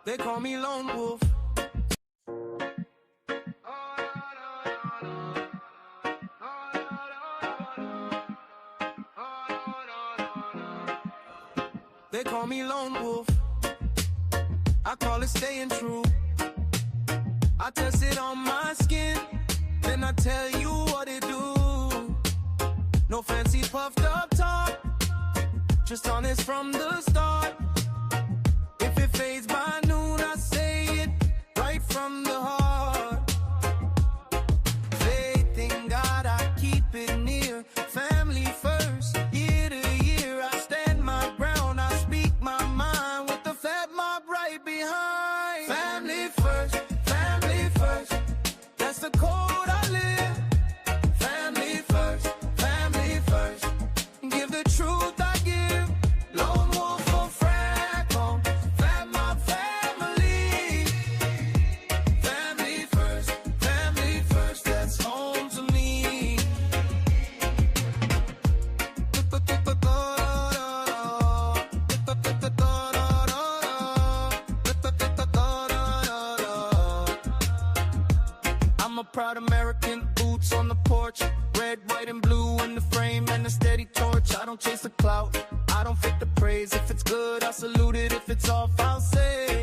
They call me Lone Wolf. They call me Lone Wolf. I call it staying true. I test it on my skin, then I tell you what it do. No fancy puffed up talk, just honest from the start. If it fades by noon, I say it right from the heart. Faith in God, I keep it near. Family first, year to year, I stand my ground. I speak my mind with the fat mob right behind. Family first, that's the code I live. Family first, give the truth I give. Lone wolf for frack on, fat my family. Family first, that's home to me. I'm a proud American, boots on the porch. Red, white, and blue in the frame and a steady torch. I don't chase the clout, I don't fake the praise. If it's good, I'll salute it. If it's off, I'll say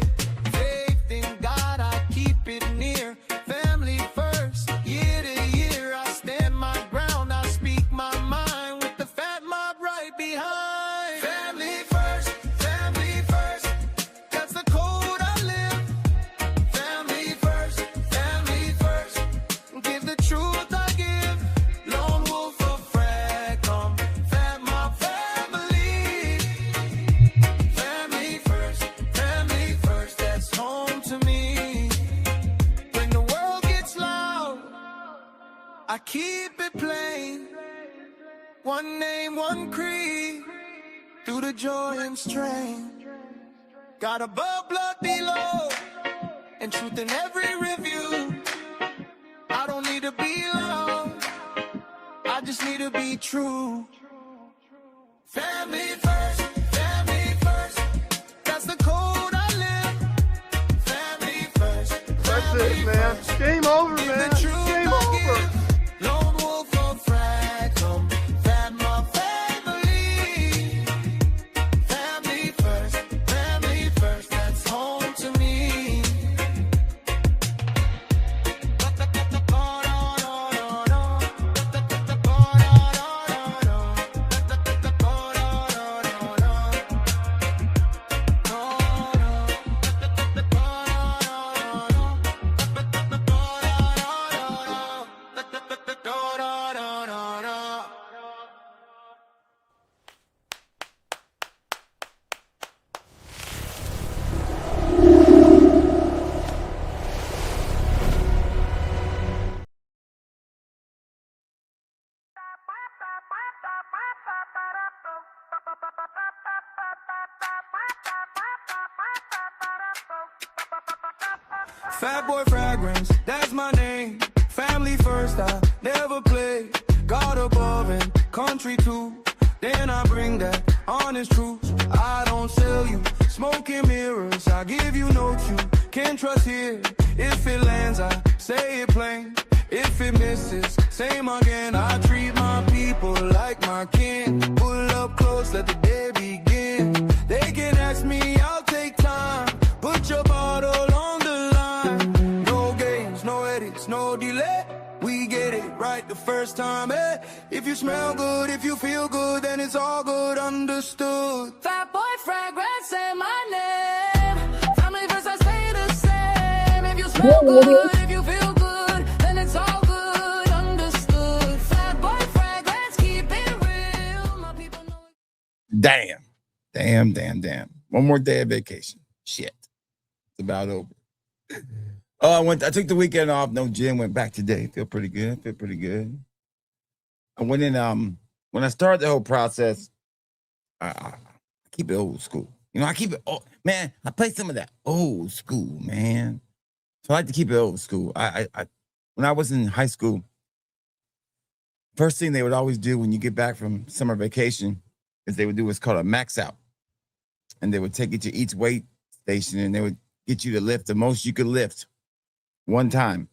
faith in God, I keep it near. Family first, year to year, I stand my ground. I speak my mind with the fat mob right behind. Family first, that's the code I live. Family first, give the truth I give. Lone wolf for frack on, fat my family. Family first, that's home to me. When the world gets loud, I keep it plain. One name, one creed, through the joy and strain. Got above, blood below, and truth in every review. I don't need to be loud, I just need to be true. Family first, that's the code I live. Family first, That's it, man. Game over, give man. the truth Game I over. give. Lone wolf for frack, fat my family. Family first, that's home to me. Fat boy fragrance, that's my name. Family first, I never play. God above and country too. Then I bring that honest truth. I don't sell you smoke and mirrors. I give you notes you can trust here. If it lands, I say it plain. If it misses, same again. I treat my people like my kin. Pull up close, let the day begin. They can ask me, I'll take time. Put your bottle on the line. No games, no edits, no delay. We get it right the first time, eh? If you smell good, if you feel good, then it's all good, understood. Fat boy fragrance, say my name. Family first, I stay the same. If you smell good, if you feel good, then it's all good, understood. Fat boy fragrance, keep it real. My people know. Damn. One more day of vacation. Shit. It's about over. Oh, I took the weekend off. No gym. Went back today. Feel pretty good. I went in. When I started the whole process, I keep it old school. You know, I keep it. Man, I play some of that old school, man. So I like to keep it old school. When I was in high school, first thing they would always do when you get back from summer vacation is they would do what's called a max out, and they would take you to each weight station, and they would get you to lift the most you could lift one time.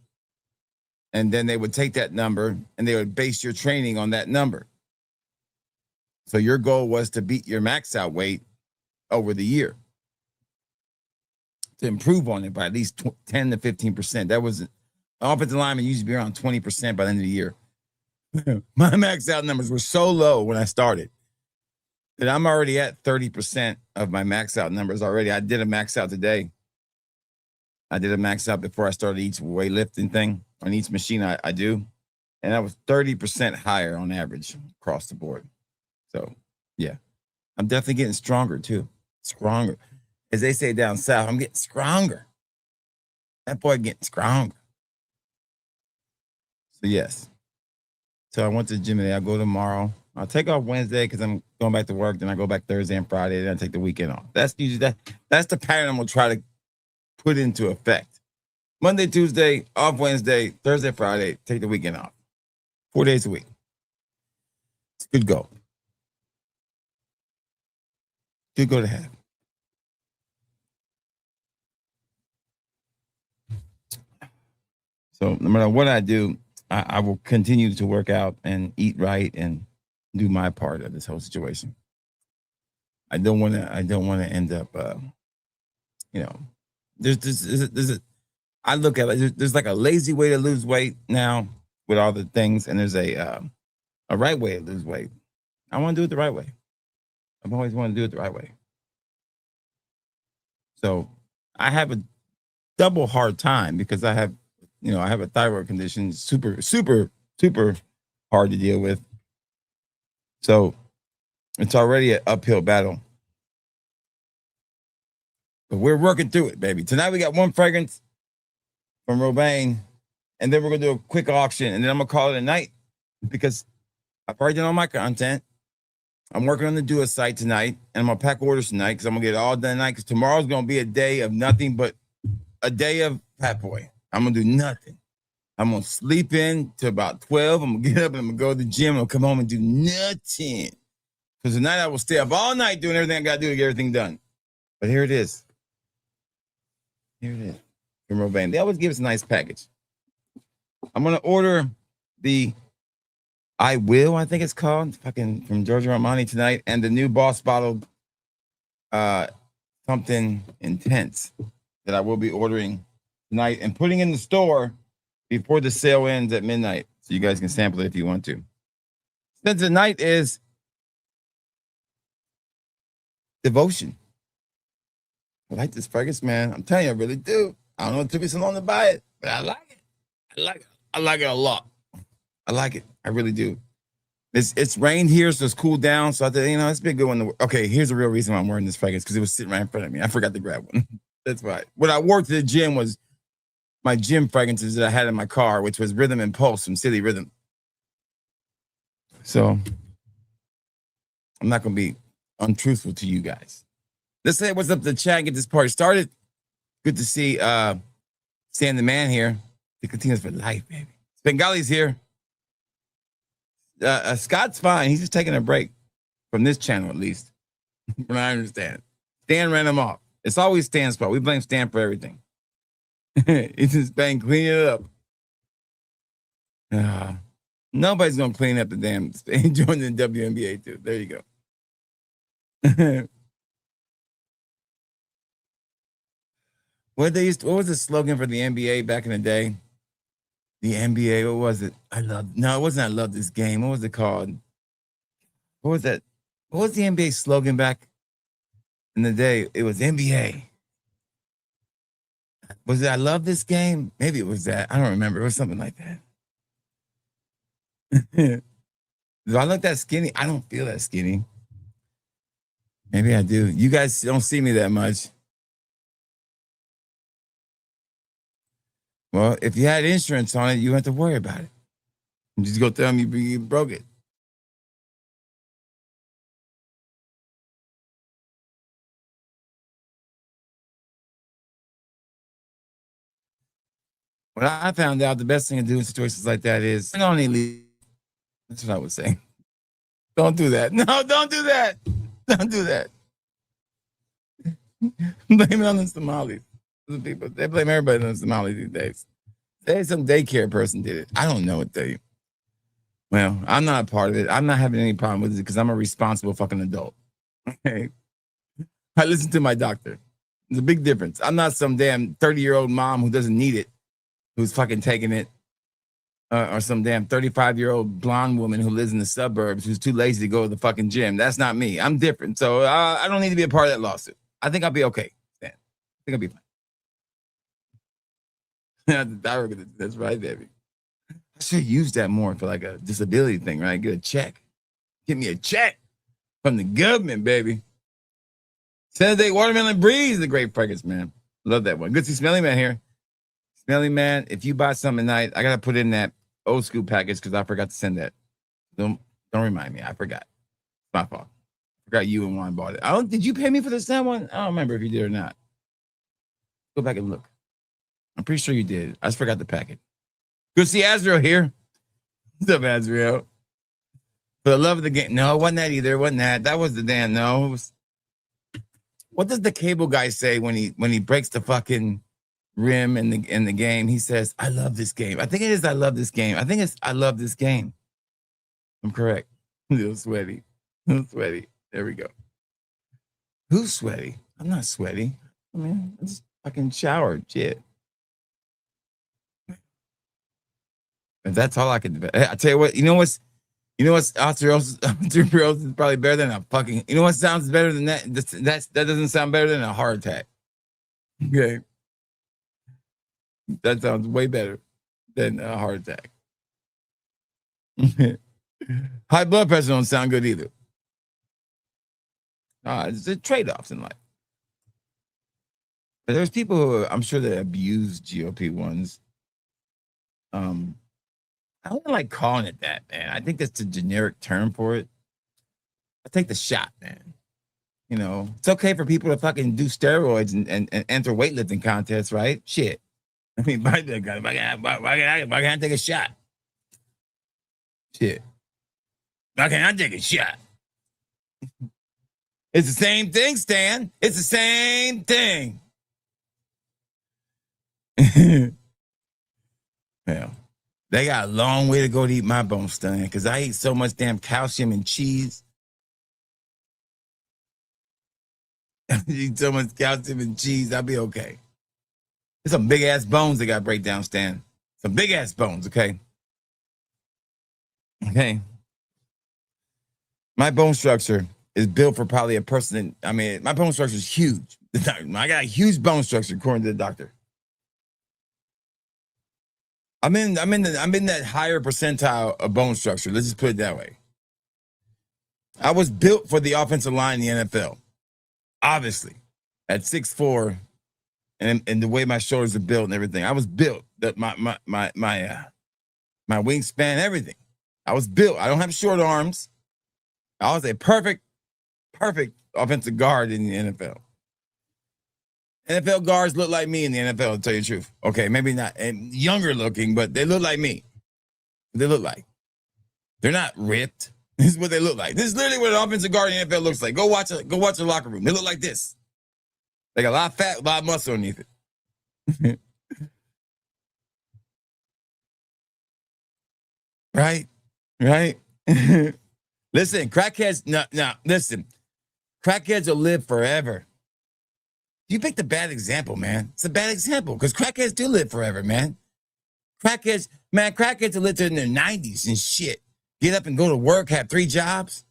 And then they would take that number and they would base your training on that number. So your goal was to beat your max out weight over the year, to improve on it by at least 10 to 15%. That was offensive lineman used to be around 20% by the end of the year. My max out numbers were so low when I started that I'm already at 30% of my max out numbers already. I did a max out today. I did a max out before I started each weightlifting thing on each machine I do. And I was 30% higher on average across the board. So, yeah, I'm definitely getting stronger too. Stronger. As they say down south, I'm getting stronger. That boy getting stronger. So, yes. So I went to the gym today. I'll go tomorrow. I'll take off Wednesday because I'm going back to work. Then I go back Thursday and Friday. Then I take the weekend off. That's usually that's the pattern I'm going to try to put into effect. Monday, Tuesday, off Wednesday, Thursday, Friday, take the weekend off. 4 days a week. It's a good goal. Good goal to have. So no matter what I do, I will continue to work out and eat right and do my part of this whole situation. I don't want to end up, I look at it, there's like a lazy way to lose weight now with all the things, and there's a right way to lose weight. I want to do it the right way. I've always wanted to do it the right way. So I have a double hard time because I have a thyroid condition, super, super, super hard to deal with. So it's already an uphill battle. But we're working through it, baby. Tonight we got one fragrance from Robane, and then we're going to do a quick auction, and then I'm going to call it a night because I've already done all my content. I'm working on the Do It site tonight, and I'm going to pack orders tonight because I'm going to get it all done tonight because tomorrow's going to be a day of nothing but a day of Fat Boy. I'm going to do nothing. I'm going to sleep in to about 12. I'm going to get up and I'm going to go to the gym. I'm going to come home and do nothing. Because tonight I will stay up all night doing everything I got to do to get everything done. But here it is. Here it is. From Robane. They always give us a nice package. I'm going to order the I Will, I think it's called, fucking from Giorgio Armani tonight, and the new Boss Bottle something intense that I will be ordering tonight and putting in the store before the sale ends at midnight. So you guys can sample it if you want to. Since tonight is devotion. I like this fragrance, man. I'm telling you, I really do. I don't know it took me so long to buy it, but I like it. I like it a lot. I like it. I really do. It's rained here, so it's cooled down. So I thought, it's been a good one. Okay, here's the real reason why I'm wearing this fragrance, because it was sitting right in front of me. I forgot to grab one. That's right. When I worked at the gym was my gym fragrances that I had in my car, which was Rhythm and Pulse from City Rhythm. So I'm not going to be untruthful to you guys. Let's say what's up to the chat and get this party started. Good to see Stan the Man here. The continues for life, baby. Bengali's here. Scott's fine. He's just taking a break from this channel, at least. From what I understand. Stan ran him off. It's always Stan's fault. We blame Stan for everything. He's just been cleaning it up. Nobody's going to clean up the damn thing. Join the WNBA, too. There you go. What was the slogan for the NBA back in the day? The NBA, what was it? it wasn't I love this game. What was it called? What was that? What was the NBA slogan back in the day? It was NBA. Was it I love this game? Maybe it was that. I don't remember. It was something like that. Do I look that skinny? I don't feel that skinny. Maybe I do. You guys don't see me that much. Well, if you had insurance on it, you don't have to worry about it. You just go tell them you broke it. What I found out, the best thing to do in situations like that is don't leave. That's what I would say. Don't do that. No, don't do that. Don't do that. Blame it on the Somalis. People, they blame everybody on Somali these days. Say some daycare person did it. I don't know what they. Well, I'm not a part of it. I'm not having any problem with it because I'm a responsible fucking adult. Okay. I listen to my doctor. There's a big difference. I'm not some damn 30-year-old mom who doesn't need it, who's fucking taking it, or some damn 35-year-old blonde woman who lives in the suburbs who's too lazy to go to the fucking gym. That's not me. I'm different. So I don't need to be a part of that lawsuit. I think I'll be okay, Stan. I think I'll be fine. That's right, baby. I should use that more for like a disability thing, right? Get a check. Give me a check from the government, baby. Saturday Watermelon Breeze, the great fragrance, man. Love that one. Good to see Smelly Man here. Smelly Man, if you buy something tonight, I gotta put in that old school package because I forgot to send that. Don't remind me. I forgot. It's my fault. I forgot you and Juan bought it. Did you pay me for the Sam one? I don't remember if you did or not. Go back and look. I'm pretty sure you did. I just forgot the packet. Good to see Azrael here. What's up, Azrael? For the love of the game. No, it wasn't that either. It wasn't that. That was the damn no. It was, what does the cable guy say when he breaks the fucking rim in the game? He says, I love this game. I think it is I love this game. I think it's I love this game. I'm correct. A little sweaty. A little sweaty. There we go. Who's sweaty? I'm not sweaty. I mean, I just fucking showered. Shit. If that's all I can do. I tell you what, you know what's osteoporosis is probably better than a fucking, you know what sounds better than that? That doesn't sound better than a heart attack. Okay. That sounds way better than a heart attack. High blood pressure don't sound good either. It's the trade-offs in life. But there's people who I'm sure that abuse GLP-1s. I don't like calling it that, man. I think that's a generic term for it. I take the shot, man. You know, it's okay for people to fucking do steroids and enter weightlifting contests, right? Shit. I mean, why can't I take a shot? Shit. Why can't I take a shot? It's the same thing, Stan. It's the same thing. Well, they got a long way to go to eat my bone, Stan, because I eat so much damn calcium and cheese. I eat so much calcium and cheese, I'll be okay. There's some big ass bones they got to break down, Stan. Some big ass bones, okay? Okay. My bone structure is built for probably a person. My bone structure is huge. I got a huge bone structure according to the doctor. I'm in that higher percentile of bone structure. Let's just put it that way. I was built for the offensive line in the NFL. Obviously, at 6'4", and the way my shoulders are built and everything, I was built. That my wingspan, everything. I was built. I don't have short arms. I was a perfect offensive guard in the NFL. NFL guards look like me in the NFL, to tell you the truth. Okay, maybe not and younger looking, but they look like me. They look like. They're not ripped. This is what they look like. This is literally what an offensive guard in the NFL looks like. Go watch the locker room. They look like this. They got a lot of fat, a lot of muscle underneath it. Right? Listen, crackheads, no, listen. Crackheads will live forever. You picked a bad example, man. It's a bad example because crackheads do live forever, man. Crackheads will live to in their 90s and shit. Get up and go to work, have 3 jobs.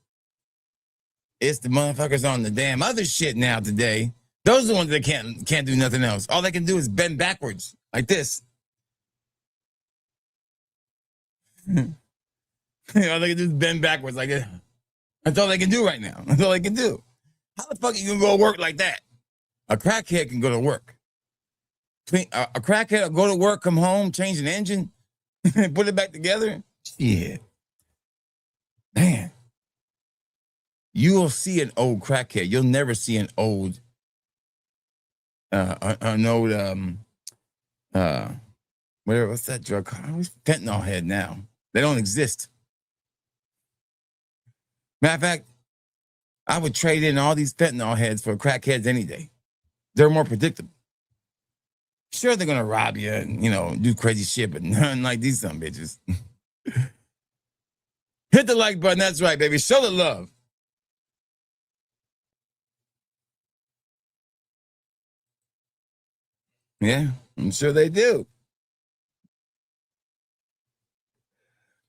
It's the motherfuckers on the damn other shit now today. Those are the ones that can't do nothing else. All they can do is bend backwards like this. All they can do is bend backwards like this. That's all they can do right now. That's all they can do. How the fuck are you gonna go to work like that? A crackhead can go to work. A crackhead will go to work, come home, change an engine, put it back together. Shit. Man. You will see an old crackhead. You'll never see an old, what's that drug called? Fentanyl head now. They don't exist. Matter of fact, I would trade in all these fentanyl heads for crackheads any day. They're more predictable. Sure, they're gonna rob you and do crazy shit, but none like these some bitches. Hit the like button. That's right, baby. Show the love. Yeah, I'm sure they do.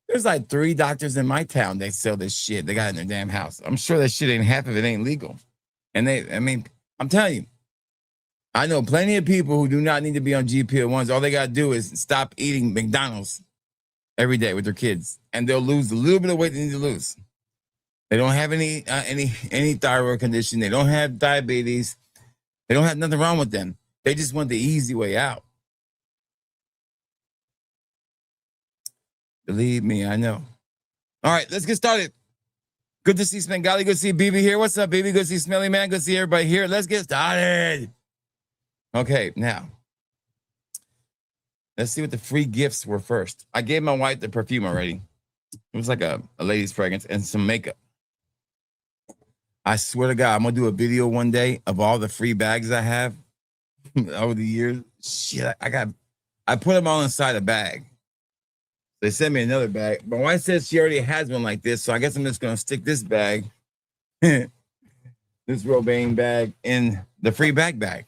There's like 3 doctors in my town. They sell this shit. They got it in their damn house. I'm sure that shit ain't half of it ain't legal. And I'm telling you, I know plenty of people who do not need to be on GPL-1s. All they got to do is stop eating McDonald's every day with their kids, and they'll lose a little bit of weight they need to lose. They don't have any thyroid condition. They don't have diabetes. They don't have nothing wrong with them. They just want the easy way out. Believe me, I know. All right, let's get started. Good to see Spengali. Good to see BB here. What's up, BB? Good to see Smelly Man. Good to see everybody here. Let's get started. Okay, now. Let's see what the free gifts were first. I gave my wife the perfume already. It was like a lady's fragrance and some makeup. I swear to God, I'm going to do a video one day of all the free bags I have over the years. Shit, I put them all inside a bag. They sent me another bag. My wife says she already has one like this, so I guess I'm just going to stick this bag, this Robane bag, in the free bag.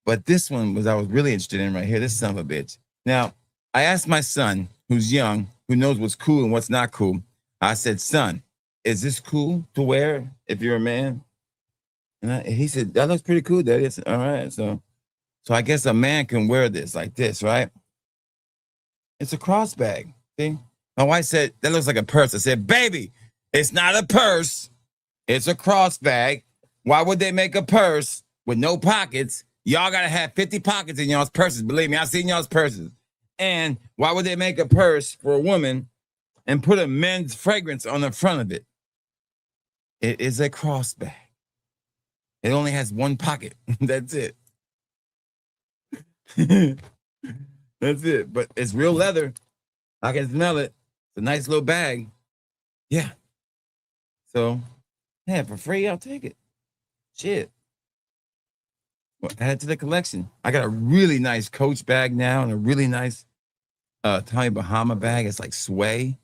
But this one I was really interested in right here, this son of a bitch. Now, I asked my son, who's young, who knows what's cool and what's not cool. I said, son, is this cool to wear if you're a man? And he said, that looks pretty cool, Daddy. I said, all right. So I guess a man can wear this like this, right? It's a cross bag. See? My wife said, that looks like a purse. I said, baby, it's not a purse. It's a cross bag. Why would they make a purse with no pockets? Y'all got to have 50 pockets in y'all's purses. Believe me, I've seen y'all's purses. And why would they make a purse for a woman and put a men's fragrance on the front of it? It is a cross bag. It only has one pocket. That's it. That's it. But it's real leather. I can smell it. It's a nice little bag. Yeah. So, yeah, for free, I'll take it. Shit. Well, add it to the collection. I got a really nice Coach bag now and a really nice Tommy Bahama bag. It's like sway.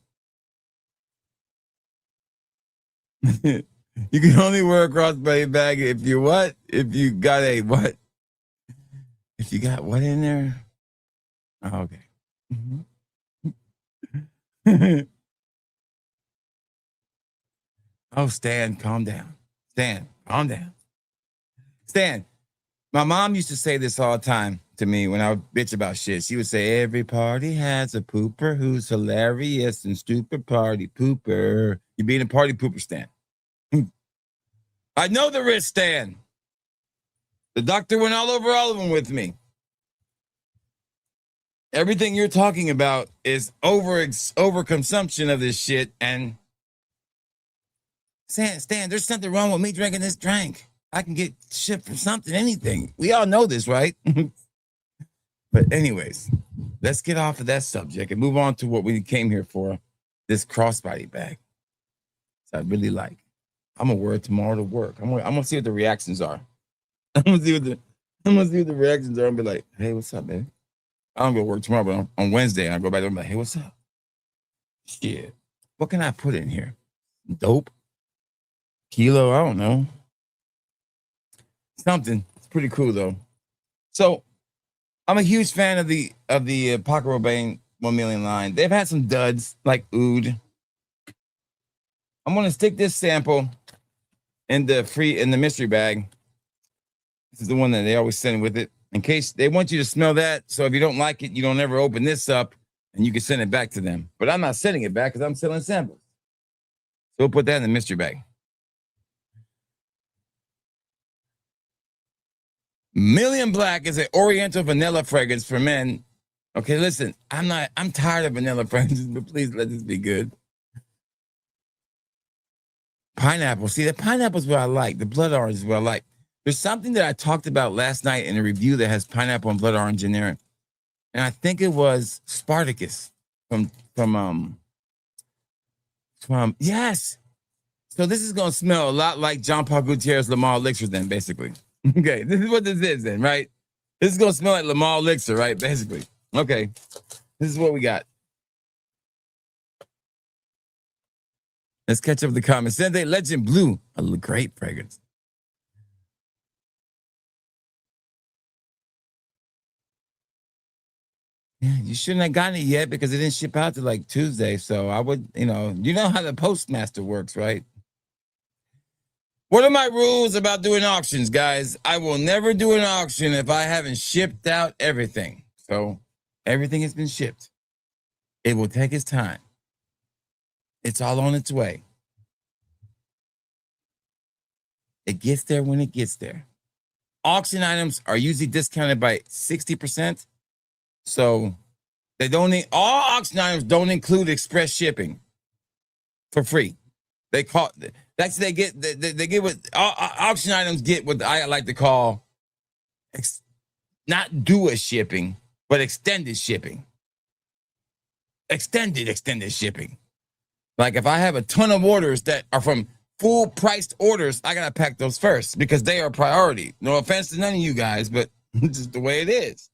You can only wear a crossbody bag if you what? If you got a what? If you got what in there? Oh, okay. Oh, Stan, calm down. Stan, calm down. Stan, my mom used to say this all the time to me when I would bitch about shit. She would say, every party has a pooper who's hilarious and stupid party pooper. You being a party pooper, Stan. I know the risk, Stan. The doctor went all over all of them with me. Everything you're talking about is overconsumption of this shit. And Stan, there's something wrong with me drinking this drink. I can get shit from something, anything. We all know this, right? But anyways, let's get off of that subject and move on to what we came here for, this crossbody bag. So I really like. I'm gonna wear it tomorrow to work. I'm gonna see what the reactions are. I'm gonna see what the reactions are and be like, hey, what's up, baby? I don't go to work tomorrow, but on Wednesday, I go back there and be like, hey, what's up? Shit. What can I put in here? Dope? Kilo? I don't know. Something. It's pretty cool though. So I'm a huge fan of the Paco Robane 1 million line. They've had some duds like Oud. I'm gonna stick this sample in the mystery bag. This is the one that they always send with it in case they want you to smell that. So if you don't like it, you don't ever open this up and you can send it back to them. But I'm not sending it back because I'm selling samples. So we'll put that in the mystery bag. Million Black is an Oriental vanilla fragrance for men. Okay, listen, I'm tired of vanilla fragrances, but please let this be good. Pineapple. See, the pineapple is what I like. The blood orange is what I like. There's something that I talked about last night in a review that has pineapple and blood orange in there. And I think it was Spartacus from yes. So this is going to smell a lot like John Paul Gutierrez Lamar Elixir then, basically. Okay, this is what this is then, right? This is gonna smell like Lamar Elixir, right? Basically. Okay. This is what we got. Let's catch up with the comments. Sunday Legend Blue. A great fragrance. Yeah, you shouldn't have gotten it yet because it didn't ship out to like Tuesday. So I would, you know how the postmaster works, right? What are my rules about doing auctions, guys? I will never do an auction if I haven't shipped out everything. So everything has been shipped. It will take its time. It's all on its way. It gets there when it gets there. Auction items are usually discounted by 60%. So they don't need, all auction items don't include express shipping for free. They call that's they get what auction items get what I like to call not dual shipping, but extended shipping. Extended shipping. Like if I have a ton of orders that are from full priced orders, I gotta pack those first because they are priority. No offense to none of you guys, but just the way it is.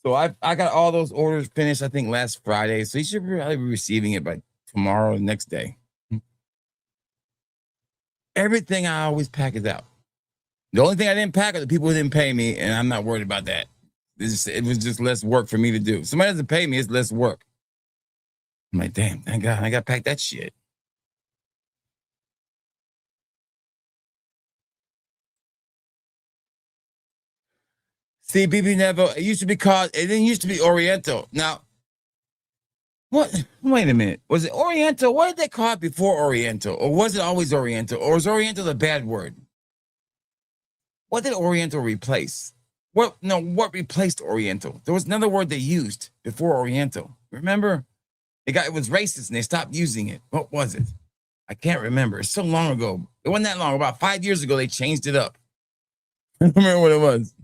So I got all those orders finished, I think last Friday. So you should probably be receiving it by tomorrow or the next day. Everything I always pack is out. The only thing I didn't pack are the people who didn't pay me, and I'm not worried about that. It was just less work for me to do. If somebody doesn't pay me, it's less work. I'm like, damn, thank God I got to pack that shit. See, BB Nevo, it used to be called, it didn't used to be Oriental. Now, what? Wait a minute. Was it Oriental? What did they call it before Oriental? Or was it always Oriental? Or was Oriental a bad word? What did Oriental replace? What replaced Oriental? There was another word they used before Oriental. Remember? It was racist and they stopped using it. What was it? I can't remember. It's so long ago. It wasn't that long. About 5 years ago, they changed it up. I don't remember what it was.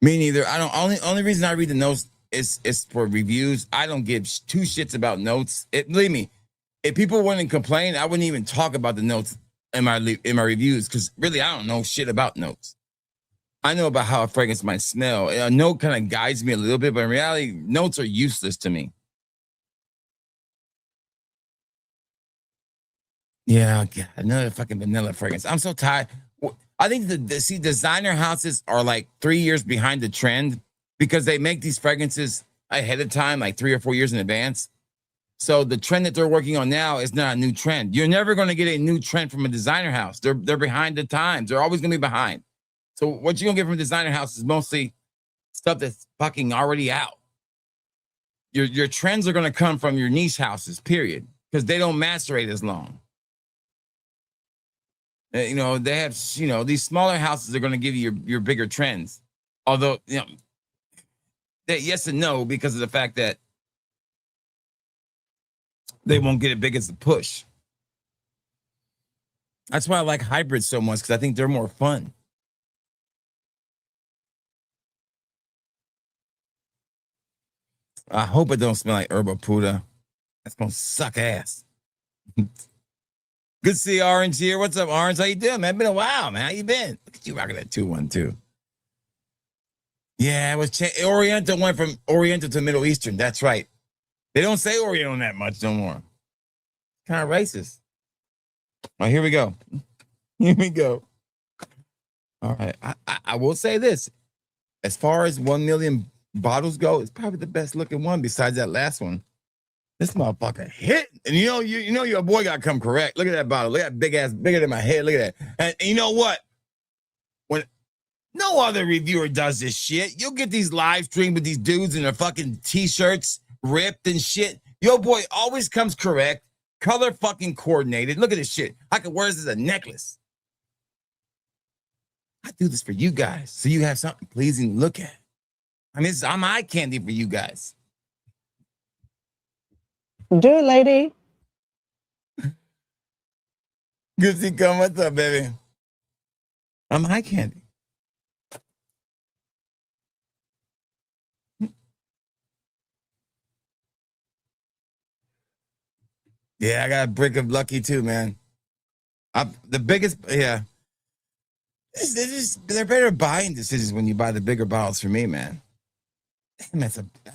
Me neither. I don't. Only reason I read the notes is for reviews. I don't give two shits about notes. Believe me, if people wouldn't complain, I wouldn't even talk about the notes in my reviews because really I don't know shit about notes. I know about how a fragrance might smell. A note kind of guides me a little bit, but in reality, notes are useless to me. Yeah, God, another fucking vanilla fragrance. I'm so tired. I think designer houses are like 3 years behind the trend because they make these fragrances ahead of time, like 3 or 4 years in advance. So the trend that they're working on now is not a new trend. You're never going to get a new trend from a designer house. They're behind the times. They're always going to be behind. So what you're going to get from a designer house is mostly stuff that's fucking already out. Your trends are going to come from your niche houses, period, because they don't macerate as long. They have, these smaller houses are going to give you your bigger trends. Although, yes and no, because of the fact that they won't get as big as the push. That's why I like hybrids so much, because I think they're more fun. I hope it don't smell like Herba Puta. That's going to suck ass. Good to see Orange here. What's up, Orange? How you doing, man? Been a while, man. How you been? Look at you rocking that 212. Yeah, it was Oriental went from Oriental to Middle Eastern. That's right. They don't say Oriental that much no more. Kind of racist. All right, here we go. Here we go. All right. I will say this. As far as 1 million bottles go, it's probably the best looking one besides that last one. This motherfucker hit. And you know your boy got to come correct. Look at that bottle. Look at that big ass, bigger than my head. Look at that. And you know what? When no other reviewer does this shit, you'll get these live streams with these dudes in their fucking t-shirts ripped and shit. Your boy always comes correct, color fucking coordinated. Look at this shit. I could wear this as a necklace. I do this for you guys so you have something pleasing to look at. I mean, I'm eye candy for you guys. Do it, lady. Good to see you come. What's up, baby? I'm eye candy. Yeah, I got a brick of Lucky too, man. The biggest, yeah. They're better buying decisions when you buy the bigger bottles for me, man. Damn,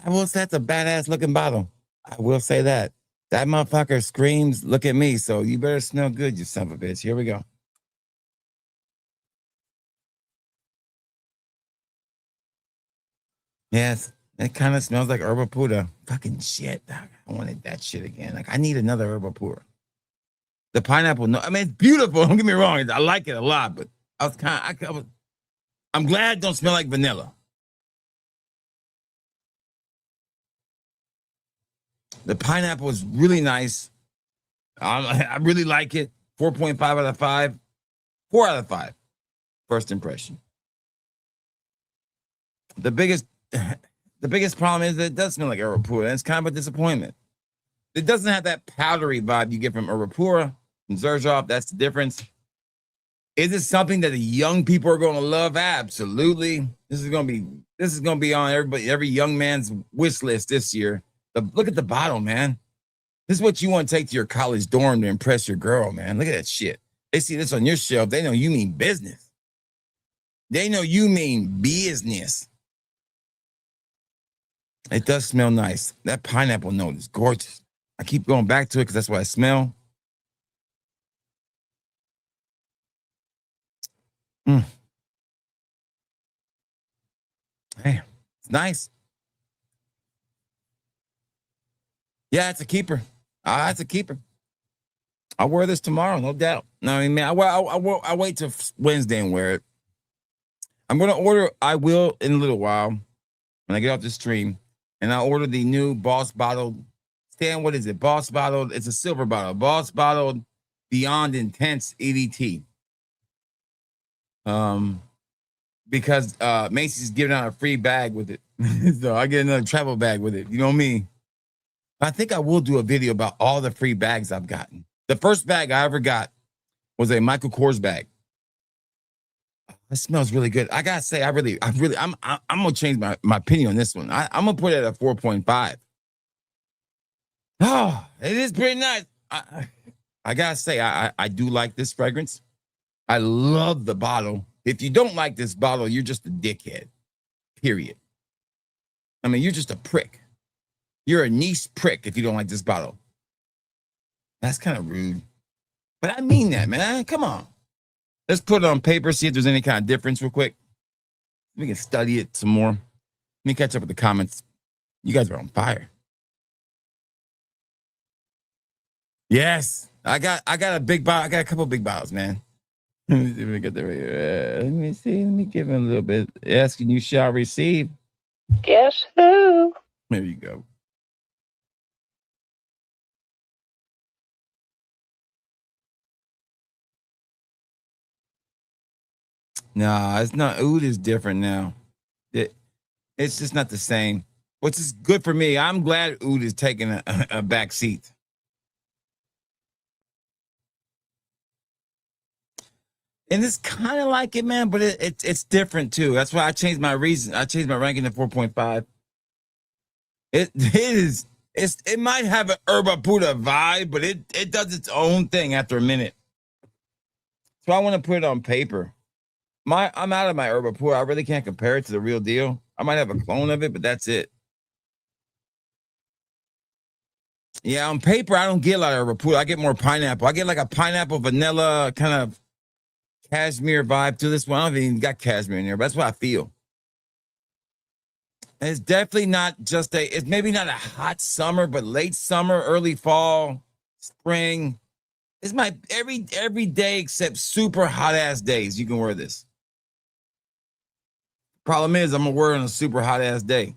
I will say that's a badass looking bottle. I will say that. That motherfucker screams, look at me. So you better smell good, you son of a bitch. Here we go. Yes, it kind of smells like herbal pura. Fucking shit, dog. I wanted that shit again. Like, I need another herbal pura. The pineapple, no, I mean, it's beautiful. Don't get me wrong. I like it a lot, but I'm glad it don't smell like vanilla. The pineapple is really nice. I really like it. 4.5 out of 5. 4 out of 5. First impression. The biggest problem is that it does smell like Arapura, and it's kind of a disappointment. It doesn't have that powdery vibe you get from Arapura and Xerjoff. That's the difference. Is it something that the young people are going to love? Absolutely. This is going to be on every young man's wish list this year. Look at the bottle, man. This is what you want to take to your college dorm to impress your girl, man. Look at that shit. They see this on your shelf. They know you mean business. They know you mean business. It does smell nice. That pineapple note is gorgeous. I keep going back to it because that's what I smell. Hey, it's nice. Yeah, it's a keeper. It's a keeper. I'll wear this tomorrow, no doubt. No, I mean, man, I wait till Wednesday and wear it. I'm going to order. I will in a little while when I get off the stream, and I'll order the new Boss Bottled. Stan, what is it? Boss Bottled. It's a silver bottle. Boss Bottled Beyond Intense EDT. Because Macy's giving out a free bag with it, so I get another travel bag with it. You know me. I think I will do a video about all the free bags I've gotten. The first bag I ever got was a Michael Kors bag. It smells really good. I gotta say, I'm gonna change my opinion on this one. I'm gonna put it at a 4.5. Oh, it is pretty nice. I gotta say, I do like this fragrance. I love the bottle. If you don't like this bottle, you're just a dickhead. Period. I mean, you're just a prick. You're a niche prick if you don't like this bottle. That's kind of rude. But I mean that, man. Come on. Let's put it on paper, see if there's any kind of difference real quick. We can study it some more. Let me catch up with the comments. You guys are on fire. Yes. I got a big bottle. I got a couple big bottles, man. Let me see if we get that right here. Let me see. Let me give him a little bit. Asking you shall receive. Guess who? There you go. Nah, it's not. Oud is different now. It's just not the same. Which is good for me. I'm glad Oud is taking a back seat. And it's kind of like it, man, but it's different too. That's why I changed my reason. I changed my ranking to 4.5. It might have an Herba Buddha vibe, but it does its own thing after a minute. So I want to put it on paper. I'm out of my Herba Buddha. I really can't compare it to the real deal. I might have a clone of it, but that's it. Yeah, on paper, I don't get a lot of Herba Buddha. I get more pineapple. I get like a pineapple vanilla kind of cashmere vibe to this one. I don't even got cashmere in there, but that's what I feel. And it's definitely not just it's maybe not a hot summer, but late summer, early fall, spring. It's my every day except super hot ass days. You can wear this. Problem is, I'm gonna wear it on a super hot ass day.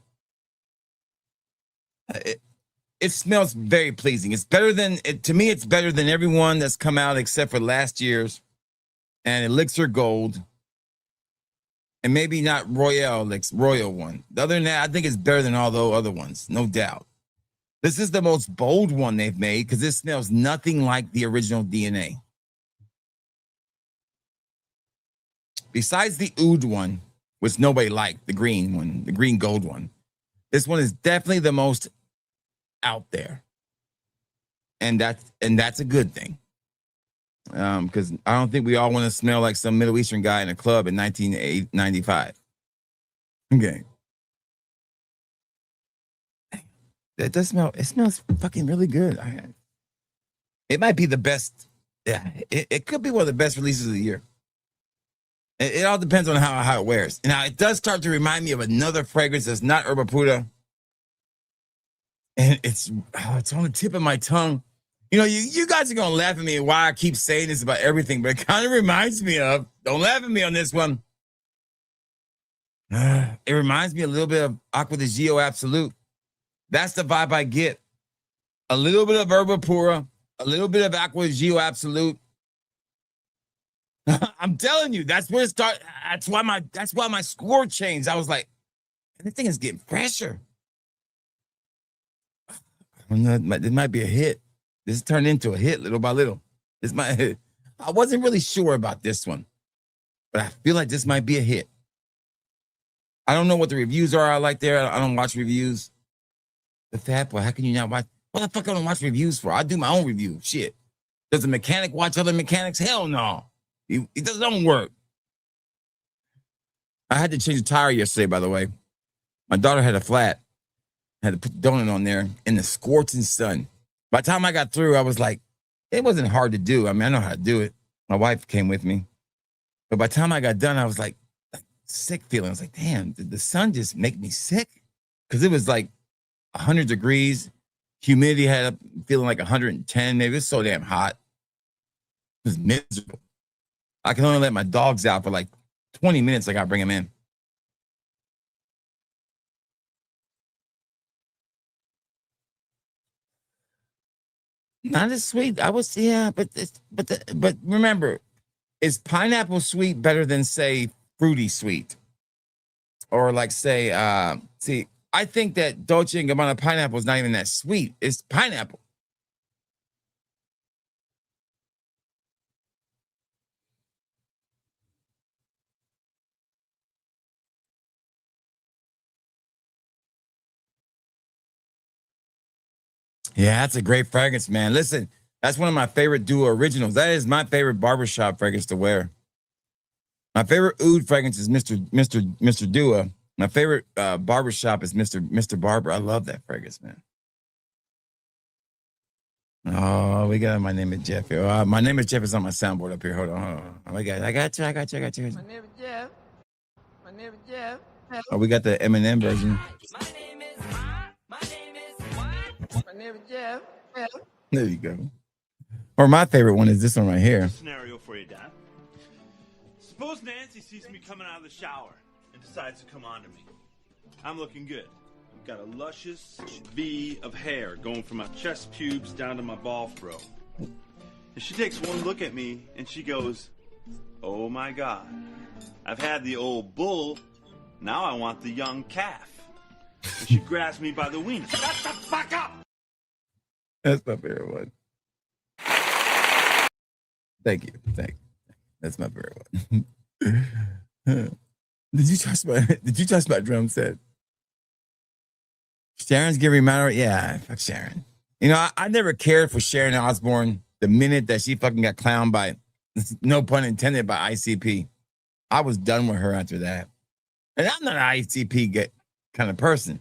It smells very pleasing. It's better than to me. It's better than everyone that's come out except for last year's and Elixir Gold, and maybe not Royal one. Other than that, I think it's better than all those other ones, no doubt. This is the most bold one they've made because this smells nothing like the original DNA. Besides the Oud one, which nobody liked, the green one, the green gold one, this one is definitely the most out there, and that's a good thing. Because I don't think we all want to smell like some Middle Eastern guy in a club in 1995. Okay. It does smell. It smells fucking really good. It might be the best. Yeah, it could be one of the best releases of the year. It all depends on how it wears. Now, it does start to remind me of another fragrance that's not Herba Pura. And it's on the tip of my tongue. You know, you guys are going to laugh at me why I keep saying this about everything, but it kind of reminds me of, don't laugh at me on this one. It reminds me a little bit of Aqua di Gio Absolute. That's the vibe I get. A little bit of Herba Pura, a little bit of Aqua di Gio Absolute. I'm telling you, that's where it started. That's why my score changed. I was like, this thing is getting fresher. It might be a hit. This turned into a hit little by little. I wasn't really sure about this one, but I feel like this might be a hit. I don't know what the reviews are like there. I don't watch reviews. The Fat Boy, how can you not watch? What the fuck I don't watch reviews for? I do my own review. Shit. Does a mechanic watch other mechanics? Hell no. It doesn't work. I had to change a tire yesterday, by the way. My daughter had a flat. I had to put the donut on there in the scorching sun. By the time I got through, I was like, it wasn't hard to do. I mean, I know how to do it. My wife came with me. But by the time I got done, I was like sick feeling. I was like, damn, did the sun just make me sick? Because it was like 100 degrees. Humidity had feeling like 110. Maybe it was so damn hot. It was miserable. I can only let my dogs out for like 20 minutes. I got to bring them in. Not as sweet. But remember, is pineapple sweet better than, say, fruity sweet? Or like, say, I think that Dolce & Gabbana pineapple is not even that sweet. It's pineapple. Yeah, that's a great fragrance, man. Listen, that's one of my favorite duo originals. That is my favorite barbershop fragrance to wear. My favorite oud fragrance is Mr. Dua. My favorite barbershop is Mr. Barber. I love that fragrance, man. Oh, we got My Name is Jeff here. My Name is Jeff is on my soundboard up here. Hold on. I got you. My name is Jeff. My name is Jeff. Oh, we got the Eminem version. My name is Jeff. There you go. Or my favorite one is this one right here. Scenario for you, Dad. Suppose Nancy sees me coming out of the shower and decides to come on to me. I'm looking good. I've got a luscious V of hair going from my chest pubes down to my ball throw. And she takes one look at me and she goes, "Oh my God, I've had the old bull, now I want the young calf." And she grabs me by the wiener. Shut the fuck up! That's my favorite one. Thank you. That's my favorite one. Did you trust my drum set? Sharon's giving matter. Yeah, fuck Sharon. You know, I never cared for Sharon Osbourne the minute that she fucking got clowned by, no pun intended, by ICP. I was done with her after that. And I'm not an ICP kind of person.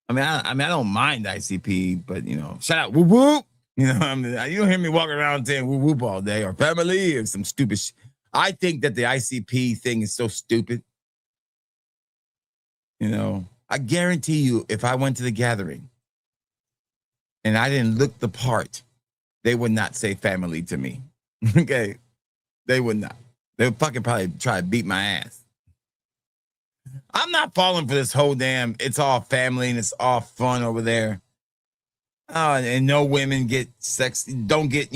I mean, I don't mind ICP, but you know, shout out whoop whoop. You know, you don't hear me walking around saying whoop whoop all day or family or some stupid shit. I think that the ICP thing is so stupid. You know, I guarantee you, if I went to the gathering and I didn't look the part, they would not say family to me. Okay, they would not. They would fucking probably try to beat my ass. I'm not falling for this whole damn, it's all family and it's all fun over there. Oh, and no women get sex, don't get,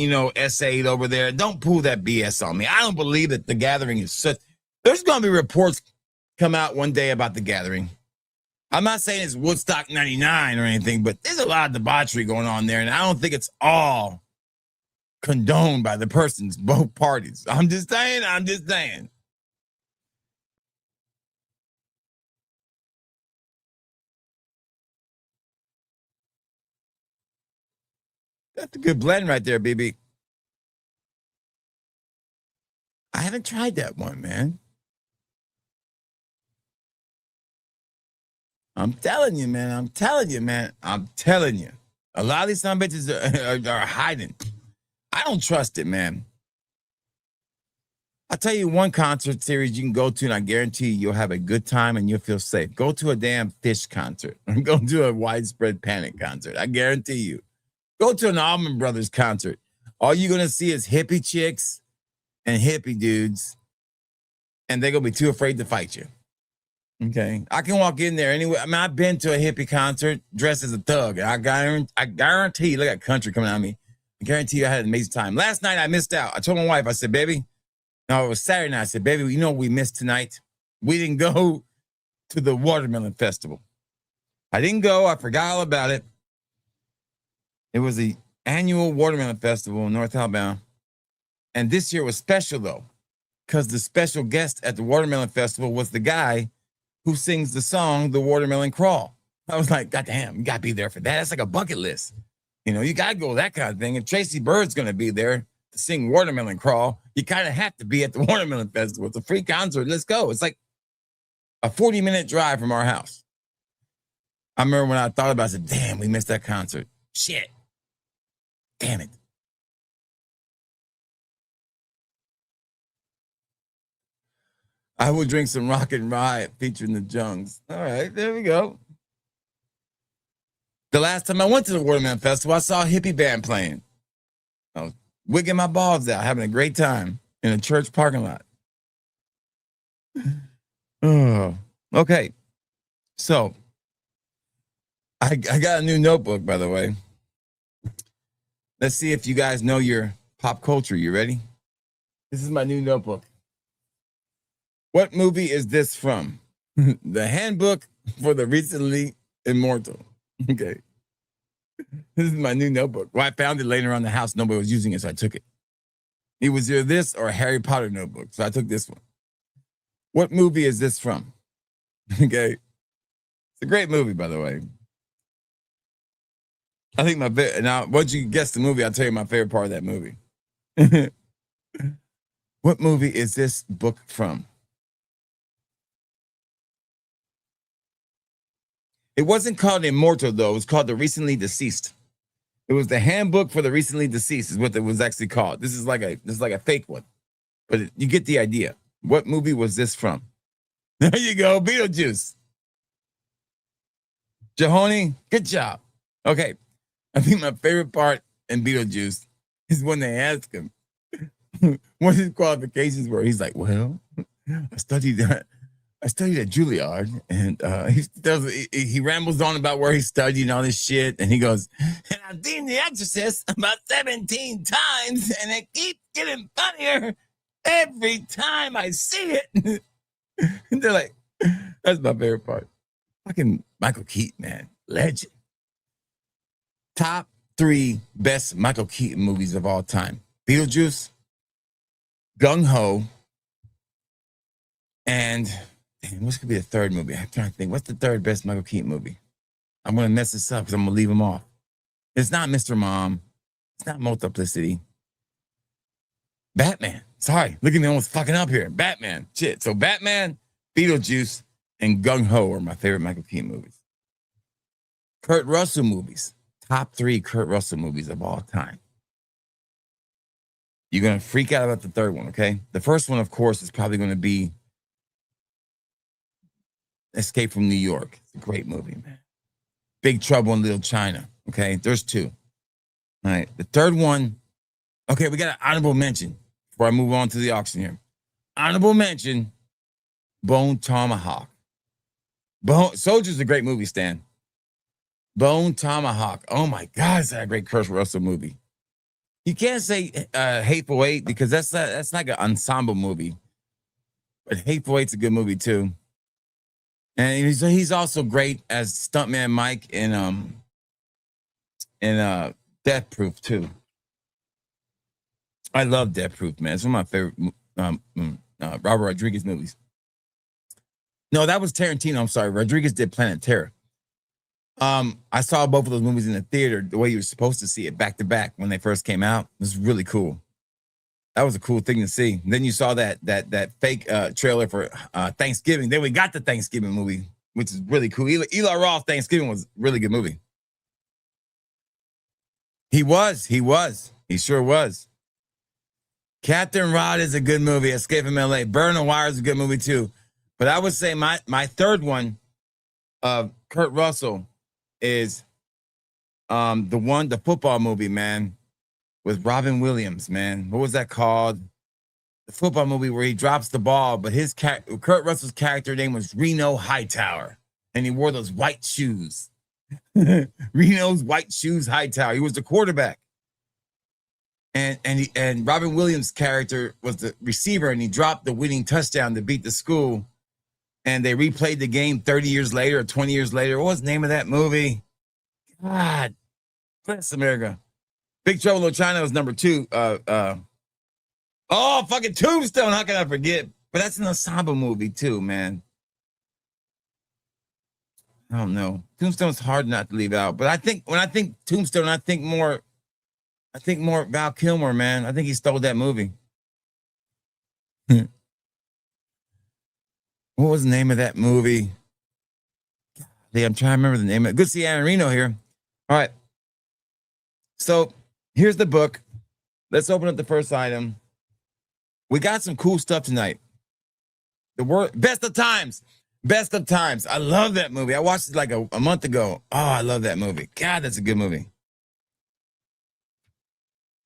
SA'd over there. Don't pull that BS on me. I don't believe that the gathering is such. There's going to be reports come out one day about the gathering. I'm not saying it's Woodstock 99 or anything, but there's a lot of debauchery going on there. And I don't think it's all condoned by the persons, both parties. I'm just saying. That's a good blend right there, BB. I haven't tried that one, man. I'm telling you, man. I'm telling you, man. I'm telling you. A lot of these some bitches are hiding. I don't trust it, man. I'll tell you one concert series you can go to, and I guarantee you'll have a good time and you'll feel safe. Go to a damn Fish concert. Go to a Widespread Panic concert. I guarantee you. Go to an Allman Brothers concert. All you're going to see is hippie chicks and hippie dudes, and they're going to be too afraid to fight you. Okay. I can walk in there anyway. I mean, I've been to a hippie concert dressed as a thug, and I guarantee you, look at country coming at me. I guarantee you I had an amazing time. Last night, I missed out. I told my wife, I said, baby, no, it was Saturday night. I said, baby, you know what we missed tonight? We didn't go to the Watermelon Festival. I didn't go. I forgot all about it. It was the annual Watermelon Festival in North Alabama. And this year was special, though, because the special guest at the Watermelon Festival was the guy who sings the song, The Watermelon Crawl. I was like, God damn, you got to be there for that. That's like a bucket list. You know, you got to go that kind of thing. If Tracy Bird's going to be there to sing Watermelon Crawl, you kind of have to be at the Watermelon Festival. It's a free concert. Let's go. It's like a 40-minute drive from our house. I remember when I thought about it, I said, damn, we missed that concert. Shit. Damn it. I will drink some Rockin' Riot featuring the Jungs. All right, there we go. The last time I went to the Watermelon Festival, I saw a hippie band playing. I was wigging my balls out, having a great time in a church parking lot. Oh, okay. So, I got a new notebook, by the way. Let's see if you guys know your pop culture. You ready? This is my new notebook. What movie is this from? The Handbook for the Recently Immortal. Okay. This is my new notebook. Well, I found it later on in the house. Nobody was using it, so I took it. It was either this or a Harry Potter notebook, so I took this one. What movie is this from? Okay. It's a great movie, by the way. I think now, once you guess the movie, I'll tell you my favorite part of that movie. What movie is this book from? It wasn't called Immortal, though. It was called The Recently Deceased. It was the Handbook for the Recently Deceased is what it was actually called. This is like a fake one. But you get the idea. What movie was this from? There you go, Beetlejuice. Jahoni, good job. Okay. I think my favorite part in Beetlejuice is when they ask him what his qualifications were. He's like, well, I studied at Juilliard, and he rambles on about where he studied and all this shit, and he goes, and I've seen The Exorcist about 17 times, and it keeps getting funnier every time I see it. And they're like, that's my favorite part. Fucking Michael Keaton, man, legend. Top 3 best Michael Keaton movies of all time: Beetlejuice, Gung Ho, and what's gonna be the third movie? I'm trying to think. What's the third best Michael Keaton movie? I'm gonna mess this up because I'm gonna leave them off. It's not Mr. Mom. It's not Multiplicity. Batman. Sorry, look at me almost fucking up here. Batman. Shit. So Batman, Beetlejuice, and Gung Ho are my favorite Michael Keaton movies. Kurt Russell movies. Top 3 Kurt Russell movies of all time. You're gonna freak out about the third one, okay? The first one, of course, is probably gonna be Escape from New York. It's a great movie, man. Big Trouble in Little China. Okay, there's 2. All right, the third one. Okay, we got an honorable mention before I move on to the auction here. Honorable mention: Bone Tomahawk. Soldier's a great movie, Stan. Bone Tomahawk. Oh my God, is that a great Kurt Russell movie? You can't say Hateful Eight because that's like an ensemble movie. But Hateful Eight's a good movie too. And he's also great as Stuntman Mike in Death Proof too. I love Death Proof, man. It's one of my favorite Robert Rodriguez movies. No, that was Tarantino. I'm sorry. Rodriguez did Planet Terror. I saw both of those movies in the theater the way you were supposed to see it back to back when they first came out. It was really cool. That was a cool thing to see. Then you saw that fake trailer for Thanksgiving. Then we got the Thanksgiving movie, which is really cool. Eli Roth Thanksgiving was a really good movie. He sure was. Captain Rod is a good movie. Escape from LA. Burn the Wire is a good movie too. But I would say my third one of Kurt Russell is the football movie, man, with Robin Williams, man. What was that called? The football movie where he drops the ball, but Kurt Russell's character name was Reno Hightower, and he wore those white shoes. Reno's white shoes Hightower. He was the quarterback. And Robin Williams' character was the receiver, and he dropped the winning touchdown to beat the school. And they replayed the game 30 years later or 20 years later. What was the name of that movie? God bless America. Big Trouble in Little China was number 2. Fucking Tombstone. How can I forget? But that's an ensemble movie too, man. I don't know. Tombstone's hard not to leave out. But when I think Tombstone, I think more Val Kilmer, man. I think he stole that movie. What was the name of that movie? I'm trying to remember the name of it. Good to see Aaron Reno here. All right. So here's the book. Let's open up the first item. We got some cool stuff tonight. The word Best of Times. Best of Times. I love that movie. I watched it like a month ago. Oh, I love that movie. God, that's a good movie.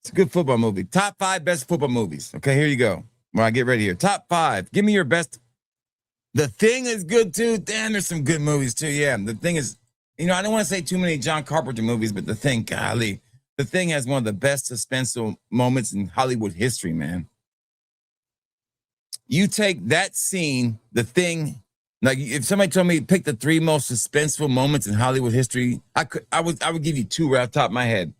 It's a good football movie. Top 5 best football movies. Okay, here you go. When I get ready here. Top 5. Give me your best. The Thing is good too. Damn, there's some good movies too. Yeah, The Thing is, I don't want to say too many John Carpenter movies, but The Thing, golly. The Thing has one of the best suspenseful moments in Hollywood history, man. You take that scene, The Thing, like if somebody told me pick the 3 most suspenseful moments in Hollywood history, I would give you 2 right off the top of my head.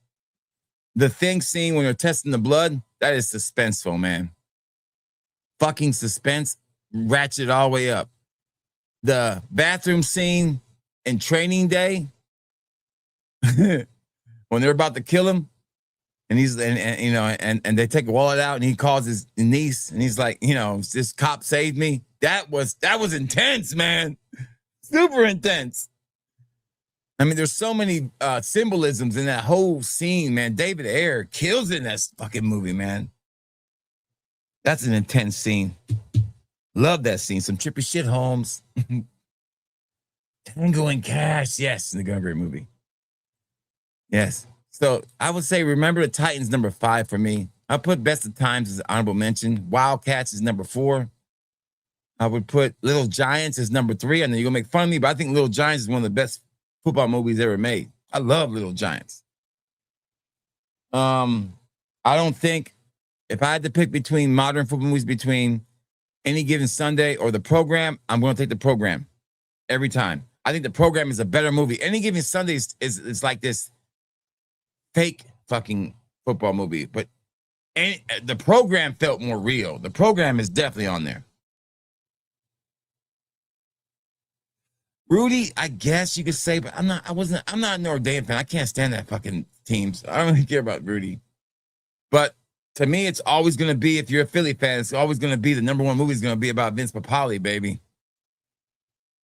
The Thing scene when they're testing the blood, that is suspenseful, man. Fucking suspense, ratchet all the way up. The bathroom scene in Training Day, when they're about to kill him, and and they take a wallet out, and he calls his niece, and he's like, this cop saved me. That was intense, man. Super intense. I mean, there's so many symbolisms in that whole scene, man. David Ayer kills it in that fucking movie, man. That's an intense scene. Love that scene. Some trippy shit, Holmes. Tango and Cash. Yes, in the Gun Great movie. Yes. So I would say Remember the Titans, number 5 for me. I put Best of Times as an honorable mention. Wildcats is number 4. I would put Little Giants as number 3. I know you're going to make fun of me, but I think Little Giants is one of the best football movies ever made. I love Little Giants. I don't think, if I had to pick between modern football movies, between Any Given Sunday or The Program, I'm going to take The Program every time. I think The Program is a better movie. Any Given Sunday is like this fake fucking football movie, but The Program felt more real. The Program is definitely on there. Rudy, I guess you could say, but I'm not a Notre Dame fan. I can't stand that fucking teams. I don't really care about Rudy. But to me, it's always going to be, if you're a Philly fan, it's always going to be the number 1 movie is going to be about Vince Papale, baby. It's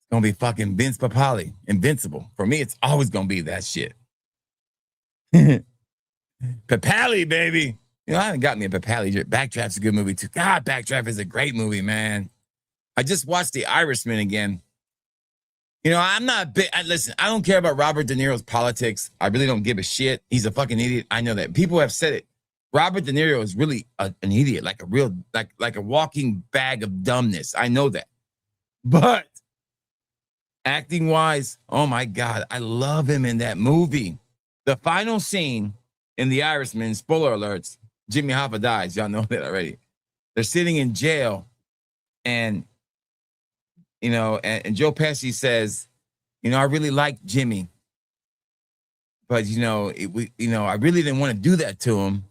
going to be fucking Vince Papale, Invincible. For me, it's always going to be that shit. Papale, baby. I haven't got me a Papale. Backdraft's a good movie too. God, Backdraft is a great movie, man. I just watched The Irishman again. I'm not big. Listen, I don't care about Robert De Niro's politics. I really don't give a shit. He's a fucking idiot. I know that. People have said it. Robert De Niro is really an idiot, like a real, like a walking bag of dumbness. I know that. But acting wise, oh my God, I love him in that movie. The final scene in The Irishman, spoiler alerts, Jimmy Hoffa dies. Y'all know that already. They're sitting in jail, and and Joe Pesci says, I really like Jimmy, but I really didn't want to do that to him,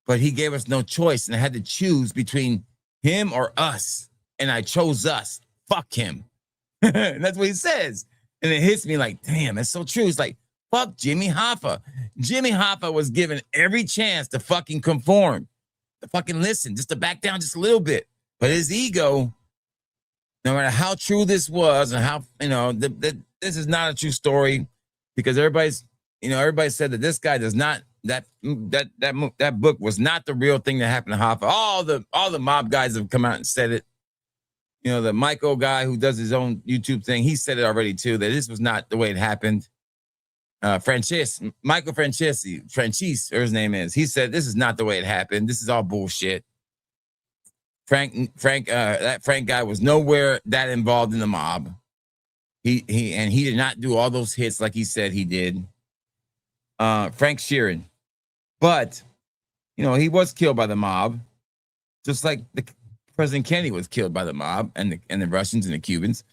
but he gave us no choice, and I had to choose between him or us, and I chose us. Fuck him. And that's what he says, and it hits me like, damn, that's so true. It's like, fuck Jimmy Hoffa. Jimmy Hoffa was given every chance to fucking conform. to fucking listen, just to back down just a little bit. But his ego, no matter how true this was and how, this is not a true story, because everybody said that this guy does not, that book was not the real thing that happened to Hoffa. All the mob guys have come out and said it. The Michael guy who does his own YouTube thing, he said it already too, that this was not the way it happened. Michael Franchise, or his name is, he said this is not the way it happened. This is all bullshit. That Frank guy was nowhere that involved in the mob. He did not do all those hits like he said he did. Frank Sheeran. But, he was killed by the mob, just like President Kennedy was killed by the mob and the Russians and the Cubans.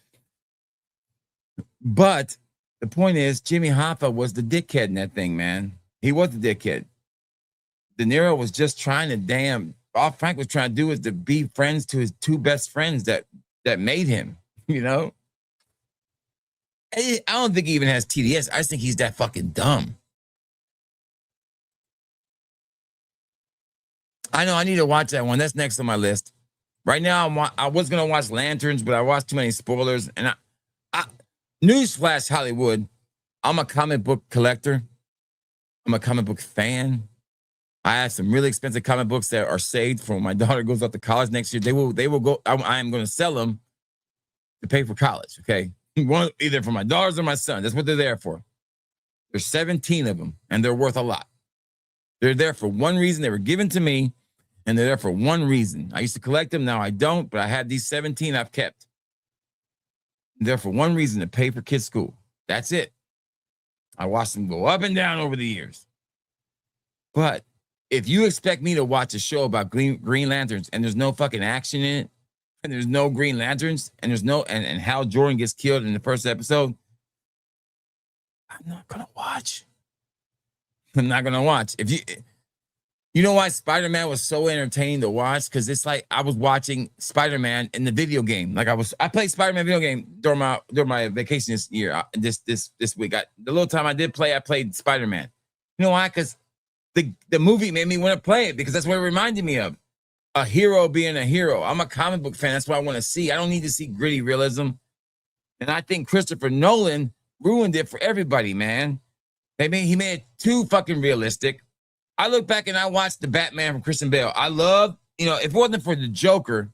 But the point is, Jimmy Hoffa was the dickhead in that thing, man. He was the dickhead. De Niro was just trying to all Frank was trying to do was to be friends to his two best friends that made him, I don't think he even has TDS. I just think he's that fucking dumb. I know I need to watch that one. That's next on my list. Right now, I was going to watch Lanterns, but I watched too many spoilers. And newsflash, Hollywood, I'm a comic book collector. I'm a comic book fan. I have some really expensive comic books that are saved for when my daughter goes off to college next year. They will go. I am going to sell them to pay for college, okay? Either for my daughters or my son. That's what they're there for. There's 17 of them, and they're worth a lot. They're there for one reason. They were given to me, and they're there for one reason. I used to collect them. Now I don't, but I have these 17 I've kept. They're for one reason, to pay for kids' school. That's it. I watched them go up and down over the years. But if you expect me to watch a show about Green Lanterns and there's no fucking action in it, and there's no Green Lanterns, and there's no, and Hal Jordan gets killed in the first episode, I'm not going to watch. I'm not going to watch. You know why Spider-Man was so entertaining to watch? Because it's like I was watching Spider-Man in the video game. Like I played Spider-Man video game during my vacation this year. This week, the little time I did play, I played Spider-Man. You know why? Because the movie made me want to play it, because that's what it reminded me of. A hero being a hero. I'm a comic book fan. That's what I want to see. I don't need to see gritty realism. And I think Christopher Nolan ruined it for everybody, man. He made it too fucking realistic. I look back and I watched the Batman from Christian Bale. I love, if it wasn't for the Joker,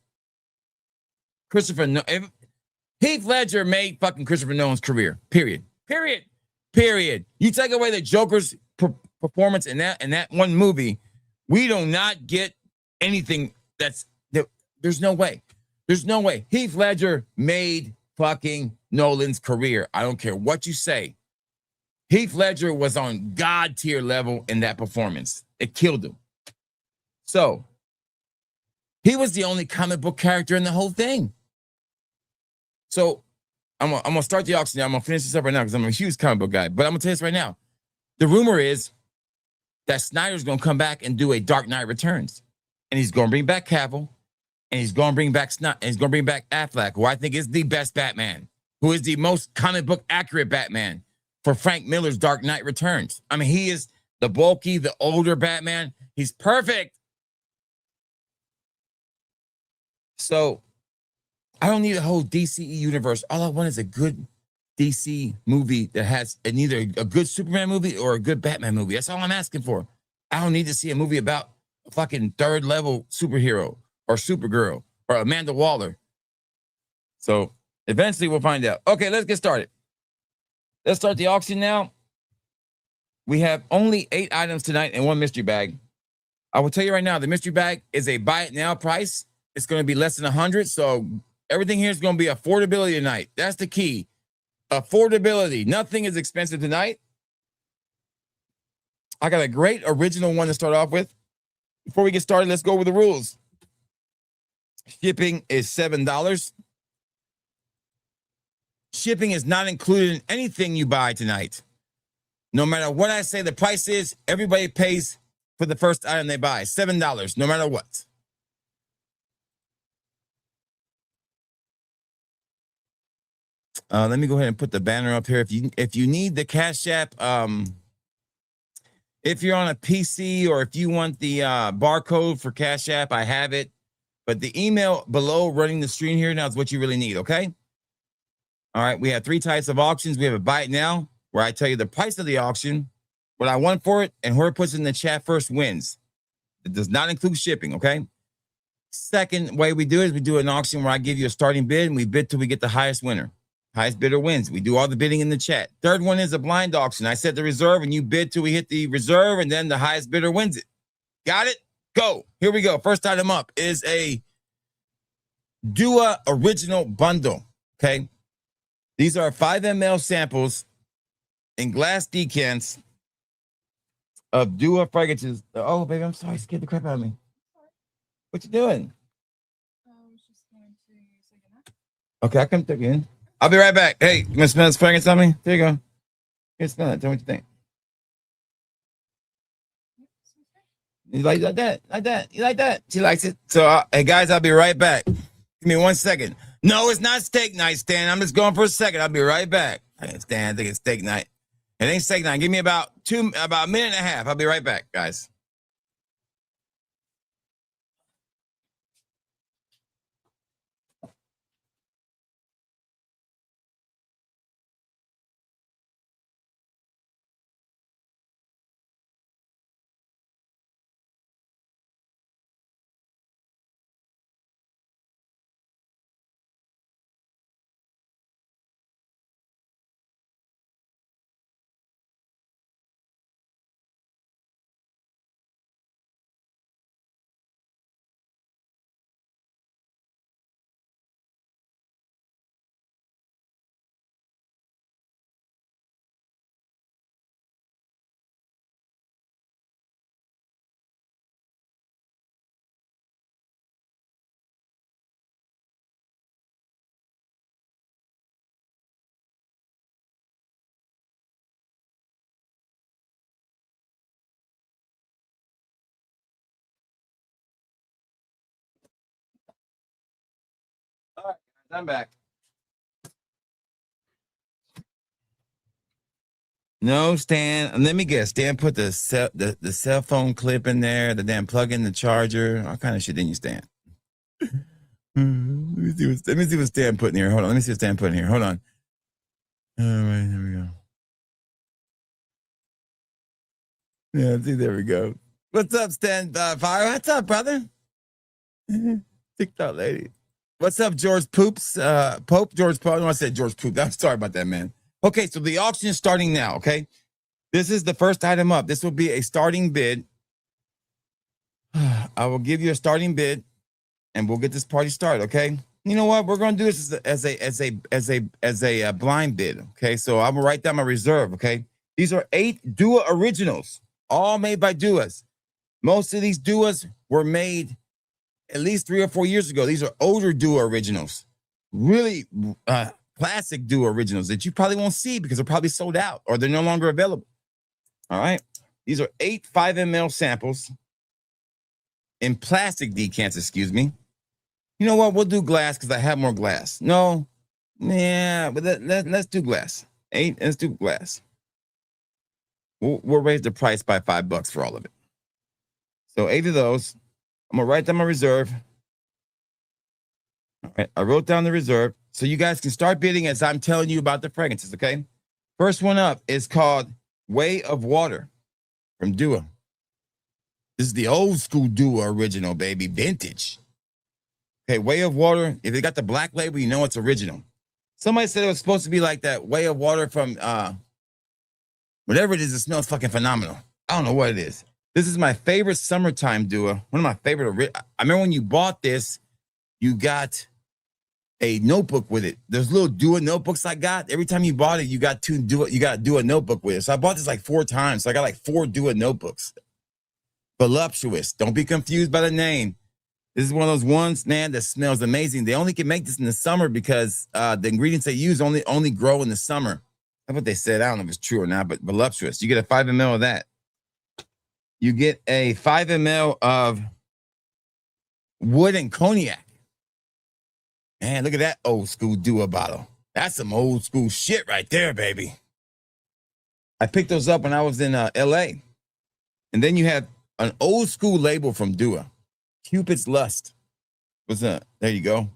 Heath Ledger made fucking Christopher Nolan's career. Period. You take away the Joker's performance in that one movie, we do not get anything. There's no way. Heath Ledger made fucking Nolan's career. I don't care what you say. Heath Ledger was on God tier level in that performance. It killed him. So he was the only comic book character in the whole thing. So I'm gonna start the auction now. I'm gonna finish this up right now because I'm a huge comic book guy. But I'm gonna tell you this right now. The rumor is that Snyder's gonna come back and do a Dark Knight Returns, and he's gonna bring back Cavill, and he's gonna bring back Affleck, who I think is the best Batman, who is the most comic book accurate Batman for Frank Miller's Dark Knight Returns. I mean, he is the bulky, the older Batman. He's perfect. So I don't need a whole DCE universe. All I want is a good DC movie that has either a good Superman movie or a good Batman movie. That's all I'm asking for. I don't need to see a movie about a fucking third level superhero or Supergirl or Amanda Waller. So eventually we'll find out. Okay, let's get started. Let's start the auction now. We have only 8 items tonight and 1 mystery bag. I will tell you right now, the mystery bag is a buy it now price. It's going to be less than 100. So everything here is going to be affordability tonight. That's the key. Affordability. Nothing is expensive tonight. I got a great original one to start off with. Before we get started, let's go over the rules. Shipping is $7. Shipping is not included in anything you buy tonight. No matter what I say the price is, everybody pays for the first item they buy. $7, no matter what. Let me go ahead and put the banner up here. If you need the Cash App, If you're on a PC or if you want the barcode for Cash App, I have it. But the email below running the screen here now is what you really need, okay? All right, we have 3 types of auctions. We have a buy it now, where I tell you the price of the auction, what I want for it, and whoever puts it in the chat first wins. It does not include shipping, okay? Second way we do it is we do an auction where I give you a starting bid, and we bid till we get the highest winner. Highest bidder wins. We do all the bidding in the chat. Third one is a blind auction. I set the reserve, and you bid till we hit the reserve, and then the highest bidder wins it. Got it? Go. Here we go. First item up is a Dua Original Bundle, okay? These are 5 ml samples in glass decants of Dua fragrances. Oh, baby, I'm sorry. Scared the crap out of me. What you doing? Okay, I come take you in. I'll be right back. Hey, you want to smell this fragrance on me? There you go. Here, smell it. Tell me what you think. You like that? Like that? You like that? She likes it. So, hey, guys, I'll be right back. Give me 1 second. No, it's not steak night, Stan. I'm just going for a second. I'll be right back. Hey, Stan, I think it's steak night. It ain't steak night. Give me about a minute and a half. I'll be right back, guys. All right, I'm back. No, Stan. Let me guess. Stan put the cell phone clip in there, the damn plug in the charger, all kind of shit. Didn't you, Stan? Let me see what Stan put in here. Hold on. Let me see what Stan put in here. Hold on. All right, here we go. Yeah, see, there we go. What's up, Stan Fire? What's up, brother? TikTok lady. What's up, George Poops? Pope, George Pope. No, I said George Poop. I'm sorry about that, man. Okay, so the auction is starting now, okay? This is the first item up. This will be a starting bid. I will give you a starting bid, and we'll get this party started, okay? You know what? We're gonna do this as a blind bid, okay? So I'm gonna write down my reserve, okay? These are 8 Dua originals, all made by Duas. Most of these Duas were made at least 3 or 4 years ago. These are older Dua originals, really classic Dua originals that you probably won't see because they're probably sold out or they're no longer available. All right. These are 8 5 ml samples in plastic decants, excuse me. You know what? We'll do glass because I have more glass. No. Yeah, but let's do glass. 8, let's do glass. We'll raise the price by $5 for all of it. So 8 of those. I'm going to write down my reserve. All right. I wrote down the reserve so you guys can start bidding as I'm telling you about the fragrances, okay? First one up is called Way of Water from Dua. This is the old school Dua original, baby. Vintage. Okay, Way of Water. If it got the black label, you know it's original. Somebody said it was supposed to be like that Way of Water from whatever it is. It smells fucking phenomenal. I don't know what it is. This is my favorite summertime Dua. One of my favorite. I remember when you bought this, you got a notebook with it. There's little Dua notebooks I got. Every time you bought it, you got a Dua notebook with it. So I bought this like 4 times. So I got like 4 Dua notebooks. Voluptuous. Don't be confused by the name. This is one of those ones, man, that smells amazing. They only can make this in the summer because the ingredients they use only grow in the summer. That's what they said. I don't know if it's true or not, but voluptuous. You get a 5 ml of that. You get a 5 ml of wood and cognac. Man, look at that old school Dua bottle. That's some old school shit right there, baby. I picked those up when I was in LA. And then you have an old school label from Dua, Cupid's Lust. What's that? There you go.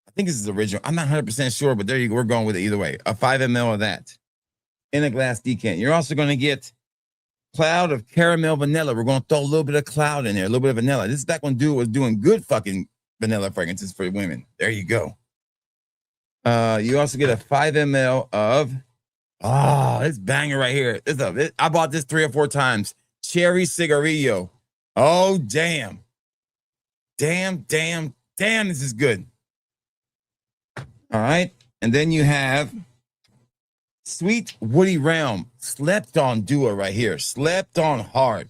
I think this is original. I'm not 100% sure, but there you go. We're going with it either way. A 5 ml of that in a glass decant. You're also going to get cloud of caramel vanilla. We're going to throw a little bit of cloud in there, a little bit of vanilla. This is back when Dua was doing good fucking vanilla fragrances for women. There you go. You also get a 5 ml of, this banger right here. I bought this 3 or 4 times. Cherry Cigarillo. Oh, damn. Damn, this is good. All right. And then you have Sweet Woody Realm. Slept on Dua right here. Slept on hard.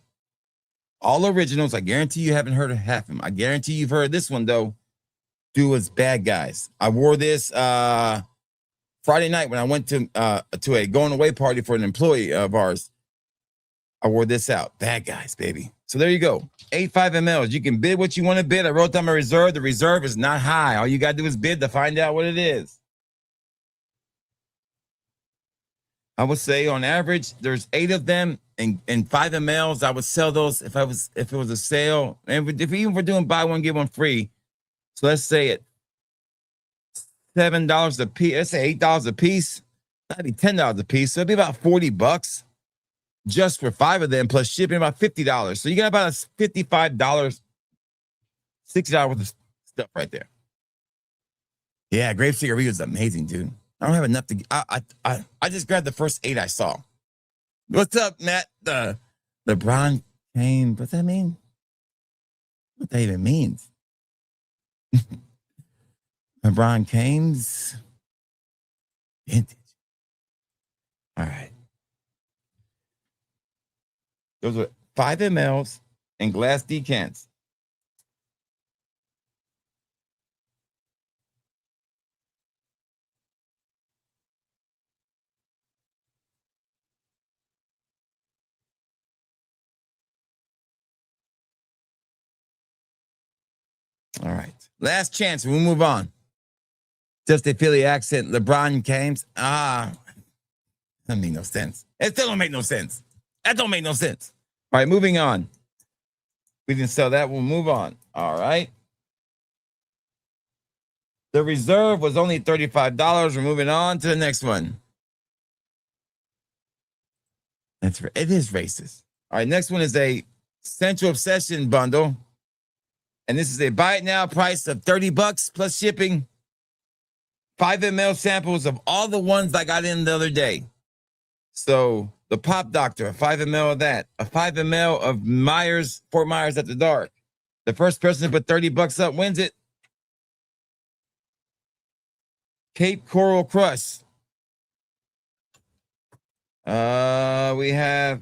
All originals. I guarantee you haven't heard of half of them. I guarantee you've heard this one, though. Dua's Bad Guys. I wore this Friday night when I went to a going away party for an employee of ours. I wore this out. Bad Guys, baby. So there you go. 85 mLs. You can bid what you want to bid. I wrote down my reserve. The reserve is not high. All you got to do is bid to find out what it is. I would say on average, there's 8 of them and 5 mLs. I would sell those if it was a sale. And if even we're doing buy one, get one free. So let's say it $7 a piece. Let's say $8 a piece. That'd be $10 a piece. So it'd be about $40 just for 5 of them, plus shipping about $50. So you got about a $55, $60 worth of stuff right there. Yeah, Grape Cigarillo is amazing, dude. I don't have enough to. I just grabbed the first 8 I saw. What's up, Matt? The LeBron came. What's that mean? What that even means? LeBron James vintage. All right. Those are 5 mLs and glass decants. All right. Last chance. We'll move on. Just a Philly accent. LeBron James. That made no sense. It still don't make no sense. That don't make no sense. All right, moving on. We didn't sell that. We'll move on. All right. The reserve was only $35. We're moving on to the next one. It is racist. All right, next one is a Central Obsession bundle. And this is a buy it now price of $30 plus shipping. 5 ml samples of all the ones I got in the other day. So the Pop Doctor, a 5 ml of that. A 5 ml of Fort Myers After Dark. The first person to put $30 up wins it. Cape Coral Crush. We have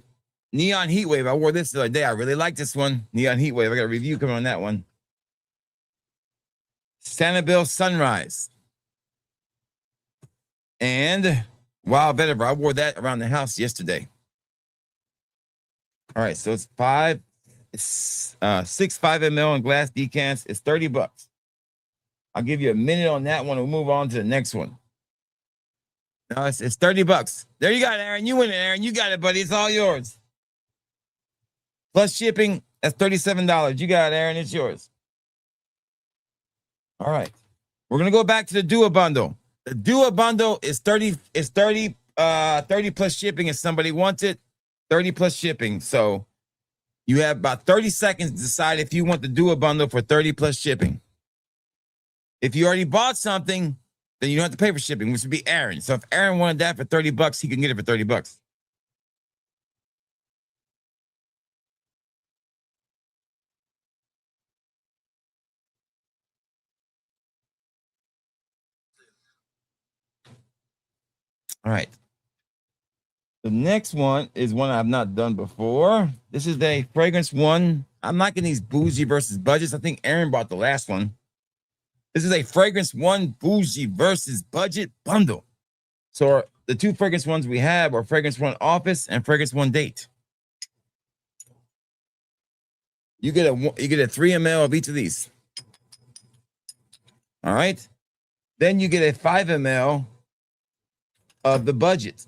Neon Heatwave. I wore this the other day. I really like this one. Neon Heatwave. I got a review coming on that one. Sanibel Sunrise. And Wild Vetiver. I wore that around the house yesterday. All right, so it's 6 5 ml in glass decants. It's $30. I'll give you a minute on that one. We'll move on to the next one. No, it's $30. There you go, Aaron. You win it, Aaron. You got it, buddy. It's all yours. Plus shipping, that's $37. You got it, Aaron. It's yours. All right. We're gonna go back to the Dua bundle. The Dua bundle is 30 plus shipping if somebody wants it. 30 plus shipping. So you have about 30 seconds to decide if you want the Dua bundle for 30 plus shipping. If you already bought something, then you don't have to pay for shipping, which would be Aaron. So if Aaron wanted that for $30, he can get it for $30. All right. The next one is one I've not done before. This is a fragrance one. I'm not getting these bougie versus budgets. I think Aaron bought the last one. This is a fragrance one bougie versus budget bundle. So the 2 fragrance ones we have are fragrance one office and fragrance one date. You get a 3 ml of each of these. All right. Then you get a 5 ml of the budget.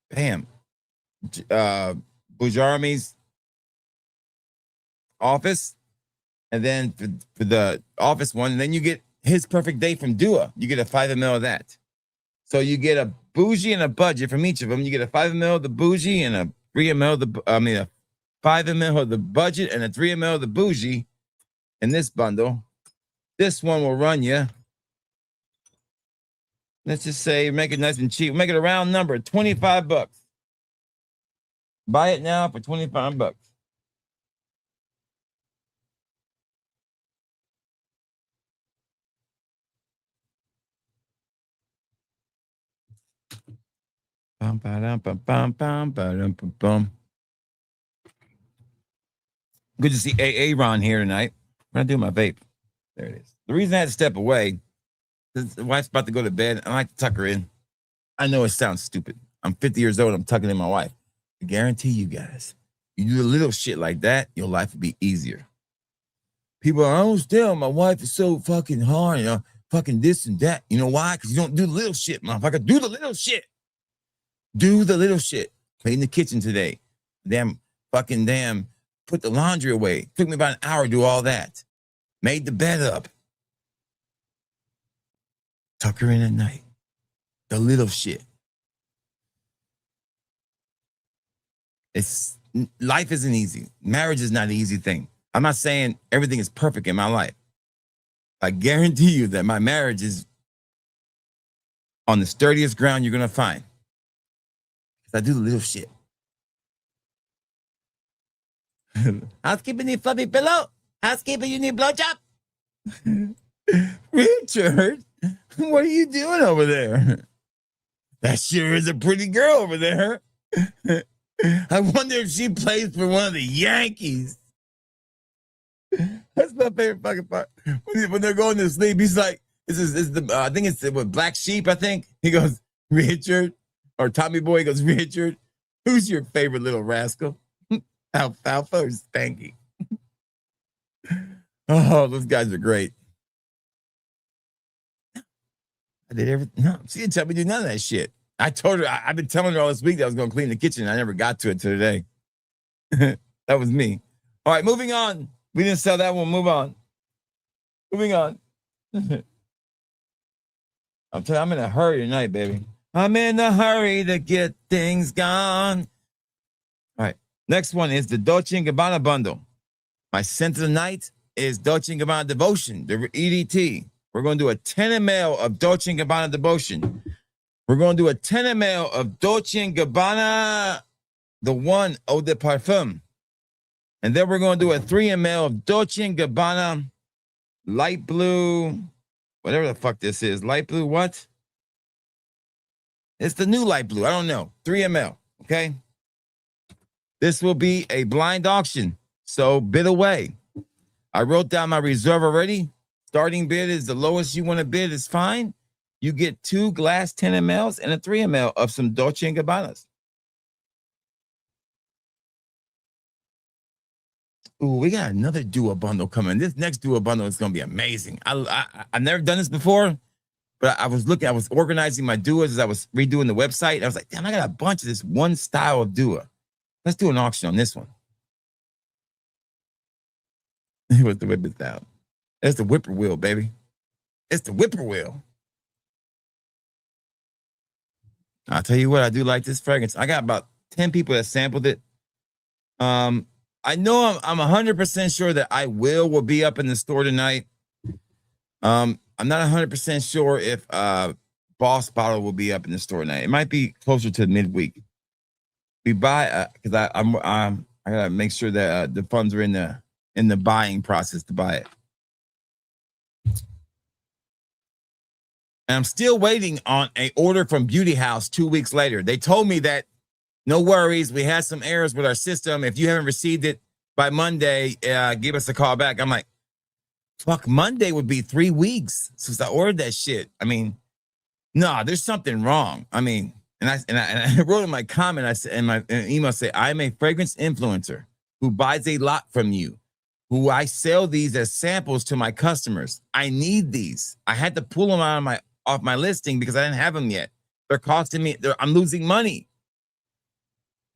Bam. Bujarmi's office, and then for the office one, and then you get His Perfect Day from Dua. You get a 5 ml of that. So you get a bougie and a budget from each of them. You get a 5 ml of the bougie and a 3 ml of a 5 ml of the budget and a 3 ml of the bougie in this bundle. This one will run you, let's just say, make it nice and cheap. Make it a round number, $25. Buy it now for $25. Bum, ba-dum, bum, bum, bum, ba-dum, bum, bum. Good to see AA Ron here tonight. I'm gonna do my vape. There it is. The reason I had to step away is the wife's about to go to bed. I like to tuck her in. I know it sounds stupid. I'm 50 years old. I'm tucking in my wife. I guarantee you guys, you do a little shit like that, your life will be easier. People are, I don't understand. My wife is so fucking hard, fucking this and that. You know why? Because you don't do the little shit, motherfucker. Do the little shit. Do the little shit. Clean the kitchen today. Damn. Put the laundry away. Took me about an hour to do all that. Made the bed up. Tuck her in at night. The little shit. Life isn't easy. Marriage is not an easy thing. I'm not saying everything is perfect in my life. I guarantee you that my marriage is on the sturdiest ground you're going to find. Because I do the little shit. Housekeeper need fluffy pillow. Housekeeper, you need blowjob. Richard, what are you doing over there? That sure is a pretty girl over there. I wonder if she plays for one of the Yankees. That's my favorite fucking part. When they're going to sleep, he's like, I think it's what, Black Sheep, I think. He goes, Richard, or Tommy Boy goes, Richard, who's your favorite little rascal? Alfalfa or Spanky? Oh, those guys are great. I did everything. No, she didn't tell me to do none of that shit. I told her, I've been telling her all this week that I was going to clean the kitchen. I never got to it today. That was me. All right, moving on. We didn't sell that one. Move on. Moving on. I'm telling you, I'm in a hurry tonight, baby. I'm in a hurry to get things gone. All right. Next one is the Dolce & Gabbana bundle. My scent of the night is Dolce & Gabbana Devotion, the EDT. We're going to do a 10 ml of Dolce & Gabbana Devotion. We're going to do a 10 ml of Dolce & Gabbana, the one Eau de Parfum. And then we're going to do a 3 ml of Dolce & Gabbana light blue, whatever the fuck this is. Light blue what? It's the new light blue. I don't know. 3 ml, okay? This will be a blind auction, so bid away. I wrote down my reserve already. Starting bid is the lowest you want to bid is fine. You get 2 glass 10 mLs and a 3 ml of some Dolce & Gabbanas. Ooh, we got another Dua bundle coming. This next Dua bundle is going to be amazing. I've never done this before, but I was organizing my Duas as I was redoing the website. I was like, damn, I got a bunch of this one style of Dua. Let's do an auction on this one. With the whip it down. That's the whippoorwill, baby. It's the whippoorwill. I'll tell you what, I do like this fragrance. I got about 10 people that sampled it. I know I'm 100% sure that I will be up in the store tonight. I'm not 100% sure if Boss Bottle will be up in the store tonight. It might be closer to midweek. We buy because I gotta make sure that the funds are in the buying process to buy it. And I'm still waiting on an order from Beauty House 2 weeks later. They told me that no worries, we had some errors with our system. If you haven't received it by Monday, give us a call back. I'm like, fuck, Monday would be 3 weeks since I ordered that shit. I mean, no, there's something wrong. I mean, and I wrote in my comment, I said in my email, say, I'm a fragrance influencer who buys a lot from you, who I sell these as samples to my customers. I need these. I had to pull them off my listing because I didn't have them yet. They're costing me, I'm losing money.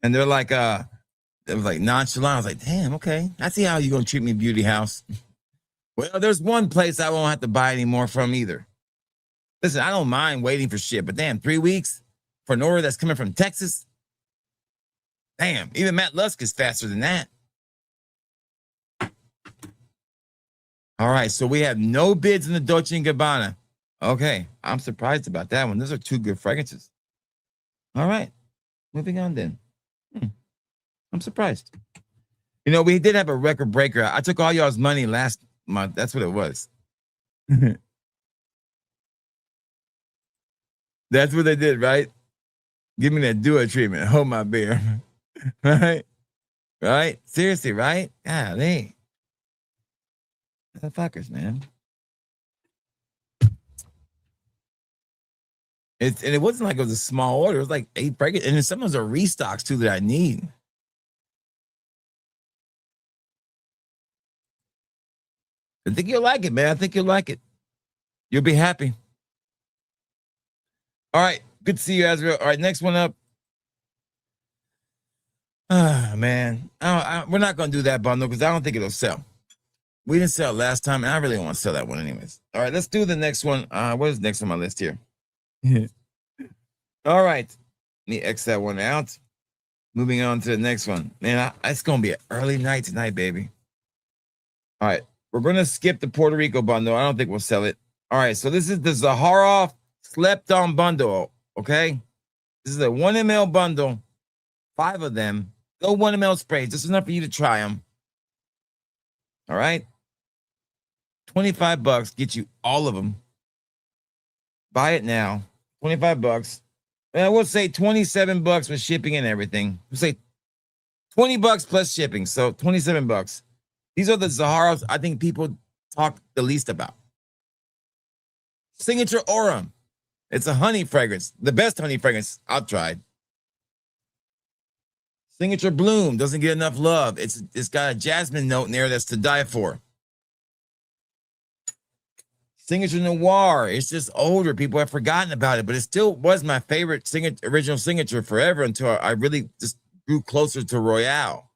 And they're like, it was like nonchalant. I was like, damn, okay. I see how you gonna treat me, beauty house. Well, there's one place I won't have to buy anymore from either. Listen, I don't mind waiting for shit, but damn, 3 weeks for an order that's coming from Texas? Damn, even Matt Lusk is faster than that. All right, so we have no bids in the Dolce & Gabbana. Okay, I'm surprised about that one. Those are two good fragrances. All right, moving on then. I'm surprised. You know, we did have a record breaker. I took all y'all's money last month. That's what it was. That's what they did, right? Give me that Dua treatment. Hold my beer. Right? Right? Seriously, right? Golly. Motherfuckers, man. And it wasn't like it was a small order. It was like 8 breakers. And then some of those are restocks too that I need. I think you'll like it, man. I think you'll like it. You'll be happy. All right. Good to see you, Azrael. All right, next one up. Ah, man. We're not going to do that bundle because I don't think it'll sell. We didn't sell it last time, and I really don't want to sell that one anyways. All right, let's do the next one. What is next on my list here? All right. Let me X that one out. Moving on to the next one. Man, it's going to be an early night tonight, baby. All right. We're going to skip the Puerto Rico bundle. I don't think we'll sell it. All right. So this is the Zaharoff Slept On bundle. Okay. This is a 1 ml bundle. 5 of them. No 1 ml sprays. This is enough for you to try them. All right. $25 get you all of them. Buy it now. $25. And we'll say $27 with shipping and everything. We'll say $20 plus shipping. So $27. These are the Zaharoffs I think people talk the least about. Signature Aura. It's a honey fragrance. The best honey fragrance I've tried. Signature Bloom doesn't get enough love. It's got a jasmine note in there that's to die for. Signature Noir. It's just older. People have forgotten about it, but it still was my favorite original signature forever until I really just grew closer to Royale.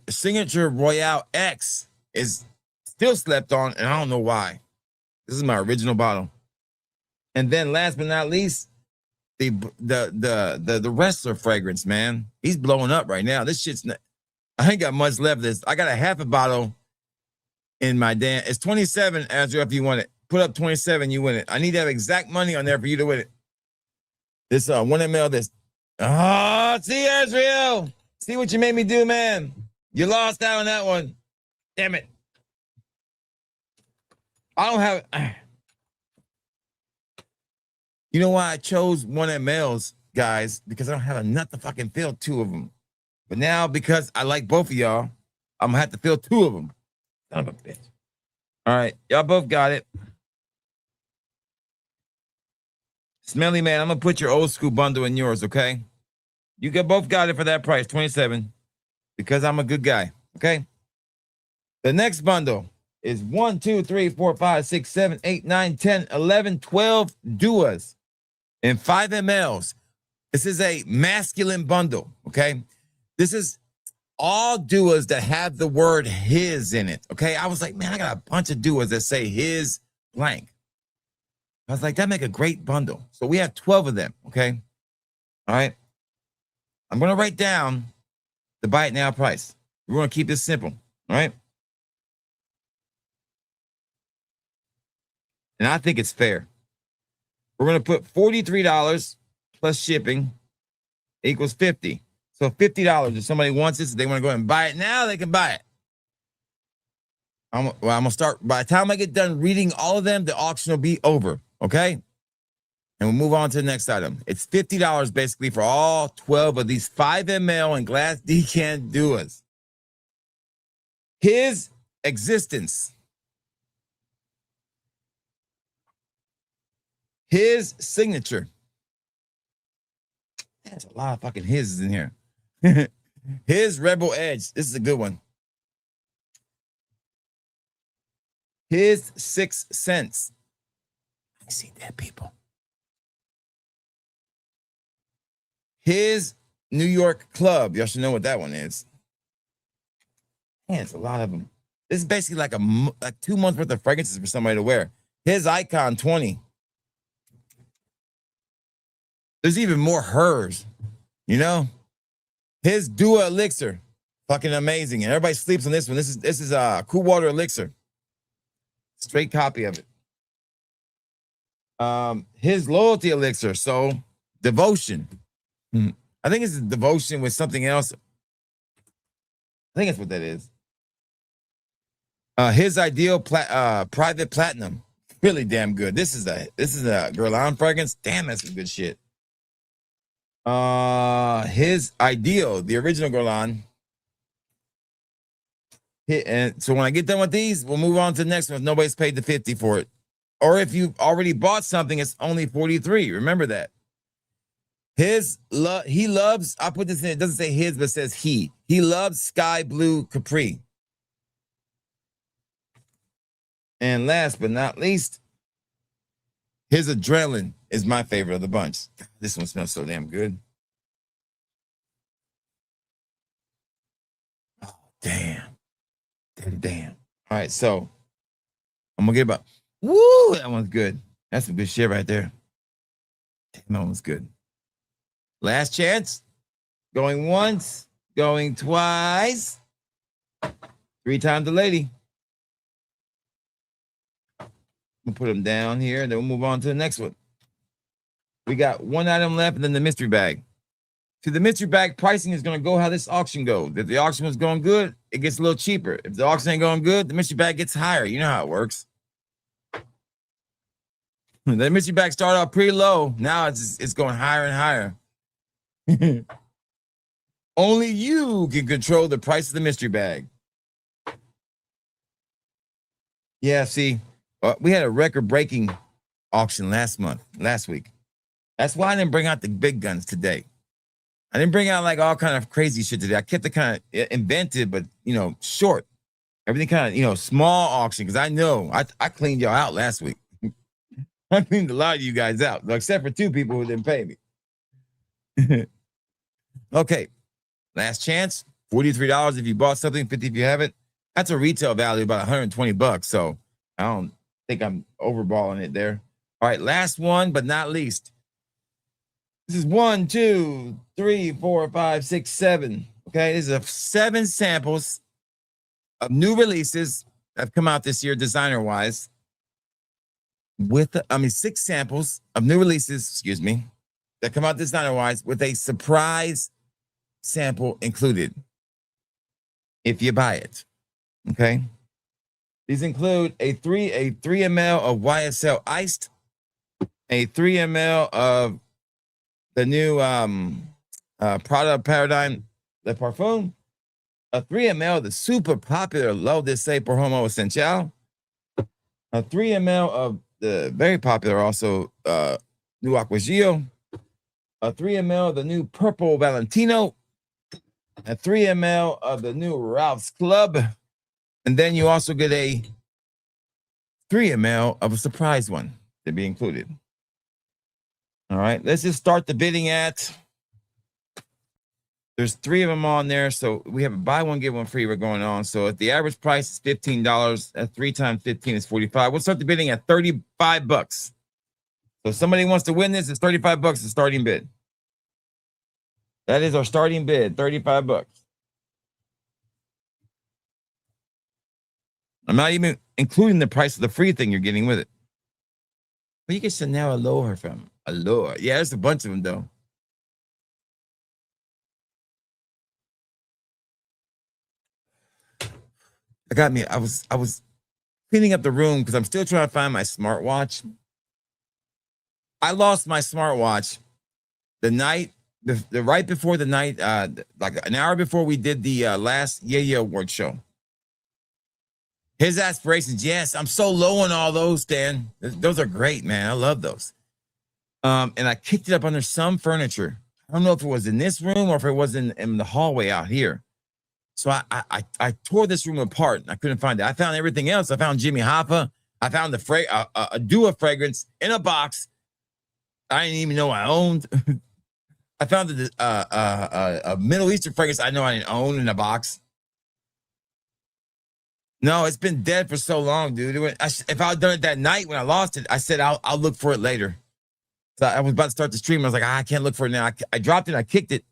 Signature Royale X is still slept on, and I don't know why. This is my original bottle. And then last but not least, the wrestler fragrance, man. He's blowing up right now. This shit's not, I ain't got much left of this. I got a half a bottle in my damn. It's 27, Azrael, if you want it. Put up 27, you win it. I need to have exact money on there for you to win it. This 1 ml, this. Oh, see, Azrael. See what you made me do, man. You lost out on that one. Damn it. I don't have. You know why I chose 1 mLs, guys? Because I don't have enough to fucking fill 2 of them. But now, because I like both of y'all, I'm going to have to fill 2 of them. Son of a bitch. All right. Y'all both got it. Smelly man, I'm going to put your old school bundle in yours, okay? You both got it for that price, 27, because I'm a good guy, okay? The next bundle is 1, 2, 3, 4, 5, 6, 7, 8, 9, 10, 11, 12 Duas in 5 mLs. This is a masculine bundle, okay? This is all Duas that have the word his in it, okay? I was like, man, I got a bunch of Duas that say his blank. I was like, that make a great bundle. So we have 12 of them, okay? All right. I'm going to write down the buy it now price. We're going to keep this simple, all right? And I think it's fair. We're going to put $43 plus shipping equals $50. So $50. If somebody wants this, if they want to go ahead and buy it now, they can buy it. I'm going to start. By the time I get done reading all of them, the auction will be over, okay? And we'll move on to the next item. It's $50 basically for all 12 of these 5 ml and glass decant Duas. His existence. His signature. There's a lot of fucking his in here. His Rebel Edge. This is a good one. His 6 cents. I see dead people. His New York Club. Y'all should know what that one is. Man, it's a lot of them. This is basically like like 2 months worth of fragrances for somebody to wear. His Icon 20. There's even more hers, you know? His Dua Elixir, fucking amazing. And everybody sleeps on this one. This is Cool Water Elixir. Straight copy of it. His Loyalty Elixir, so Devotion. I think it's Devotion with something else. I think that's what that is. His Ideal Private Platinum, really damn good. This is a Guerlain fragrance. Damn, that's some good shit. His Ideal, the original Guerlain. And so when I get done with these, we'll move on to the next one. If nobody's paid the 50 for it, or if you've already bought something, it's only 43. Remember that. He loves. I put this in. It doesn't say his, but it says he. He loves Sky Blue Capri. And last but not least, his Adrenaline is my favorite of the bunch. This one smells so damn good. Oh, damn. Damn. All right, so I'm going to get about, woo, that one's good. That's some good shit right there. Damn, that one's good. Last chance. Going once, going twice. 3 times the lady. We'll put them down here, then we'll move on to the next one. We got one item left, and then the mystery bag. To the mystery bag, pricing is going to go how this auction goes. If the auction was going good, it gets a little cheaper. If the auction ain't going good, the mystery bag gets higher. You know how it works. The mystery bag started off pretty low. Now it's going higher and higher. Only you can control the price of the mystery bag. Yeah, see, we had a record-breaking auction last week. That's why I didn't bring out the big guns today. I didn't bring out like all kind of crazy shit today. I kept it kind of inventive, but short. Everything kind of small auction, because I know I cleaned y'all out last week. I cleaned a lot of you guys out, except for 2 people who didn't pay me. Okay, last chance. $43 if you bought something, $50 if you haven't. That's a retail value about $120. So I don't think I'm overballing it there. All right, last one but not least. This is 1, 2, 3, 4, 5, 6, 7. Okay, this is 7 samples of new releases that have come out this year, designer-wise. 6 samples of new releases, that come out designer-wise with a surprise sample included if you buy it. Okay, these include a 3 ml of YSL Iced, a 3 ml of the new Prada Paradigm Le Parfum, a 3 ml of the super popular L'Eau de Se por Homo Essential, a 3 ml of the very popular also new Aquagio, a 3 ml of the new Purple Valentino, a 3 ml of the new Ralph's Club, and then you also get a 3 ml of a surprise one to be included. All right, let's just start the bidding at. There's 3 of them on there, so we have a buy one get one free. We're going on. So if the average price is $15, at 3 times 15 is $45. We'll start the bidding at $35. So if somebody wants to win this, it's $35 the starting bid. That is our starting bid, $35. I'm not even including the price of the free thing you're getting with it. But you get Chanel Allure from Allure. Yeah, there's a bunch of them though. I was cleaning up the room because I'm still trying to find my smartwatch. I lost my smartwatch the night, the right before the night, like an hour before we did the last Yeah Award show. His aspirations, yes, I'm so low on all those, Dan. Those are great, man. I love those. And I kicked it up under some furniture. I don't know if it was in this room or if it was in the hallway out here. So I tore this room apart and I couldn't find it. I found everything else. I found Jimmy Hoffa. I found a Dua fragrance in a box I didn't even know I owned. I found a Middle Eastern fragrance I know I didn't own in a box. No, it's been dead for so long, dude. If I had done it that night when I lost it, I said I'll look for it later. So I was about to start the stream. I was like, I can't look for it now. I dropped it. I kicked it.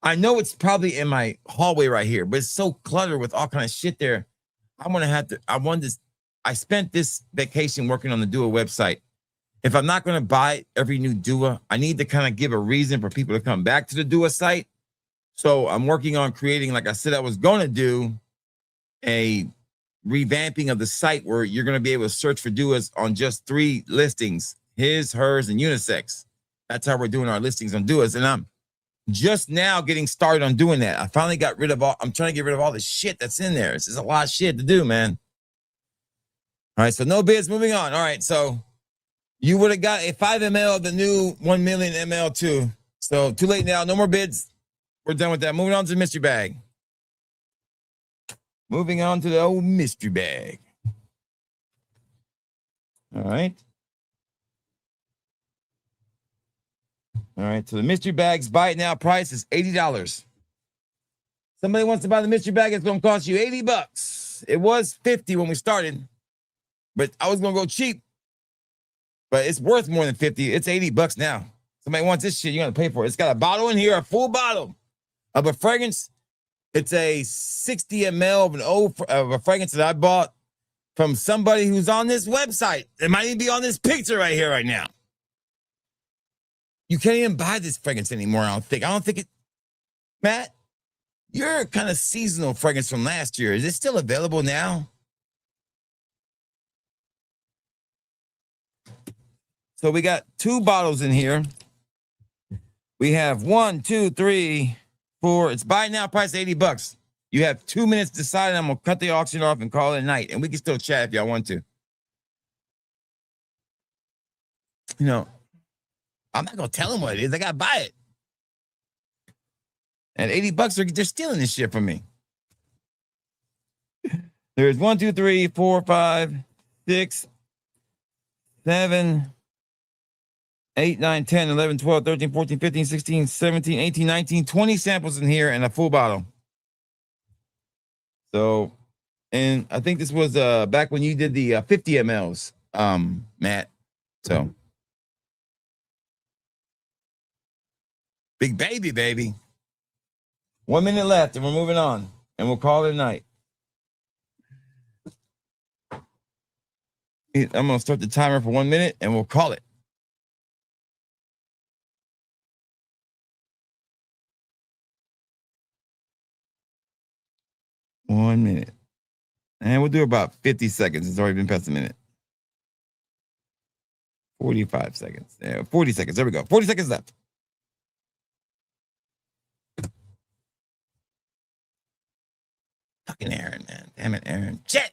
I know it's probably in my hallway right here, but it's so cluttered with all kind of shit there. I spent this vacation working on the Dua website. If I'm not going to buy every new Dua, I need to kind of give a reason for people to come back to the Dua site. So I'm working on creating, like I said, I was going to do a revamping of the site where you're going to be able to search for Duas on just 3 listings: his, hers, and unisex. That's how we're doing our listings on Duas. And I'm just now getting started on doing that. I finally got rid of I'm trying to get rid of all the shit that's in there. It's just a lot of shit to do, man. All right, so no bids, moving on. All right, so you would have got a 5 ml of the new 1 million ml too. So too late now, no more bids. We're done with that. Moving on to the mystery bag. Moving on to the old mystery bag. All right. All right, so the mystery bag's buy it now price is $80. Somebody wants to buy the mystery bag, it's going to cost you $80. It was $50 when we started, but I was going to go cheap. But it's worth more than $50. It's $80 now. Somebody wants this shit, you're going to pay for it. It's got a bottle in here, a full bottle of a fragrance. It's a 60 ml of a fragrance that I bought from somebody who's on this website. It might even be on this picture right here, right now. You can't even buy this fragrance anymore, I don't think it. Matt, you're a kind of seasonal fragrance from last year. Is it still available now? So we got 2 bottles in here. We have 1, 2, 3, 4. It's buy now price $80. You have 2 minutes to decide. I'm going to cut the auction off and call it a night. And we can still chat if y'all want to. You know, I'm not going to tell them what it is. I got to buy it. And $80, they're stealing this shit from me. There's 1, 2, 3, 4, 5, 6, 7, 8, 9, 10, 11, 12, 13, 14, 15, 16, 17, 18, 19, 20 samples in here and a full bottle. So, and I think this was back when you did the 50 mLs, Matt. So, big baby. 1 minute left and we're moving on and we'll call it a night. I'm going to start the timer for 1 minute and we'll call it. One minute. And we'll do about 50 seconds. It's already been past a minute. 45 seconds. 40 seconds. There we go. 40 seconds left. Fucking Aaron, man. Damn it, Aaron. Shit.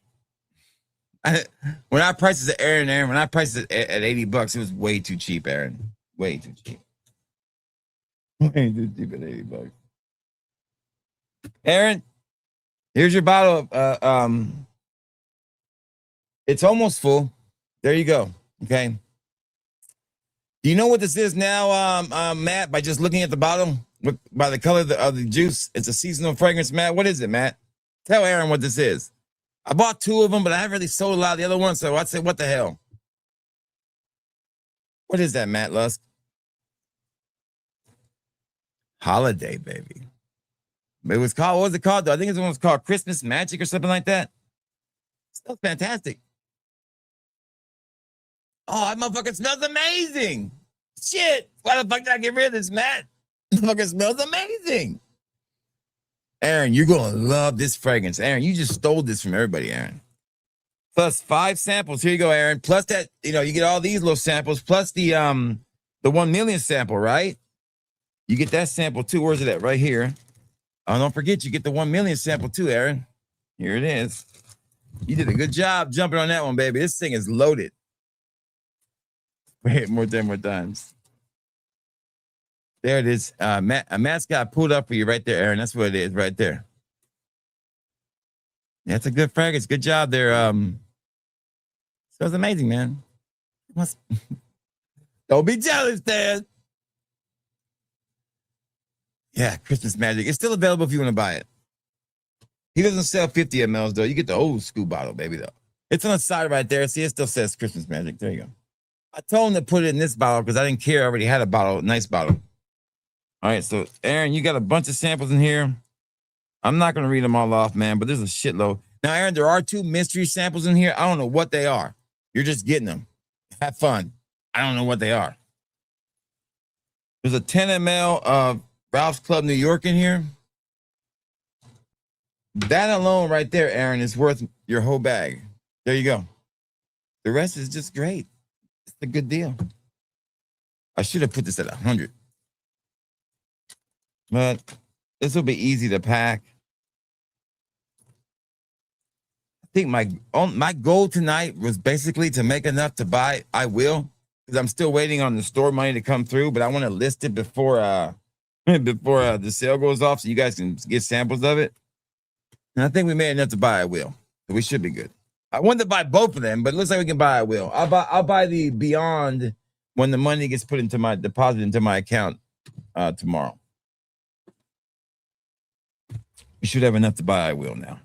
When I priced it at Aaron, when I priced it at $80, it was way too cheap, Aaron. Way too cheap. Way too cheap at $80. Aaron, here's your bottle of it's almost full. There you go. Okay. Do you know what this is now, Matt? By just looking at the bottom, by the color of the juice, it's a seasonal fragrance, Matt. What is it, Matt? Tell Aaron what this is. I bought 2 of them, but I haven't really sold a lot of the other ones, so I'd say, what the hell? What is that, Matt Lusk? Holiday, baby. It was called, what was it called, though? I think it was called Christmas Magic or something like that. Smells fantastic. Oh, that motherfucker smells amazing. Shit. Why the fuck did I get rid of this, Matt? The motherfucker smells amazing. Aaron, you're going to love this fragrance. Aaron, you just stole this from everybody, Aaron. Plus 5 samples. Here you go, Aaron. Plus that, you get all these little samples, plus the 1 million sample, right? You get that sample too. Where's it at? Right here. Oh, don't forget, you get the 1 million sample too, Aaron. Here it is. You did a good job jumping on that one, baby. This thing is loaded. Wait, more times. There it is. Matt's got pulled up for you right there, Aaron. That's what it is right there. That's a good fragrance. Good job there. Smells amazing, man. Don't be jealous, Dad. Yeah, Christmas Magic. It's still available if you want to buy it. He doesn't sell 50 mLs though. You get the old school bottle, baby, though. It's on the side right there. See, it still says Christmas Magic. There you go. I told him to put it in this bottle because I didn't care. I already had a bottle, nice bottle. All right, so Aaron, you got a bunch of samples in here. I'm not going to read them all off, man, but there's a shitload. Now, Aaron, there are 2 mystery samples in here. I don't know what they are. You're just getting them. Have fun. I don't know what they are. There's a 10 ml of Ralph's Club New York in here. That alone right there, Aaron, is worth your whole bag. There you go. The rest is just great. It's a good deal. I should have put this at 100. But this will be easy to pack. I think my goal tonight was basically to make enough to buy. I will, because I'm still waiting on the store money to come through, but I want to list it before the sale goes off so you guys can get samples of it. And I think we made enough to buy. I will. So we should be good. I wanted to buy both of them, but it looks like we can buy. I will. I'll buy the Beyond when the money gets put into my deposit into my account tomorrow. We should have enough to buy. I will now.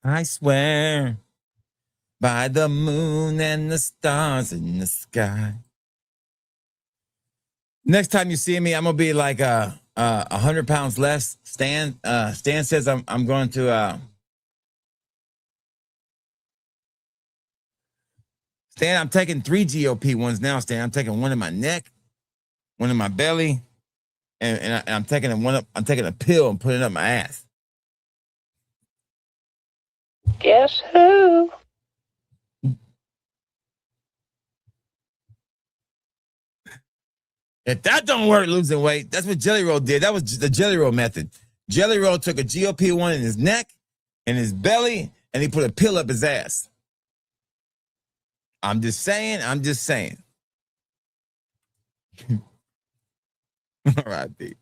I swear by the moon and the stars in the sky. Next time you see me, I'm gonna be like 100 pounds less. Stan says I'm going to Stan, I'm taking 3 GOP ones now, Stan. I'm taking one in my neck, one in my belly, and I'm taking one up. I'm taking a pill and putting it up my ass. Guess who? If that don't work, losing weight, that's what Jelly Roll did. That was the Jelly Roll method. Jelly Roll took a GOP one in his neck and his belly, and he put a pill up his ass. I'm just saying. All right, Pete.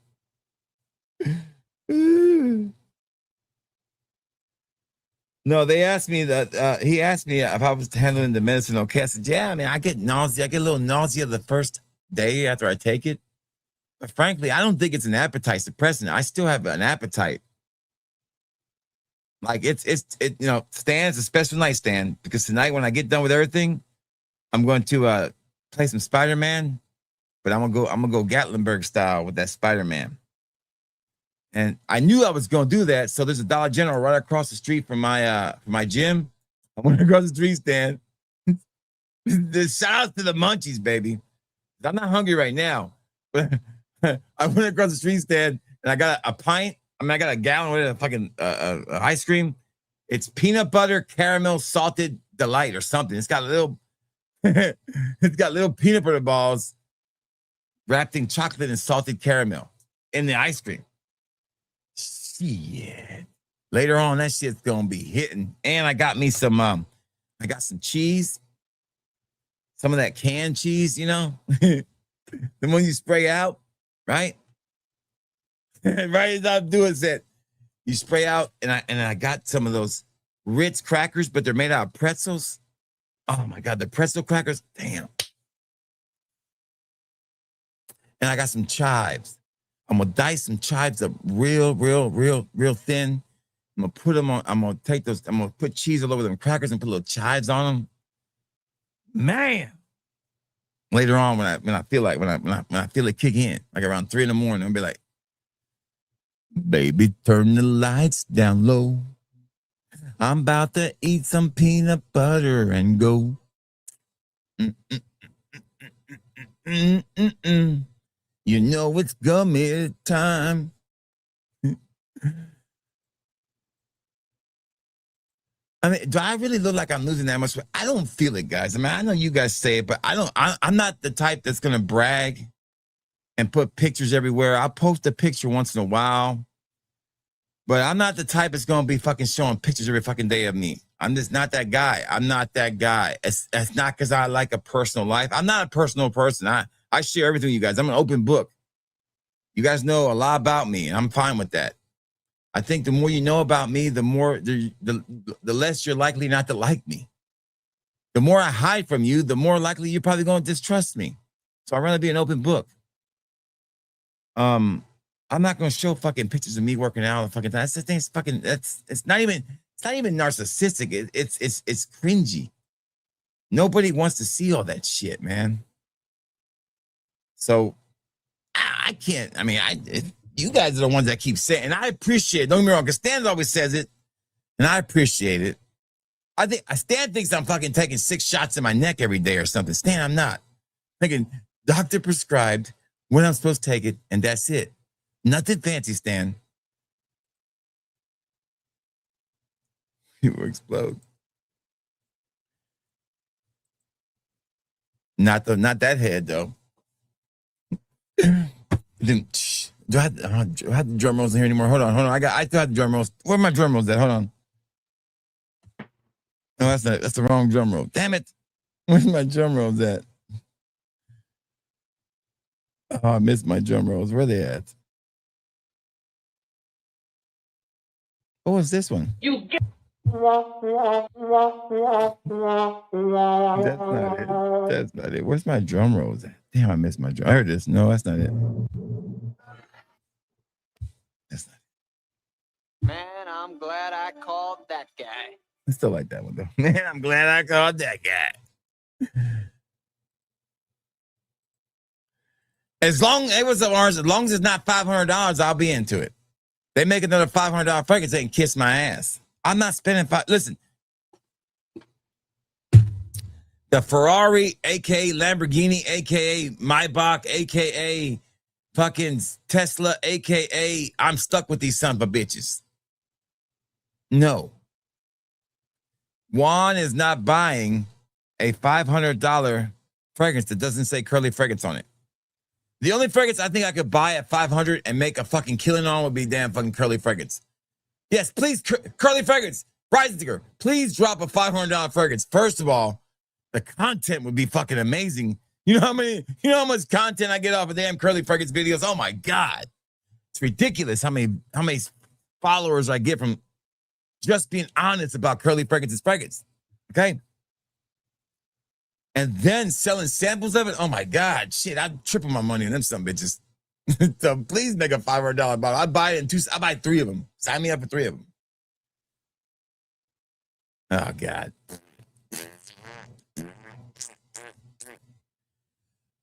No, they asked me that. He asked me if I was handling the medicine okay. I said, yeah, I mean, I get nausea. I get a little nausea the first day after I take it. But frankly, I don't think it's an appetite suppressant. I still have an appetite. Like Stan's a special night, Stan, because tonight when I get done with everything, I'm going to play some Spider-Man, but I'm gonna go Gatlinburg style with that Spider-Man. And I knew I was gonna do that. So there's a Dollar General right across the street from my gym. I went across the street, Stan. Shout out to the munchies, baby. I'm not hungry right now, but I went across the street, Stan, and I got a pint. I mean, I got a gallon of fucking ice cream. It's peanut butter caramel salted delight or something. It's got little peanut butter balls wrapped in chocolate and salted caramel in the ice cream. Shit. Later on, that shit's gonna be hitting. And I got me some I got some cheese. Some of that canned cheese, you know? The one you spray out, right? Right as I'm doing that, you spray out, and I got some of those Ritz crackers, but they're made out of pretzels. Oh my God, the pretzel crackers, damn. And I got some chives. I'm gonna dice some chives up real thin. I'm gonna put them on. I'm gonna take those. I'm gonna put cheese all over them crackers and put little chives on them. Man. Later on, when I feel it kick in, like around 3 a.m, I'll be like, baby, turn the lights down low. I'm about to eat some peanut butter and go. You know it's gummy time. I mean, do I really look like I'm losing that much weight? I don't feel it, guys. I mean, I know you guys say it, but I'm not the type that's going to brag and put pictures everywhere. I'll post a picture once in a while, but I'm not the type that's going to be fucking showing pictures every fucking day of me. I'm just not that guy. I'm not that guy. It's not because I like a personal life. I'm not a personal person. I share everything with you guys. I'm an open book. You guys know a lot about me, and I'm fine with that. I think the more you know about me, the more the less you're likely not to like me. The more I hide from you, the more likely you're probably going to distrust me. So I rather be an open book. I'm not gonna show fucking pictures of me working out all the fucking time. That's the thing. It's fucking. It's not even narcissistic. It's cringy. Nobody wants to see all that shit, man. So I can't. I mean, you guys are the ones that keep saying, and I appreciate it. Don't get me wrong, because Stan always says it, and I appreciate it. I think Stan thinks I'm fucking taking 6 shots in my neck every day or something. Stan, I'm not. Thinking doctor prescribed when I'm supposed to take it, and that's it. Nothing fancy, Stan. He will explode. Not that head though. Then, do I have the drum rolls in here anymore? Hold on. I still have the drum rolls. Where are my drum rolls at? Hold on. No, that's not. That's the wrong drum roll. Damn it. Where's my drum rolls at? Oh, I missed my drum rolls. Where are they at? What was this one? You get. That's not it. That's not it. Where's my drum rolls at? Damn, I missed my drum. There it is. No, that's not it. That's not it. Man, I'm glad I called that guy. I still like that one though. Man, I'm glad I called that guy. As long as it's not $500, I'll be into it. They make another $500 fragrance, they can kiss my ass. I'm not spending listen. The Ferrari, aka Lamborghini, aka Maybach, aka fucking Tesla, aka I'm stuck with these son of a bitches. No. Juan is not buying a $500 fragrance that doesn't say curly fragrance on it. The only fragrance I think I could buy at $500 and make a fucking killing on would be damn fucking curly fragrance. Yes, please, curly fragrance. Rising Digger, please drop a $500 fragrance. First of all, the content would be fucking amazing. You know how much content I get off of damn curly fragrance videos? Oh my God. It's ridiculous how many followers I get from just being honest about curly fragrance's fragrance. Okay? And then selling samples of it. Oh my God, shit! I'd triple my money on them some bitches. So please make a $500 bottle. I'd buy it in 2. I buy 3 of them. Sign me up for 3 of them. Oh God.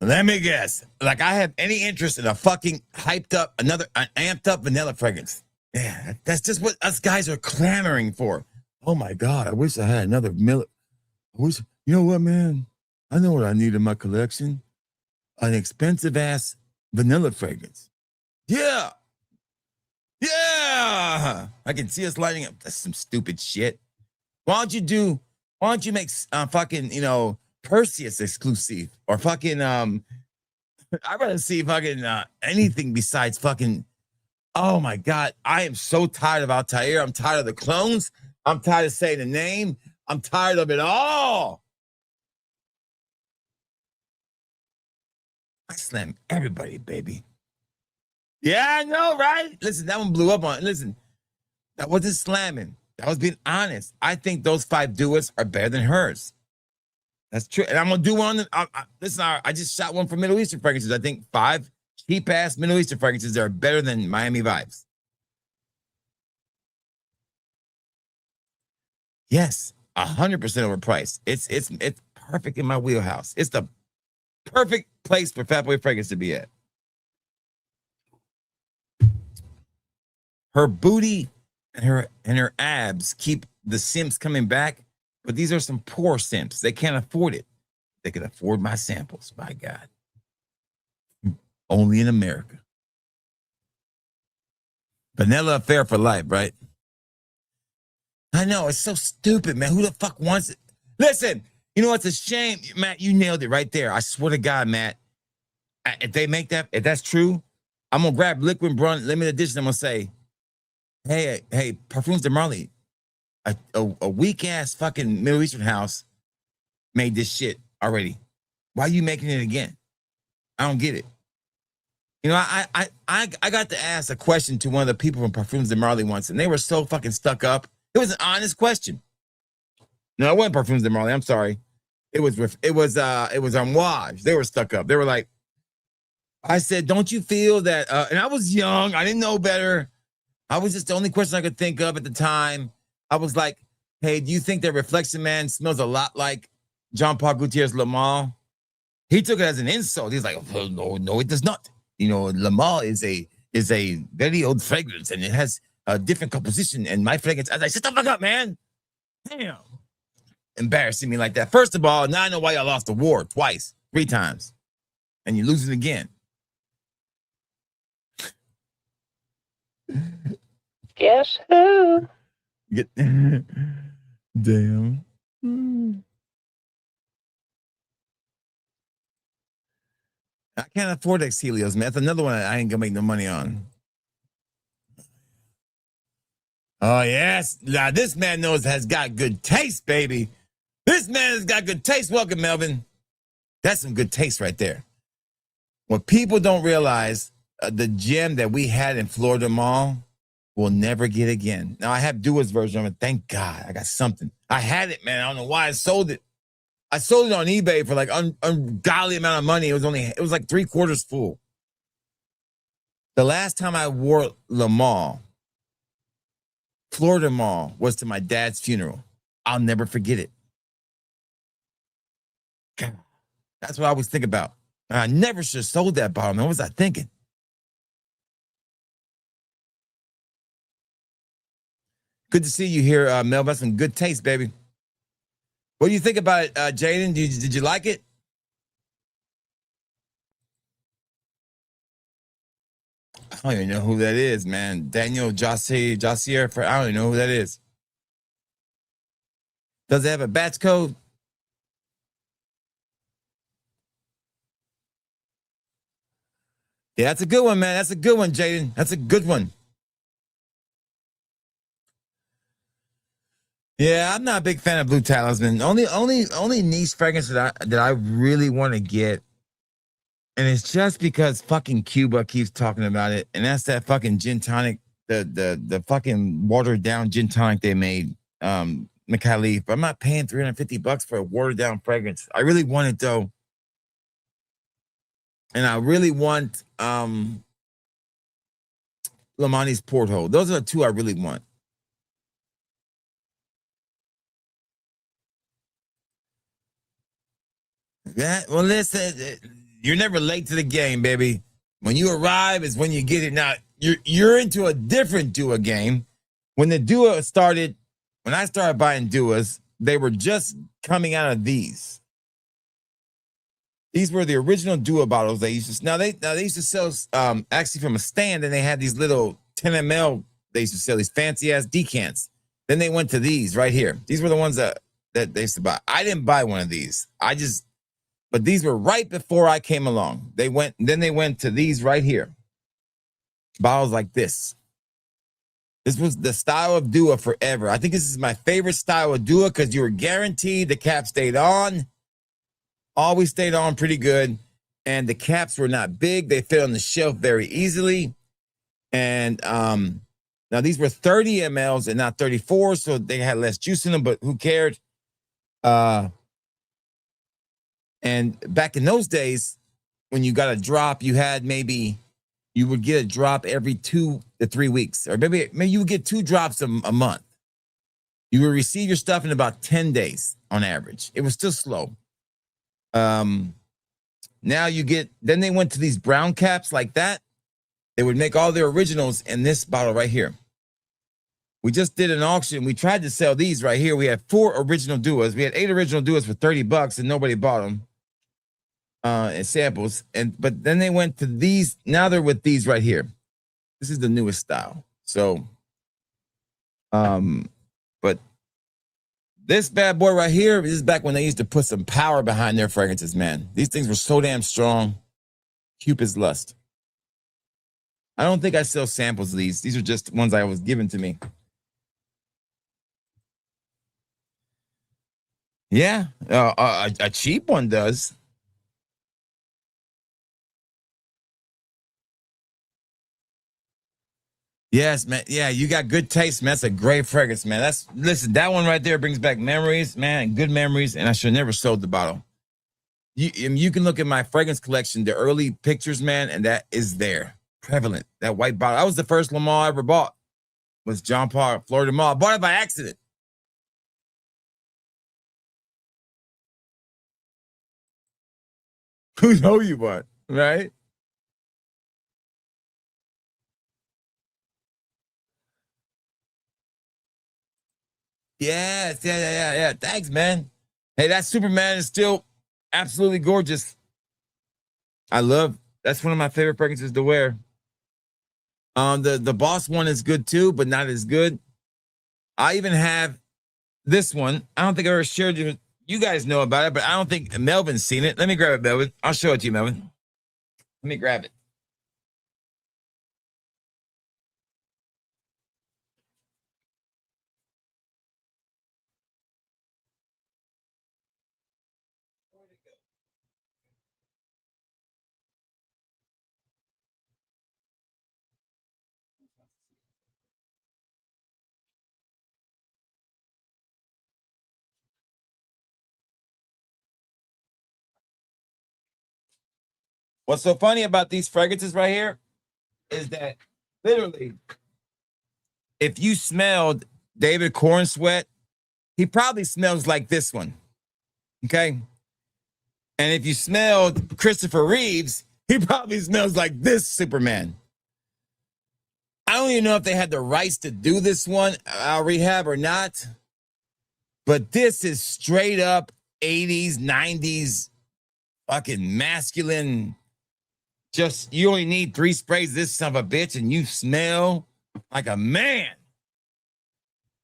Let me guess. Like I have any interest in a fucking amped up vanilla fragrance. Yeah, that's just what us guys are clamoring for. Oh my God, I wish I had another you know what, man? I know what I need in my collection. An expensive ass vanilla fragrance. Yeah. Yeah. I can see us lighting up. That's some stupid shit. Why don't you make fucking, Perseus exclusive or fucking, I'd rather see fucking anything besides fucking, oh my God. I am so tired of Altair. I'm tired of the clones. I'm tired of saying the name. I'm tired of it all. I slam everybody, baby. Yeah, I know, right? Listen, that one blew up on. Listen, that wasn't slamming. That was being honest. I think those 5 duets are better than hers. That's true. And I'm going to do one. Listen, I just shot one for Middle Eastern fragrances. I think 5 cheap-ass Middle Eastern fragrances that are better than Miami Vibes. Yes, 100% overpriced. It's perfect in my wheelhouse. It's the perfect place for Fatboy Fragrance to be at. Her booty and her abs keep the simps coming back, but these are some poor simps. They can't afford it. They can afford my samples, by God. Only in America. Vanilla affair for life, right? I know, it's so stupid, man. Who the fuck wants it? Listen, you know what's a shame? Matt, you nailed it right there. I swear to God, Matt. If they make that, if that's true, I'm going to grab Liquid Brun limited edition. I'm going to say, hey, Parfums de Marley, a weak-ass fucking Middle Eastern house made this shit already. Why are you making it again? I don't get it. You know, I got to ask a question to one of the people from Parfums de Marley once, and they were so fucking stuck up. It was an honest question. No, it wasn't Parfums de Marley. I'm sorry. It was Amouage. They were stuck up. They were like, I said, don't you feel that? And I was young. I didn't know better. I was just the only question I could think of at the time. I was like, hey, do you think that Reflection Man smells a lot like John Paul Gutierrez Lamar? He took it as an insult. He's like, oh, no, it does not. You know, Lamar is a very old fragrance and it has a different composition. And my fragrance, I was like, shut the fuck up, man. Damn. Embarrassing me like that. First of all, now I know why y'all lost the war twice, 3 times. And you lose it again. Guess who? Damn. I can't afford X Helios, man. That's another one I ain't gonna make no money on. Oh, yes. Now, this man has got good taste, baby. This man has got good taste. Welcome, Melvin. That's some good taste right there. What people don't realize, the gem that we had in Florida Mall, we'll never get again. Now, I have Dua's version of it. Thank God. I got something. I had it, man. I don't know why I sold it. I sold it on eBay for like ungodly amount of money. It was like 3/4 full. The last time I wore Le Mall, Florida Mall, was to my dad's funeral. I'll never forget it. God, that's what I always think about. I never should have sold that bottle, man. What was I thinking? Good to see you here, Mel. That's some good taste, baby. What do you think about it, Jaden? Did you like it? I don't even know who that is, man. Daniel Jossier. I don't even know who that is. Does it have a batch code? Yeah, that's a good one, man. That's a good one, Jaden. That's a good one. Yeah, I'm not a big fan of Blue Talisman. Only niche fragrance that I really want to get, and it's just because fucking Cuba keeps talking about it, and that's that fucking gin tonic, the fucking watered down gin tonic they made, McAleaf. I'm not paying $350 for a watered down fragrance. I really want it though, and I really want Lamonti's Porthole. Those are the 2 I really want. Well, listen, you're never late to the game, baby. When you arrive is when you get it. Now, you're into a different Dua game. When the Dua started, when I started buying Duas, they were just coming out of these. These were the original Dua bottles they used to. Now they used to sell actually from a stand, and they had these little 10 ml. They used to sell these fancy ass decants. Then they went to these right here. These were the ones that they used to buy. I didn't buy one of these. But these were right before I came along. They went to these right here. Bottles like this. This was the style of Dua forever. I think this is my favorite style of Dua because you were guaranteed the cap stayed on. Always stayed on pretty good. And the caps were not big. They fit on the shelf very easily. And now these were 30 mLs and not 34, so they had less juice in them, but who cared? And back in those days, when you got a drop, you would get a drop every 2 to 3 weeks, or maybe you would get 2 drops a month. You would receive your stuff in about 10 days on average. It was still slow. Now then they went to these brown caps like that. They would make all their originals in this bottle right here. We just did an auction. We tried to sell these right here. We had 4 original Duas. We had 8 original Duas for $30 and nobody bought them. And samples, but then they went to these. Now they're with these right here. This is the newest style. So, but this bad boy right here, this is back when they used to put some power behind their fragrances, man. These things were so damn strong. Cupid's Lust. I don't think I sell samples of these. These are just ones I was given to me. Yeah, a cheap one does. Yes, man. Yeah, you got good taste, man. That's a great fragrance, man. Listen, that one right there brings back memories, man. Good memories, and I should have never sold the bottle. You can look at my fragrance collection, the early pictures, man, and that is there, prevalent. That white bottle. That was the first Lamar I ever bought. Was John Paul Florida Mall. I bought it by accident. Who know you bought, right? Yes, yeah. Thanks, man. Hey, that Superman is still absolutely gorgeous. That's one of my favorite fragrances to wear. The Boss one is good too, but not as good. I even have this one. I don't think I ever shared you. You guys know about it, but I don't think Melvin's seen it. Let me grab it, Melvin. I'll show it to you, Melvin. Let me grab it. What's so funny about these fragrances right here is that literally, if you smelled David Corn Sweat, he probably smells like this one. Okay. And if you smelled Christopher Reeves, he probably smells like this Superman. I don't even know if they had the rights to do this one, Rehab or not. But this is straight up 80s, 90s, fucking masculine. Just, you only need 3 sprays of this son of a bitch and you smell like a man.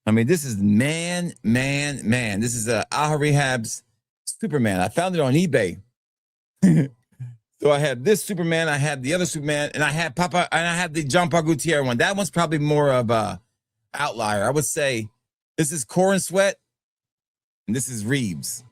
I mean, this is man. This is Aha Rehab's Superman. I found it on eBay. So I had this Superman, I had the other Superman, and I had the John Paul Gutierrez one. That one's probably more of a outlier. I would say this is Corn Sweat, and this is Reeves.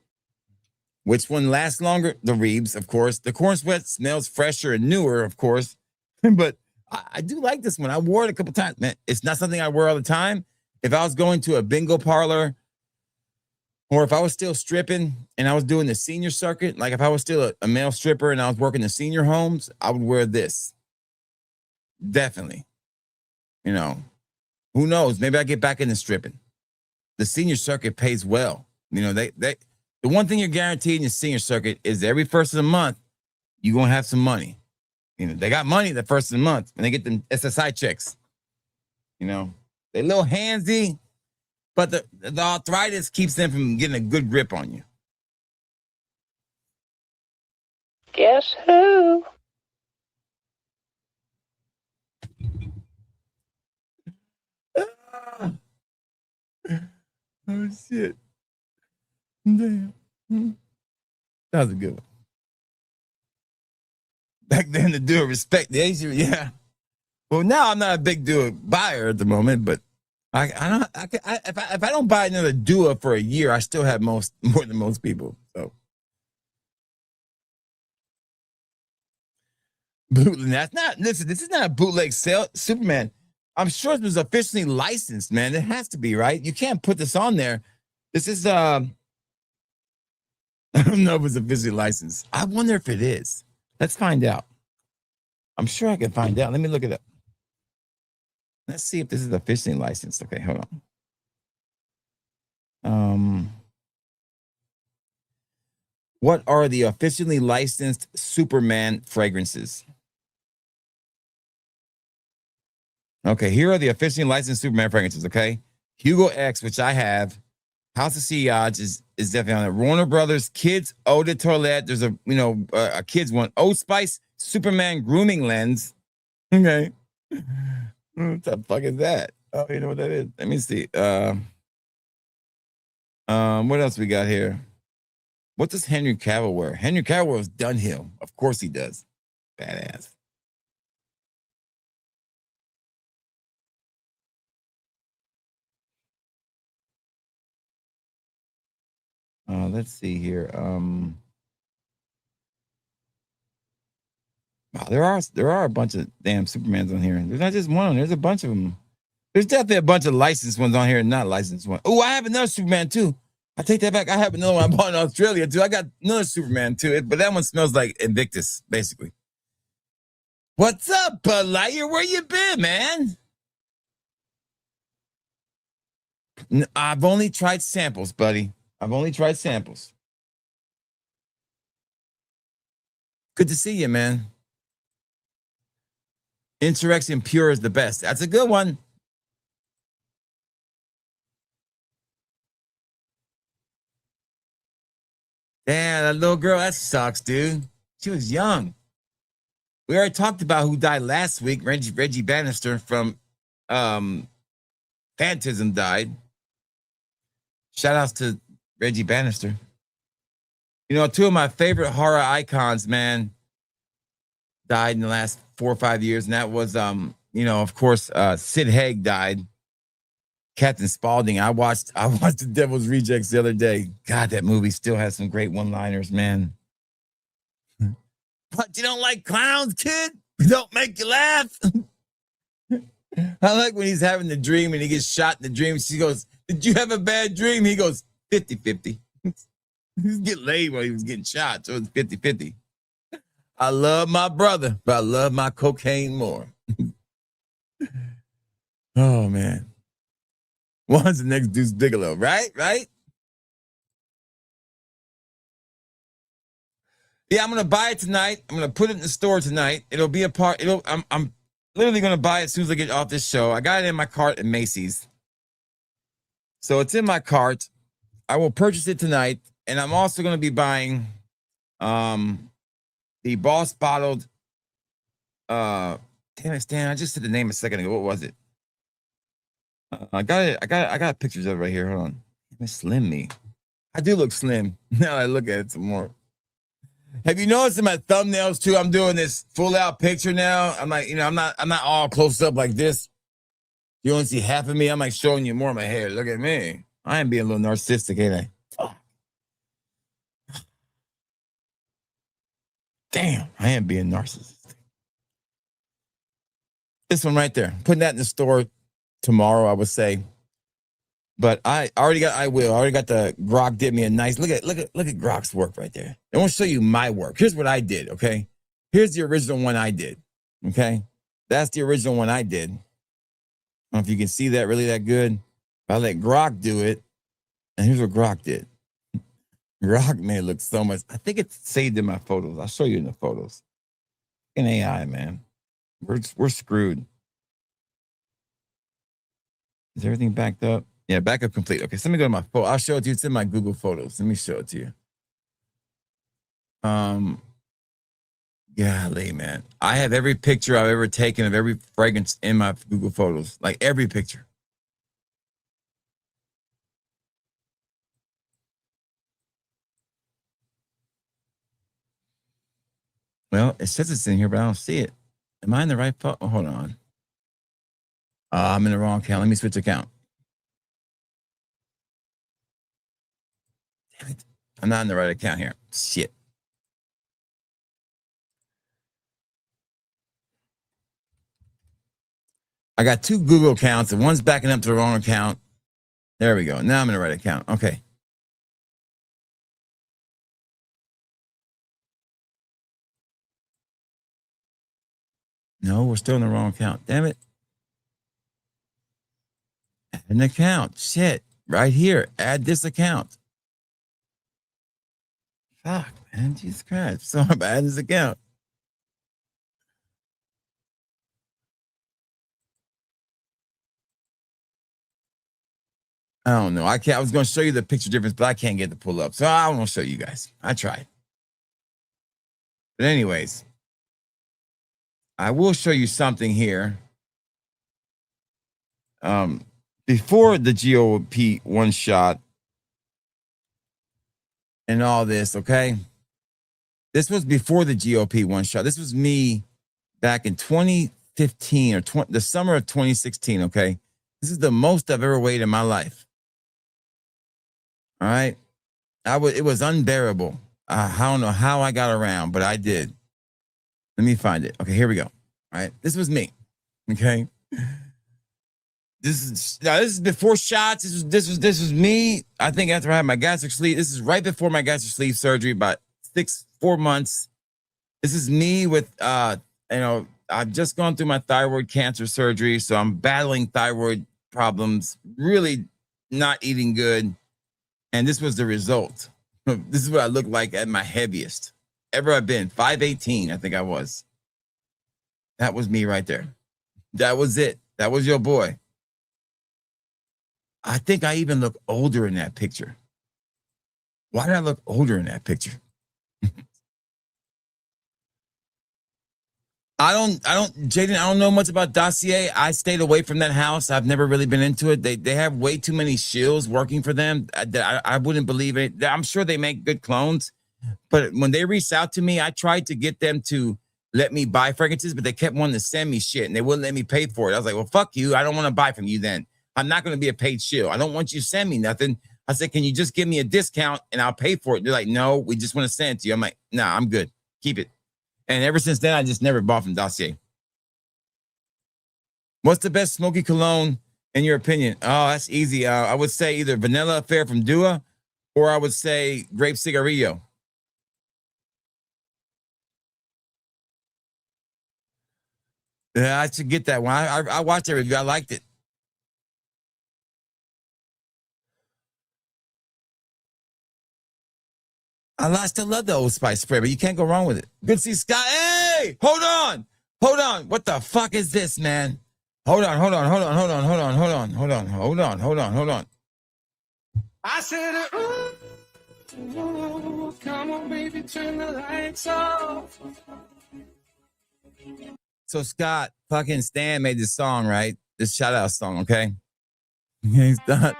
Which one lasts longer? The Reeves, of course. The Corn Sweat smells fresher and newer, of course. But I do like this one. I wore it a couple times. Man, it's not something I wear all the time. If I was going to a bingo parlor, or if I was still stripping and I was doing the senior circuit, like if I was still a male stripper and I was working the senior homes, I would wear this. Definitely. You know, who knows? Maybe I get back into stripping. The senior circuit pays well. You know, the one thing you're guaranteed in the senior circuit is every first of the month, you're going to have some money. You know, they got money the first of the month and they get them SSI checks. You know, they're a little handsy. But the arthritis keeps them from getting a good grip on you. Guess who? Oh, shit. Damn. That was a good one. Back then, the dude respect the Asian, yeah. Well, now I'm not a big dude buyer at the moment, but if I don't buy another Dua for a year, I still have more than most people. So that's not. Listen, this is not a bootleg sale. Superman. I'm sure it was officially licensed, man. It has to be, right? You can't put this on there. This is I don't know if it's officially licensed. I wonder if it is. Let's find out. I'm sure I can find out. Let me look it up. Let's see if this is officially licensed. Okay, hold on. What are the officially licensed Superman fragrances? Okay, here are the officially licensed Superman fragrances, okay? Hugo X, which I have. House of Sillage is definitely on it. Warner Brothers, Kids Eau de Toilette. There's a kids one. Old Spice, Superman Grooming Lens. Okay. What the fuck is that? Oh, you know what that is? Let me see. What else we got here? What does Henry Cavill wear? Henry Cavill wears Dunhill. Of course he does. Badass. Let's see here. Wow, there are a bunch of damn Supermans on here. There's not just one. There's a bunch of them. There's definitely a bunch of licensed ones on here and not licensed ones. Oh, I have another Superman too. I take that back. I have another one I bought in Australia too. I got another Superman too, but that one smells like Invictus, basically. What's up, Bud Lightyear? Where you been, man? I've only tried samples, buddy. I've only tried samples. Good to see you, man. Insurrection Pure is the best. That's a good one. Damn, that little girl, that sucks, dude. She was young. We already talked about who died last week. Reggie Bannister from Phantasm died. Shout outs to Reggie Bannister. You know, two of my favorite horror icons, man, died in the last 4 or 5 years. And that was, you know, of course, Sid Haig died. Captain Spaulding. I watched The Devil's Rejects the other day. God, that movie still has some great one-liners, man. But you don't like clowns, kid? Don't make you laugh. I like when he's having the dream and he gets shot in the dream. She goes, did you have a bad dream? He goes, 50-50. He was getting laid while he was getting shot, so it's 50-50. I love my brother, but I love my cocaine more. Oh, man. One's the next Deuce Bigelow, right? Right? Yeah, I'm gonna buy it tonight. I'm gonna put it in the store tonight. It'll be a part. I'm literally gonna buy it as soon as I get off this show. I got it in my cart at Macy's, so it's in my cart. I will purchase it tonight, and I'm also gonna be buying, the Boss bottled. Damn it, Stan! I just said the name a second ago. What was it? I got it. I got pictures of it right here. Hold on. It's slim me. I do look slim now that I look at it some more. Have you noticed in my thumbnails too? I'm doing this full out picture now. I'm like, you know, I'm not all close up like this. You only see half of me. I'm like showing you more of my hair. Look at me. I am being a little narcissistic, ain't I? Oh. Damn, I am being narcissistic. This one right there. Putting that in the store tomorrow, I would say. But I already got the Grok did me a nice look at Grok's work right there. I want to show you my work. Here's what I did, okay? Here's the original one I did. Okay? That's the original one I did. I don't know if you can see that really that good. I let Grok do it. And here's what Grok did. Grok made it look so much. I think it's saved in my photos. I'll show you in the photos. In AI, man. We're screwed. Is everything backed up? Yeah, backup complete. Okay, so let me go to my photo. I'll show it to you. It's in my Google Photos. Let me show it to you. Golly, man. I have every picture I've ever taken of every fragrance in my Google Photos. Like every picture. Well, it says it's in here, but I don't see it. Am I in the right photo? Oh, hold on. I'm in the wrong account. Let me switch account. Damn it. I'm not in the right account here. Shit. I got two Google accounts, and one's backing up to the wrong account. There we go. Now I'm in the right account. Okay. No, we're still in the wrong account. Damn it. Add an account. Shit. Right here. Add this account. Fuck, man. Jesus Christ. So I'm adding this account. I don't know. I was going to show you the picture difference, but I can't get it to pull up. So I won't show you guys. I tried. But anyways, I will show you something here. Before the GOP one shot and all this, okay? This was before the GOP one shot. This was me back in 2015 or the summer of 2016, okay? This is the most I've ever weighed in my life. All right? It was unbearable. I don't know how I got around, but I did. Let me find it. Okay, here we go. All right? This was me, okay? This is before shots. This was me. I think after I had my gastric sleeve. This is right before my gastric sleeve surgery, about 4 months. This is me with I've just gone through my thyroid cancer surgery, so I'm battling thyroid problems, really not eating good. And this was the result. This is what I look like at my heaviest ever I've been. 518, I think I was. That was me right there. That was it. That was your boy. I think I even look older in that picture. Why did I look older in that picture? Jaden, I don't know much about Dossier. I stayed away from that house. I've never really been into it. They have way too many shills working for them. I wouldn't believe it. I'm sure they make good clones, but when they reached out to me, I tried to get them to let me buy fragrances, but they kept wanting to send me shit and they wouldn't let me pay for it. I was like, well, fuck you. I don't want to buy from you then. I'm not going to be a paid shill. I don't want you to send me nothing. I said, can you just give me a discount and I'll pay for it? They're like, no, we just want to send it to you. I'm like, nah, I'm good. Keep it. And ever since then, I just never bought from Dossier. What's the best smoky cologne in your opinion? Oh, that's easy. I would say either Vanilla Affair from Dua or I would say Grape Cigarillo. Yeah, I should get that one. I watched that review. I liked it. I still love the Old Spice spray, but you can't go wrong with it. Good to see Scott. Hey, hold on. What the fuck is this, man? Hold on. I said, ooh, come on, baby, turn the lights off. So Scott, fucking Stan made this song, right? This shout out song, okay? He's done.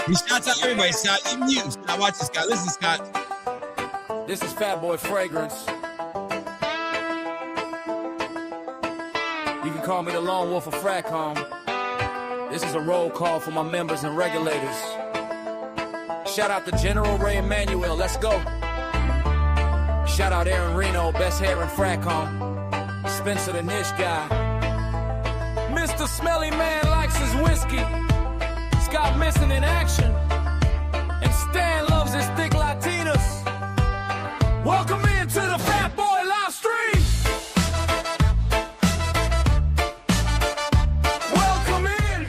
He shouts out everybody, Scott. Even you, Scott. Watch this, Scott. Listen, Scott. This is Fat Boy Fragrance. You can call me the Lone Wolf of Fracom. This is a roll call for my members and regulators. Shout out to General Ray Emanuel. Let's go. Shout out Aaron Reno, best hair in Fracom. Spencer the Niche guy. Mr. Smelly Man likes his whiskey. Scott missing in action. And Stan loves his thick Latinas. Welcome into the Fat Boy live stream. Welcome in.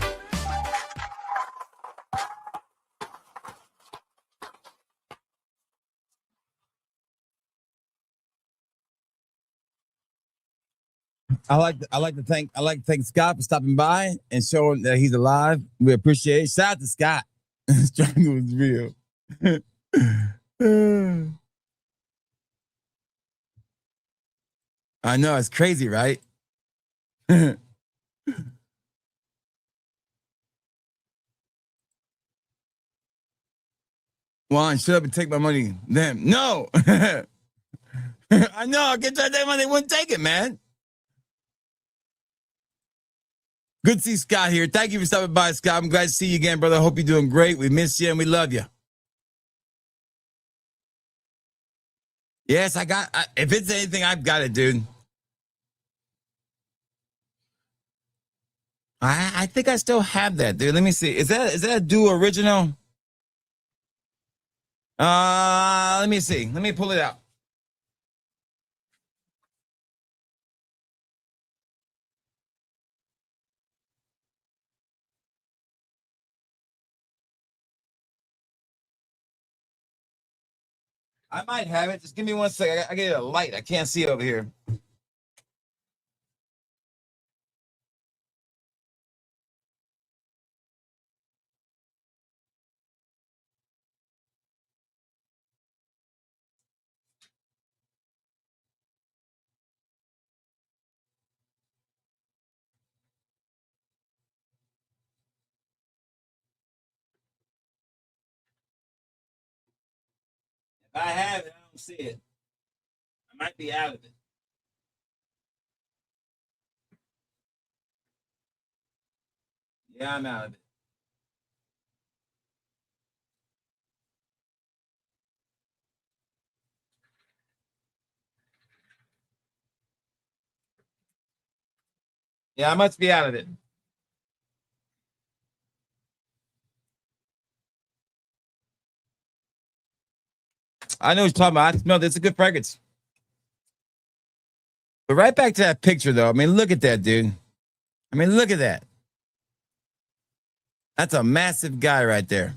I like to thank Scott for stopping by and showing that he's alive. We appreciate it. Shout out to Scott. Struggle is real. I know it's crazy, right? Juan, shut up and take my money. Damn, no. I know. I'll get that money. They wouldn't take it, man. Good to see Scott here. Thank you for stopping by, Scott. I'm glad to see you again, brother. I hope you're doing great. We miss you and we love you. Yes, if it's anything, I've got it, dude. I think I still have that, dude. Let me see. Is that a Duo original? Let me see. Let me pull it out. I might have it. Just give me 1 second. I get a light. I can't see over here. If I have it, I don't see it. I might be out of it. Yeah, I'm out of it. Yeah, I must be out of it. I know what you're talking about. I smell this. It's a good fragrance. But right back to that picture, though. I mean, look at that, dude. I mean, look at that. That's a massive guy right there.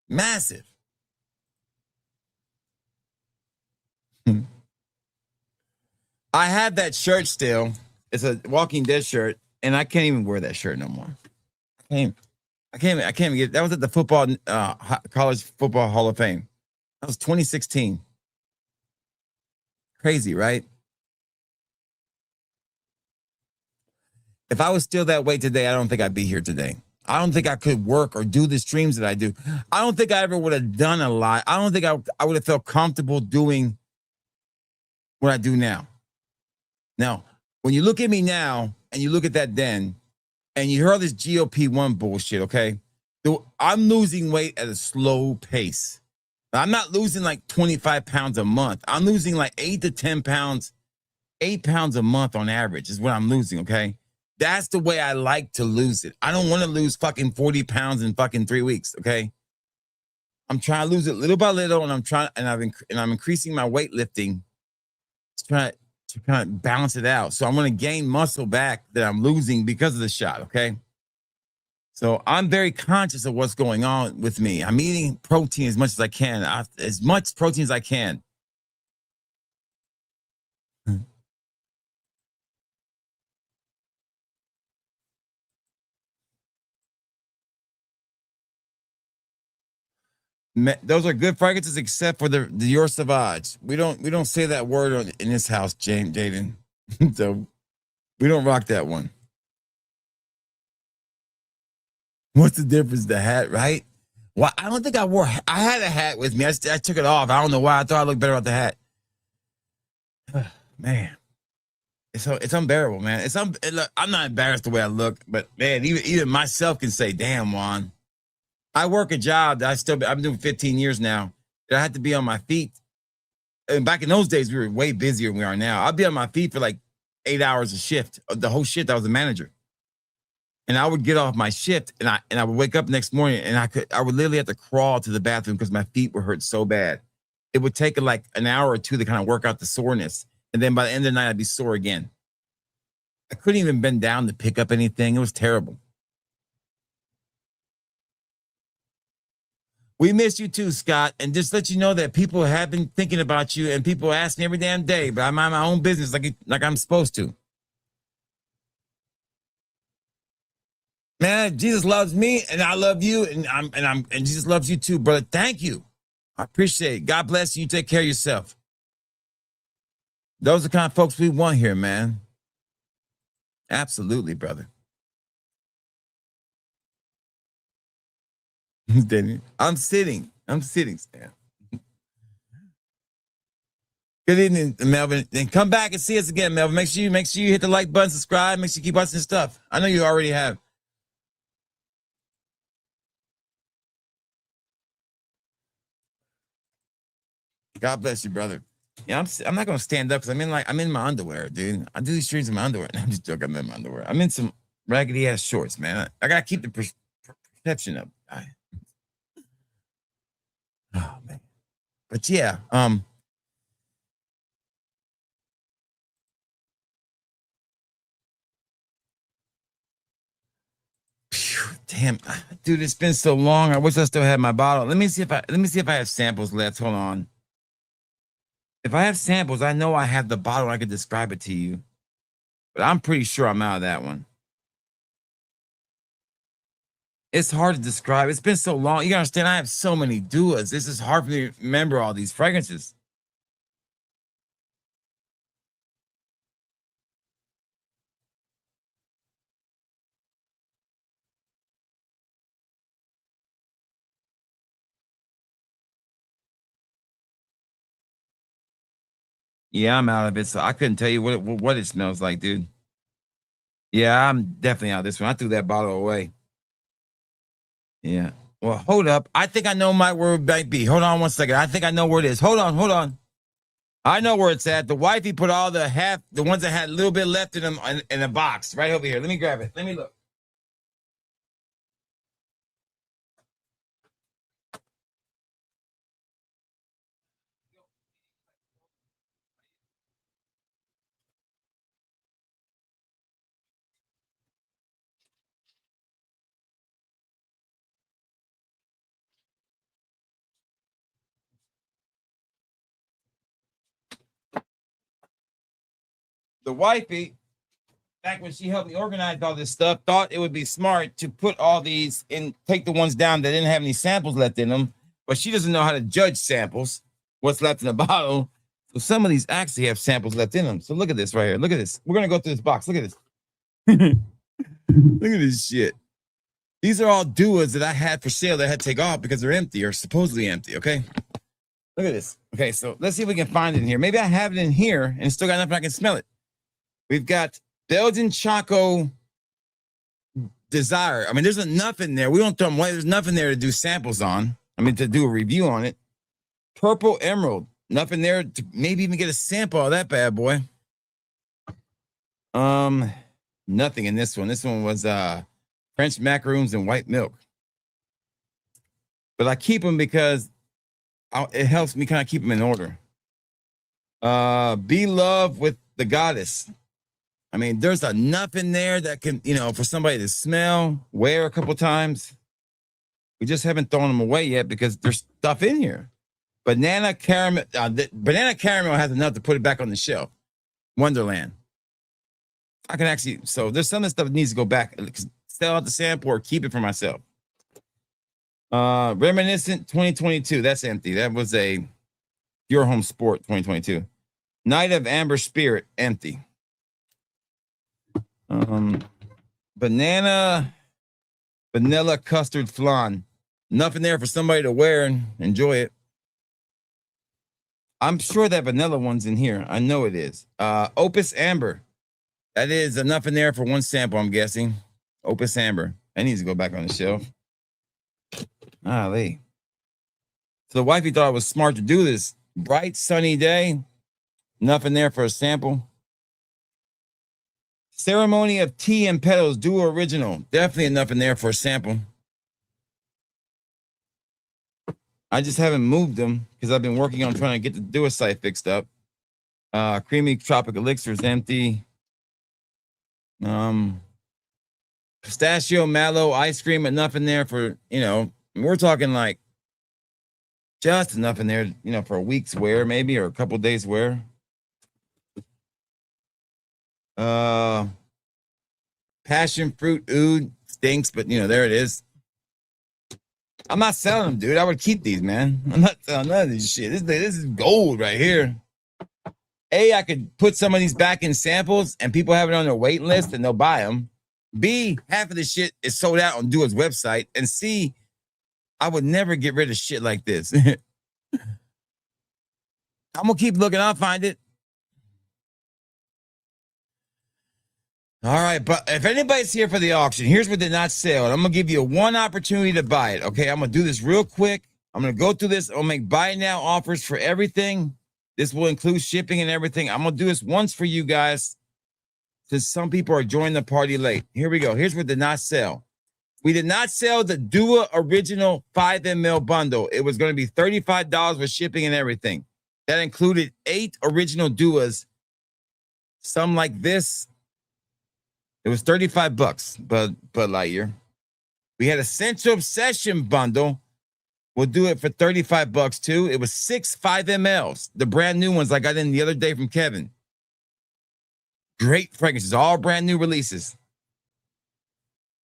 Massive. I have that shirt still. It's a Walking Dead shirt, and I can't even wear that shirt no more. I can't even get. That was at the college football Hall of Fame. That was 2016. Crazy, right? If I was still that way today, I don't think I'd be here today. I don't think I could work or do the streams that I do. I don't think I ever would have done a lot. I don't think I would have felt comfortable doing what I do now. Now, when you look at me now and you look at that then, and you hear all this GOP1 bullshit, okay? I'm losing weight at a slow pace. I'm not losing like 25 pounds a month. I'm losing like 8 to 10 pounds, 8 pounds a month on average is what I'm losing, okay? That's the way I like to lose it. I don't want to lose fucking 40 pounds in fucking 3 weeks, okay? I'm trying to lose it little by little, and I'm increasing my weightlifting to kind of balance it out. So I'm going to gain muscle back that I'm losing because of the shot, okay? So I'm very conscious of what's going on with me. I'm eating protein as much as I can, as much protein as I can. Those are good fragrances, except for the Dior Sauvage. We don't say that word in this house, Jaden. So we don't rock that one. What's the difference? The hat, right? Well, I don't think I had a hat with me. I took it off. I don't know why. I thought I looked better with the hat. Man, it's unbearable, man. Look, I'm not embarrassed the way I look, but man, even myself can say, "Damn, Juan." I work a job that I'm doing 15 years now. That I had to be on my feet. And back in those days, we were way busier than we are now. I'd be on my feet for like 8 hours a shift. The whole shift, I was a manager. And I would get off my shift and I would wake up next morning and I would literally have to crawl to the bathroom because my feet were hurt so bad. It would take like an hour or two to kind of work out the soreness. And then by the end of the night, I'd be sore again. I couldn't even bend down to pick up anything. It was terrible. We miss you too, Scott. And just let you know that people have been thinking about you and people ask me every damn day, but I mind my own business like I'm supposed to. Man, Jesus loves me and I love you and Jesus loves you too, brother. Thank you. I appreciate it. God bless you. Take care of yourself. Those are the kind of folks we want here, man. Absolutely, brother. I'm sitting, Stan. Good evening, Melvin. And come back and see us again, Melvin. Make sure you hit the like button, subscribe, make sure you keep watching stuff. I know you already have. God bless you, brother. Yeah, I'm not gonna stand up because I'm in my underwear, dude. I do these streams in my underwear. I'm just joking. I'm in my underwear. I'm in some raggedy ass shorts, man. I gotta keep the perception up. Oh man. But yeah, damn, dude, it's been so long. I wish I still had my bottle. Let me see if I have samples left. Hold on. If I have samples, I know I have the bottle. I could describe it to you, but I'm pretty sure I'm out of that one. It's hard to describe. It's been so long. You gotta understand, I have so many duas. This is hard for me to remember all these fragrances. Yeah, I'm out of it, so I couldn't tell you what it smells like, dude. Yeah, I'm definitely out of this one. I threw that bottle away. Yeah. Well, hold up. I think I know where it might be. Hold on one second. I think I know where it is. Hold on. I know where it's at. The wifey put all the ones that had a little bit left in them in a box right over here. Let me grab it. Let me look. The wifey, back when she helped me organize all this stuff, thought it would be smart to put all these and take the ones down that didn't have any samples left in them. But she doesn't know how to judge samples, what's left in the bottle. So some of these actually have samples left in them. So look at this right here. Look at this. We're going to go through this box. Look at this. Look at this shit. These are all duas that I had for sale that I had to take off because they're empty or supposedly empty, okay? Look at this. Okay, so let's see if we can find it in here. Maybe I have it in here and it's still got enough I can smell it. We've got Belgian Choco Desire. I mean, there's enough in there. We don't throw them away. There's nothing there to do samples on. I mean, to do a review on it. Purple Emerald. Nothing there to maybe even get a sample of that bad boy. Nothing in this one. This one was French macaroons and white milk. But I keep them because it helps me kind of keep them in order. Be Love with the Goddess. I mean, there's enough in there that can, for somebody to smell, wear a couple times. We just haven't thrown them away yet because there's stuff in here. Banana caramel. Banana caramel has enough to put it back on the shelf. Wonderland. I can actually, so there's some of the stuff that needs to go back. Sell out the sample or keep it for myself. Reminiscent 2022. That's empty. That was a Pure Home Sport 2022. Night of Amber Spirit. Empty. Banana vanilla custard flan. Nothing there for somebody to wear and enjoy it. I'm sure that vanilla one's in here. I know it is. Opus Amber. That is enough in there for one sample, I'm guessing. Opus Amber. That needs to go back on the shelf. Golly. So the wifey thought it was smart to do this. Bright sunny day. Nothing there for a sample. Ceremony of Tea and Petals Duo Original. Definitely enough in there for a sample. I just haven't moved them because I've been working on trying to get the Duo site fixed up. Creamy Tropic Elixir is empty. Pistachio Mallow ice cream, enough in there for, we're talking like just enough in there, for a week's wear maybe, or a couple days wear. Passion fruit oud stinks, but there it is. I'm not selling them, dude. I would keep these, man. I'm not selling none of this shit. This is gold right here. A, I could put some of these back in samples and people have it on their wait list and they'll buy them. B, half of the shit is sold out on Duo's website. And C, I would never get rid of shit like this. I'm gonna keep looking. I'll find it. All right, but if anybody's here for the auction, here's what did not sell. I'm gonna give you one opportunity to buy it. Okay, I'm gonna do this real quick. I'm gonna go through this. I'll make buy now offers for everything. This will include shipping and everything. I'm gonna do this once for you guys, since some people are joining the party late. Here we go. Here's what did not sell. We did not sell the Duo Original 5 ml bundle. It was going to be $35 with shipping and everything. That included 8 original Duos. Some like this. It was $35, Bud Lightyear. We had a Central Obsession bundle. We'll do it for $35 too. It was 6 5 mLs. The brand new ones I got in the other day from Kevin. Great fragrances, all brand new releases.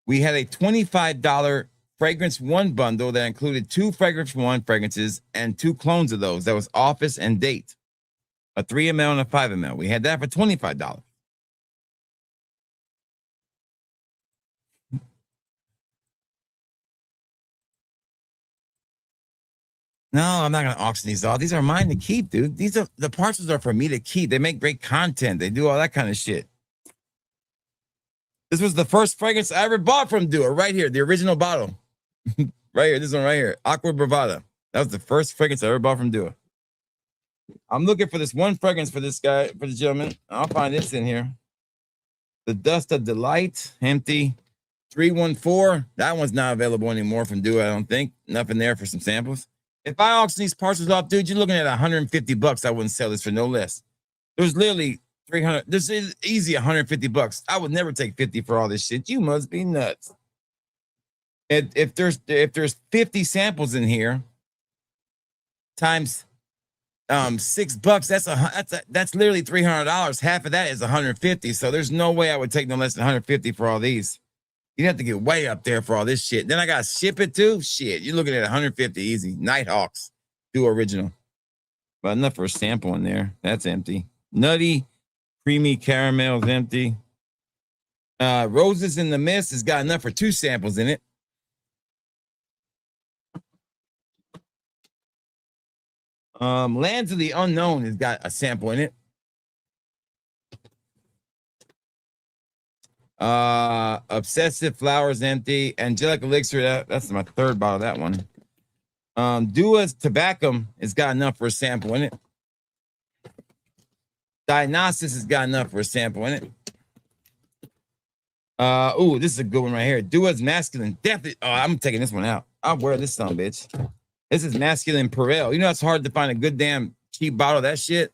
We had a $25 Fragrance One bundle that included 2 Fragrance One fragrances and 2 clones of those. That was Office and Date. A 3 ml and a 5 ml. We had that for $25. No, I'm not going to auction these off. These are mine to keep, dude. The parcels are for me to keep. They make great content. They do all that kind of shit. This was the first fragrance I ever bought from Duo, right here, the original bottle. Right here, this one right here, Aqua Bravada. That was the first fragrance I ever bought from Duo. I'm looking for this one fragrance for this guy, for the gentleman. I'll find this in here. The Dust of Delight, empty. 314. That one's not available anymore from Duo, I don't think. Nothing there for some samples. If I auction these parcels off, dude, you're looking at $150. I wouldn't sell this for no less. There's literally 300. This is easy $150. I would never take 50 for all this shit. You must be nuts. If there's 50 samples in here times $6, that's literally $300. Half of that is 150. So there's no way I would take no less than 150 for all these. You'd have to get way up there for all this shit. Then I gotta ship it too. Shit, you're looking at 150 easy. Nighthawks, do original. But enough for a sample in there. That's empty. Nutty, creamy caramel is empty. Roses in the Mist has got enough for 2 samples in it. Lands of the Unknown has got a sample in it. Obsessive Flowers empty. Angelic Elixir, that's my 3rd bottle of that one. Dua's Tobacco has got enough for a sample in it. Diagnosis has got enough for a sample in it. This is a good one right here. Dua's Masculine, definitely. Oh, I'm taking this one out. I'll wear this son, bitch. This is Masculine Perel. You know it's hard to find a good damn cheap bottle of that shit.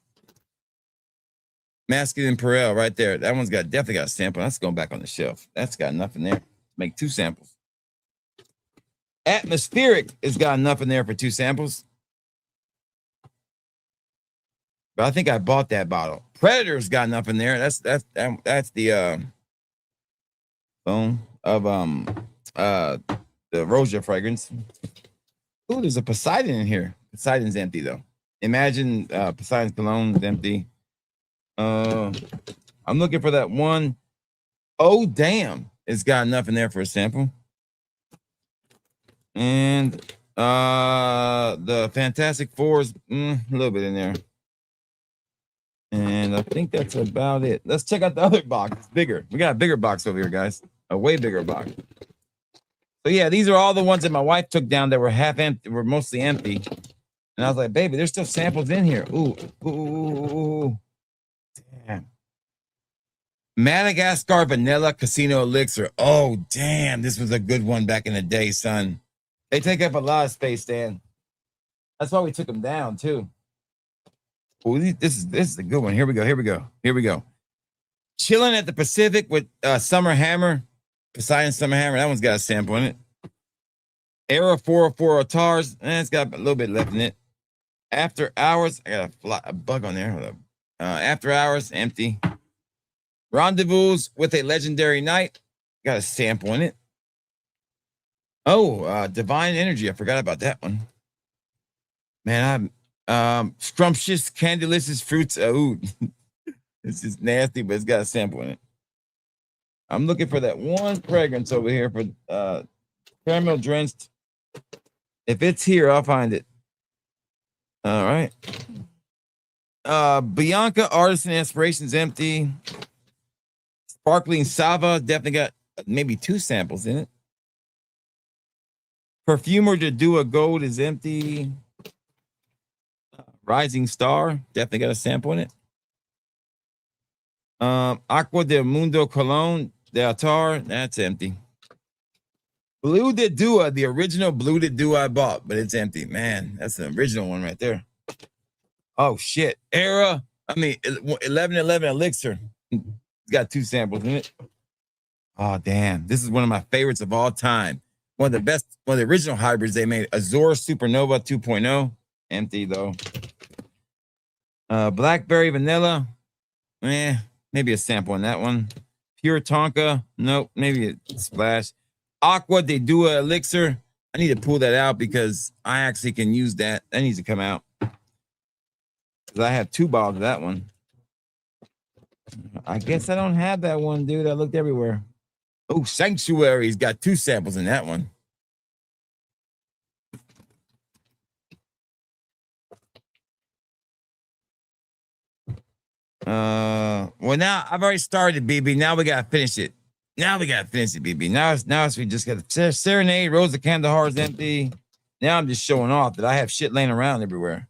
Masculine Perel right there. That one's definitely got a sample. That's going back on the shelf. That's got enough in there. Make 2 samples. Atmospheric has got enough in there for 2 samples. But I think I bought that bottle. Predator's got enough in there. That's the phone of the Rosia fragrance. Ooh, there's a Poseidon in here. Poseidon's empty though. Imagine Poseidon's cologne is empty. I'm looking for that one. Oh damn, it's got enough in there for a sample. And the Fantastic Four's a little bit in there. And I think that's about it. Let's check out the other box. It's bigger. We got a bigger box over here, guys. A way bigger box. So yeah, these are all the ones that my wife took down that were half empty, were mostly empty. And I was like, baby, there's still samples in here. Ooh. Damn. Madagascar Vanilla Casino Elixir. Oh, damn. This was a good one back in the day, son. They take up a lot of space, Dan. That's why we took them down, too. Oh, this is a good one. Here we go. Chilling at the Pacific with Summer Hammer. Poseidon Summer Hammer. That one's got a sample in it. Era 404 Otars. It's got a little bit left in it. After Hours. I got a bug on there. Hold up. After Hours. Empty. Rendezvous with a Legendary Night. Got a sample in it. Oh, Divine Energy. I forgot about that one. Man, Scrumptious Candylicious Fruits. Ooh. This is nasty, but it's got a sample in it. I'm looking for that one fragrance over here for caramel drenched. If it's here, I'll find it. All right. Bianca Artisan Inspirations empty. Sparkling Sava definitely got maybe 2 samples in it. Perfumer to Do a Gold is empty. Rising Star definitely got a sample in it. Aqua del Mundo Cologne de Atar, that's empty. Blue de Dua, the original Blue de Dua I bought, but it's empty. Man, that's the original one right there. Oh shit. 1111 Elixir. It's got 2 samples in it. Oh damn. This is one of my favorites of all time. One of the best, one of the original hybrids they made. Azure Supernova 2.0. Empty though. Blackberry Vanilla. Maybe a sample on that one. Pure Tonka. Nope. Maybe a splash. Aqua de Dua Elixir. I need to pull that out because I actually can use that. That needs to come out. Because I have 2 bottles of that one. I guess I don't have that one, dude. I looked everywhere. Oh, Sanctuary's got 2 samples in that one. Well, now I've already started, BB. Now we gotta finish it. BB. Now we just got the Serenade. Rose of Kandahar is empty. Now I'm just showing off that I have shit laying around everywhere.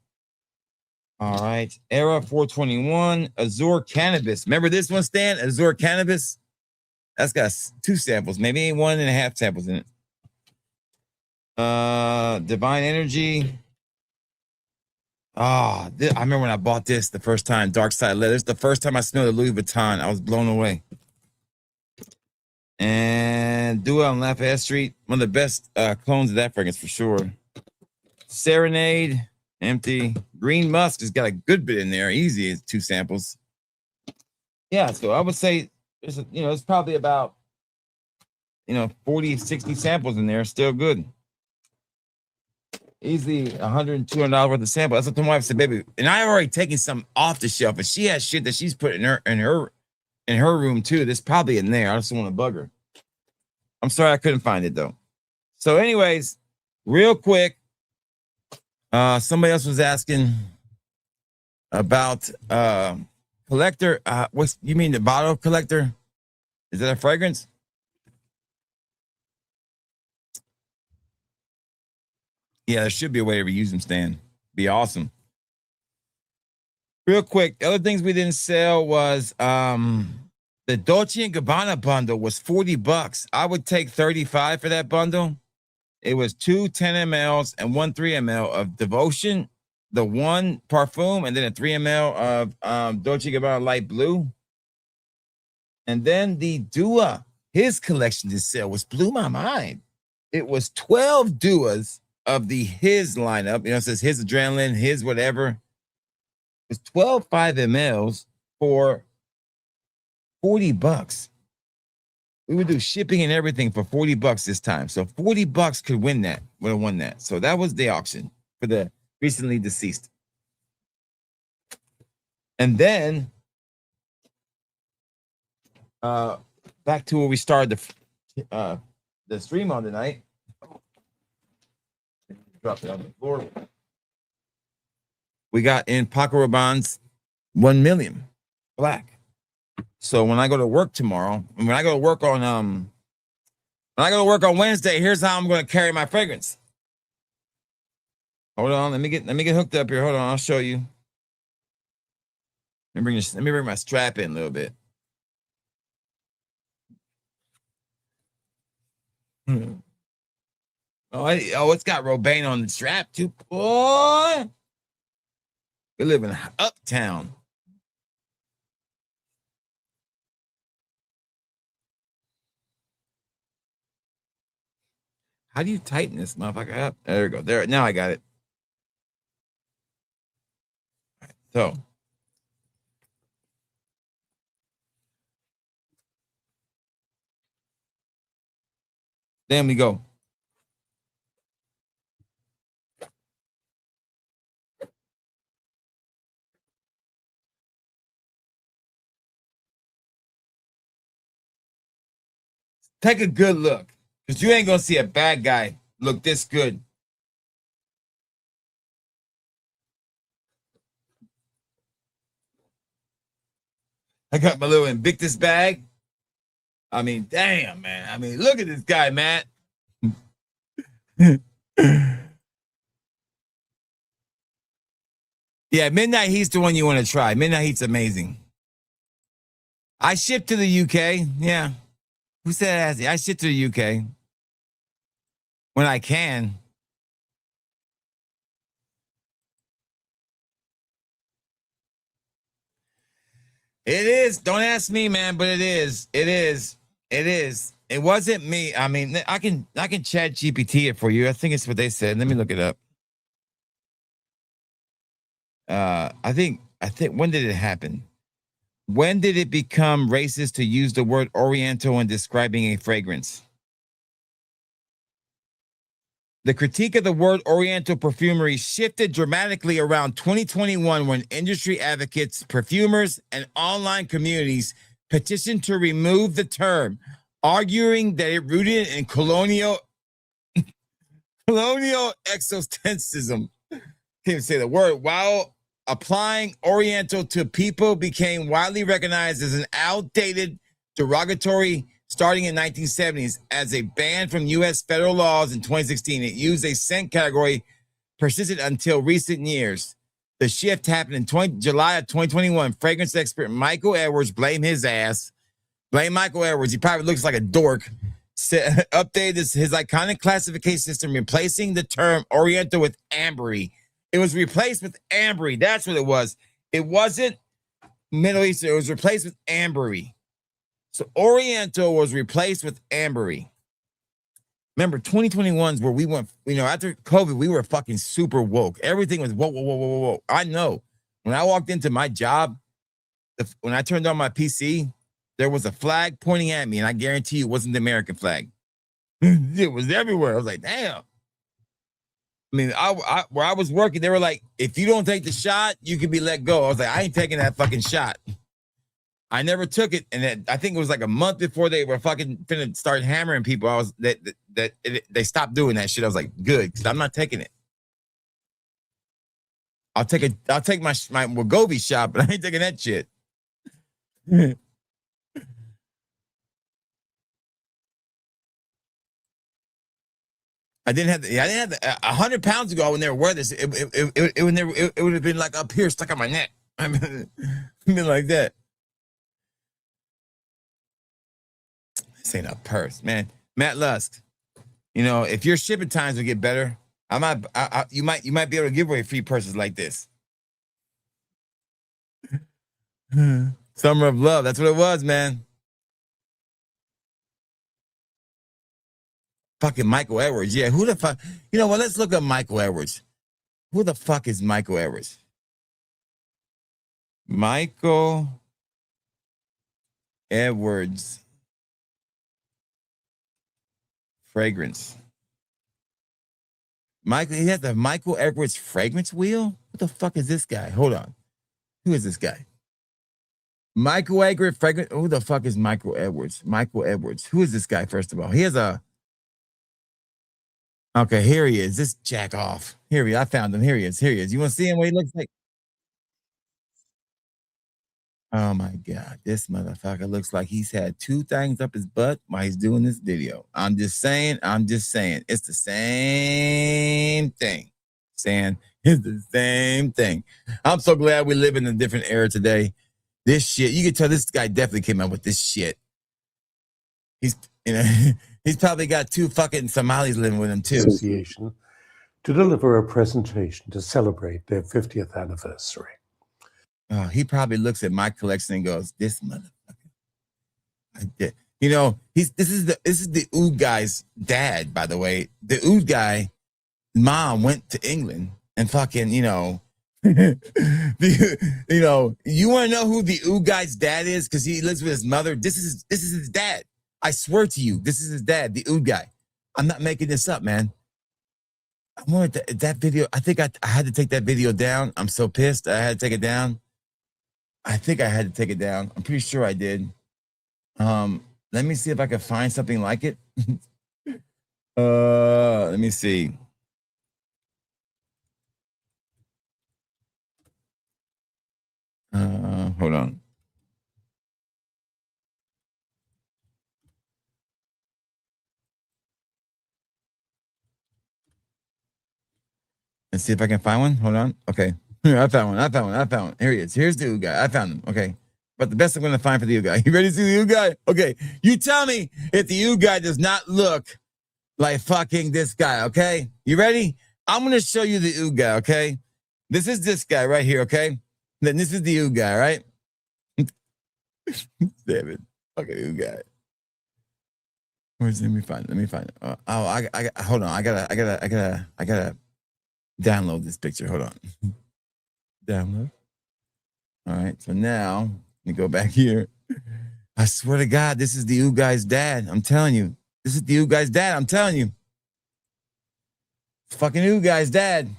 All right. Era 421. Azure Cannabis. Remember this one, Stan? Azure Cannabis? That's got 2 samples, maybe 1.5 samples in it. Divine Energy. I remember when I bought this the first time, Dark Side Leather. This is the first time I smelled a Louis Vuitton. I was blown away. And Dua on Lafayette Street. One of the best clones of that fragrance for sure. Serenade. Empty. Green Musk has got a good bit in there. Easy is 2 samples. Yeah, so I would say it's probably about 40, 60 samples in there. Still good. Easily $100, $200 worth of sample. That's what the wife said, baby. And I already taken some off the shelf, and she has shit that she's put in her room too. That's probably in there. I just want to bug her. I'm sorry I couldn't find it though. So, anyways, real quick, somebody else was asking about collector. What's you mean the bottle collector? Is that a fragrance? Yeah, there should be a way to reuse them, Stan. Be awesome. Real quick, the other things we didn't sell was the Dolce & Gabbana bundle was $40. I would take 35 for that bundle. It was 2 10 mLs and 1 3 ml of Devotion, the 1 Parfum, and then a 3 ml of Dolce & Gabbana Light Blue. And then the Dua, his collection to sell, was blew my mind. It was 12 Duas of his lineup. It says his adrenaline, his whatever. It's 12 5 mLs for $40. We would do shipping and everything for $40 this time. So $40 could win that, would have won that. So that was the auction for the recently deceased. And then back to where we started the stream on tonight. Drop it on the floor. We got in Paco Rabanne's 1 million black. So when I go to work tomorrow, and when I go to work on Wednesday, here's how I'm going to carry my fragrance. Hold on, let me get hooked up here. Hold on, I'll show you. Let me bring my strap in a little bit. Oh, it's got Robane on the strap too. Boy, we live in uptown. How do you tighten this motherfucker up? There we go. There, now I got it. All right, so then we go. Take a good look, because you ain't gonna see a bad guy look this good. I got my little Invictus bag. I mean, damn, man. I mean, look at this guy, Matt. Yeah, Midnight Heat's the one you want to try. Midnight Heat's amazing. I ship to the UK. Yeah. Who said that? I ship to the UK when I can. It is. Don't ask me, man, but it is. It is. It is. It wasn't me. I mean, I can chat GPT it for you. I think it's what they said. Let me look it up. I think when did it happen? When did it become racist to use the word Oriental when describing a fragrance? The critique of the word Oriental perfumery shifted dramatically around 2021 when industry advocates, perfumers, and online communities petitioned to remove the term, arguing that it rooted in colonial exotentism. Can't even say the word. While applying Oriental to people became widely recognized as an outdated derogatory starting in 1970s as a ban from U.S. federal laws in 2016. It used a scent category persisted until recent years. The shift happened in July of 2021. Fragrance expert Michael Edwards, blame his ass. Blame Michael Edwards. He probably looks like a dork. Updated his iconic classification system, replacing the term Oriental with ambery. It was replaced with ambery. That's what it was. It wasn't Middle Eastern. It was replaced with ambery. So Oriental was replaced with ambery. Remember, 2021's where we went, after COVID, we were fucking super woke. Everything was whoa, whoa, whoa, whoa, whoa. I know. When I walked into my job, when I turned on my PC, there was a flag pointing at me, and I guarantee you it wasn't the American flag. It was everywhere. I was like, damn. I mean, where I was working, they were like, if you don't take the shot, you can be let go. I was like, I ain't taking that fucking shot. I never took it, and I think it was like a month before they were fucking finna start hammering people. They stopped doing that shit. I was like, good, because I'm not taking it. I'll take my Wegovy shot, but I ain't taking that shit. I didn't have 100 pounds ago when they were wearing this. It would have been like up here, stuck on my neck. I mean, been like that. This ain't a purse, man. Matt Lusk, if your shipping times would get better, you might be able to give away free purses like this. Summer of Love. That's what it was, man. Fucking Michael Edwards. Yeah, who the fuck? You know what? Let's look up Michael Edwards. Who the fuck is Michael Edwards? Michael Edwards. Fragrance. He has the Michael Edwards fragrance wheel? What the fuck is this guy? Hold on. Who is this guy? Michael Edwards fragrance. Who the fuck is Michael Edwards? Michael Edwards. Who is this guy, first of all? He has a... Okay, here he is. This jack off. Here he is. I found him. Here he is. You want to see him what he looks like? Oh my God. This motherfucker looks like he's had 2 things up his butt while he's doing this video. I'm just saying. It's the same thing. It's the same thing. I'm so glad we live in a different era today. This shit, you can tell this guy definitely came up with this shit. He's probably got 2 fucking Somalis living with him too. Association to deliver a presentation to celebrate their 50th anniversary. Oh, he probably looks at my collection and goes, "This motherfucker." This is the Oud guy's dad, by the way. The Oud guy, mom went to England and fucking, you want to know who the Oud guy's dad is? Because he lives with his mother. This is his dad. I swear to you, this is his dad, the Oud guy. I'm not making this up, man. I wanted that video. I think I had to take that video down. I'm so pissed. I had to take it down. I think I had to take it down. I'm pretty sure I did. Let me see if I can find something like it. Let me see. Hold on. Let's see if I can find one. Hold on. Okay. I found one. Here he is. Here's the Oud guy. I found him. Okay. But the best I'm going to find for the Oud guy. You ready to see the Oud guy? Okay. You tell me if the Oud guy does not look like fucking this guy. Okay. You ready? I'm going to show you the Oud guy. Okay. This is this guy right here. Okay. Then this is the Oud guy, right? Damn it. Okay. Oud guy. Let me find it. I hold on. I gotta download this picture. Hold on. Download. All right. So now let me go back here. I swear to God, this is the Oud guy's dad. I'm telling you. This is the Oud guy's dad. I'm telling you. Fucking Oud guy's dad.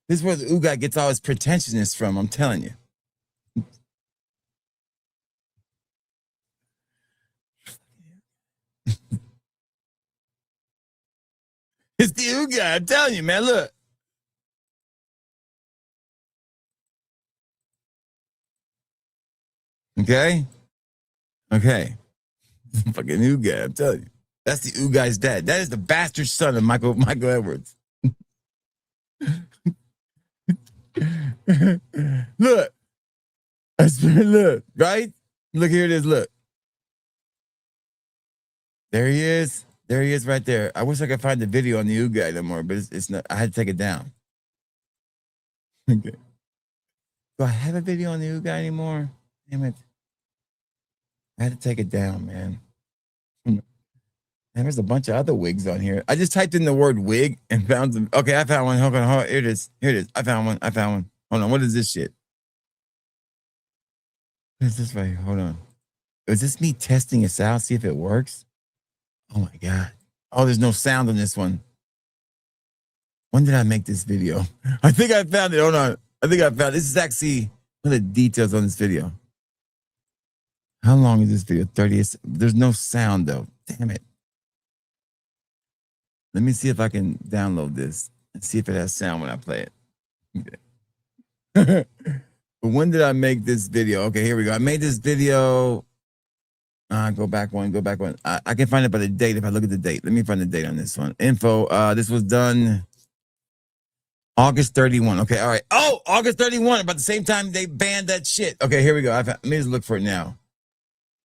This is where the Oud guy gets all his pretentiousness from. I'm telling you. It's the Oud guy. I'm telling you, man. Look. Okay. Fucking Oud guy. I'm telling you. That's the Oud guy's dad. That is the bastard son of Michael Edwards. Look. Look, right? Look, here it is. Look. There he is. There he is right there. I wish I could find the video on the U guy no more, but it's not. I had to take it down. Okay. Do I have a video on the U guy anymore? Damn it. I had to take it down, man. And there's a bunch of other wigs on here. I just typed in the word wig and found them. Okay, I found one. Hold on. Here it is. Here it is. I found one. Hold on. What is this shit? What is this right here? Hold on. Is this me testing this out? See if it works? Oh my God. Oh, there's no sound on this one. When did I make this video? I think I found it. Hold on. I think I found it. This is actually one of the details on this video. How long is this video? 30. There's no sound though. Damn it. Let me see if I can download this and see if it has sound when I play it. Okay. But when did I make this video? Okay, here we go. I made this video. Go back one. I can find it by the date if I look at the date. Let me find the date on this one. Info. This was done August 31. Okay, all right. Oh, August 31. About the same time they banned that shit. Okay, here we go. Let me just look for it now.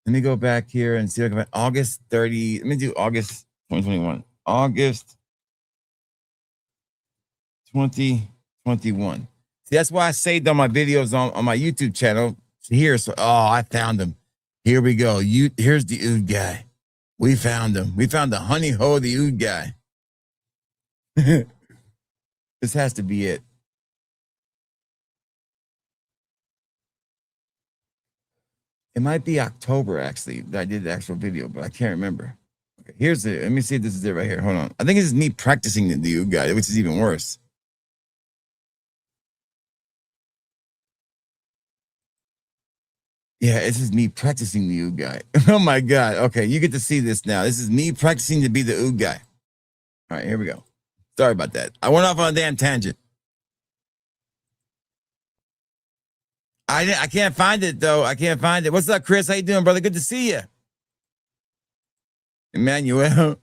Let me go back here and see if I can find August 30. Let me do August 2021. August 2021. See, that's why I saved all my videos on my YouTube channel here. So, I found them. Here we go. Here's the Ood guy. We found him. We found the honey ho, the Ood guy. This has to be it. It might be October, actually, that I did the actual video, but I can't remember. Okay, here's it. Let me see if this is it right here. Hold on. I think this is me practicing the Ood guy, which is even worse. Yeah, this is me practicing the Ood guy. Oh my God. Okay, you get to see this now. This is me practicing to be the Ood guy. All right, here we go. Sorry about that. I went off on a damn tangent. I can't find it though. I can't find it. What's up, Chris? How you doing, brother? Good to see you. Emmanuel.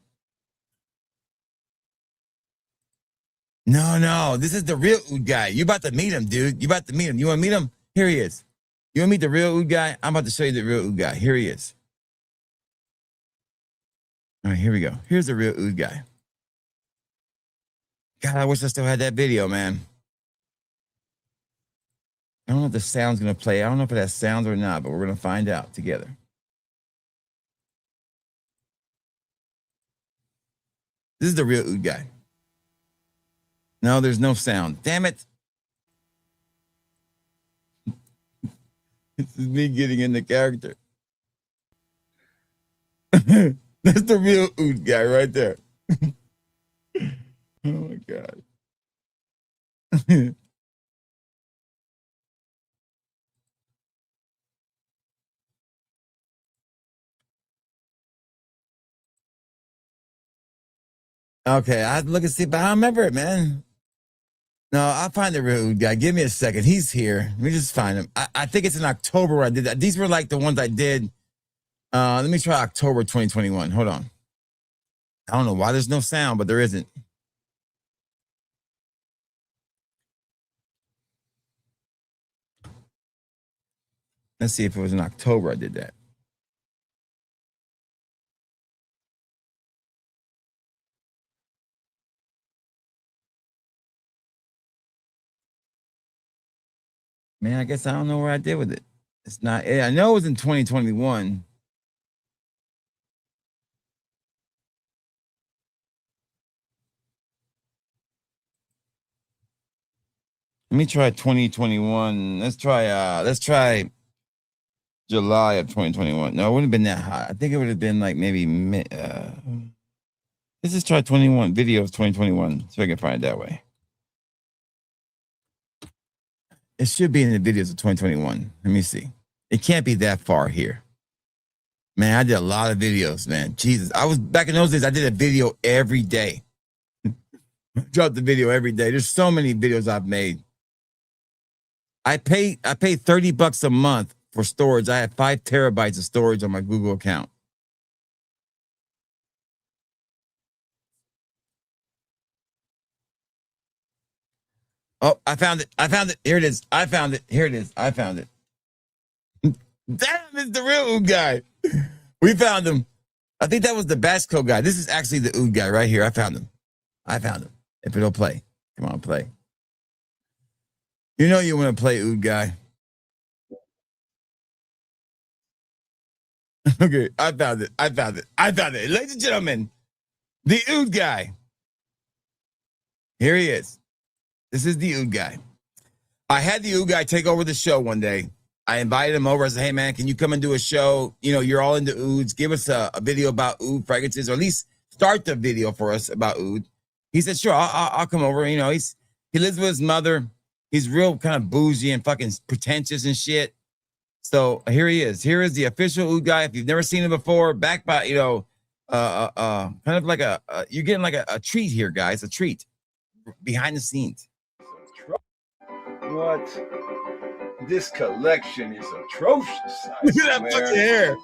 No. This is the real Ood guy. You about to meet him, dude. You about to meet him. You want to meet him? Here he is. You want to meet the real Ood guy? I'm about to show you the real Ood guy. Here he is. All right, here we go. Here's the real Ood guy. God, I wish I still had that video, man. I don't know if the sound's going to play. I don't know if it has sound or not, but we're going to find out together. This is the real Ood guy. No, there's no sound. Damn it. This is me getting in the character. That's the real Ood guy right there. Oh my God. Okay, I have to look and see, but I don't remember it, man. No, I'll find the real Ood guy. Give me a second. He's here. Let me just find him. I think it's in October where I did that. These were like the ones I did. Let me try October 2021. Hold on. I don't know why there's no sound, but there isn't. Let's see if it was in October I did that. Man, I guess I don't know where I did with it. It's not. I know it was in 2021. Let me try 2021. Let's try July of 2021. No, it wouldn't have been that high. I think it would have been like maybe let's just try 21 videos 2021. So I can find it that way. It should be in the videos of 2021. Let me see. It can't be that far here. Man, I did a lot of videos, man. Jesus. I was back in those days, I did a video every day. Dropped the video every day. There's so many videos I've made. I pay $30 a month for storage. I have 5 terabytes of storage on my Google account. Oh, I found it. I found it. Here it is. I found it. Here it is. I found it. Damn, it's the real oud guy. We found him. I think that was the Basco guy. This is actually the oud guy right here. I found him. I found him. If it'll play. Come on, play. You know you want to play oud guy. Okay, I found it. I found it. I found it. Ladies and gentlemen, the oud guy. Here he is. This is the oud guy. I had the oud guy take over the show one day. I invited him over. I said, hey, man, can you come and do a show? You know, you're all into ouds. Give us a video about oud fragrances, or at least start the video for us about oud. He said, sure, I'll come over. You know, he lives with his mother. He's real kind of bougie and fucking pretentious and shit. So here he is. Here is the official oud guy. If you've never seen him before, back by, you know, kind of like you're getting like a treat here, guys, a treat behind the scenes. What? This collection is atrocious. Look at that fucking hair.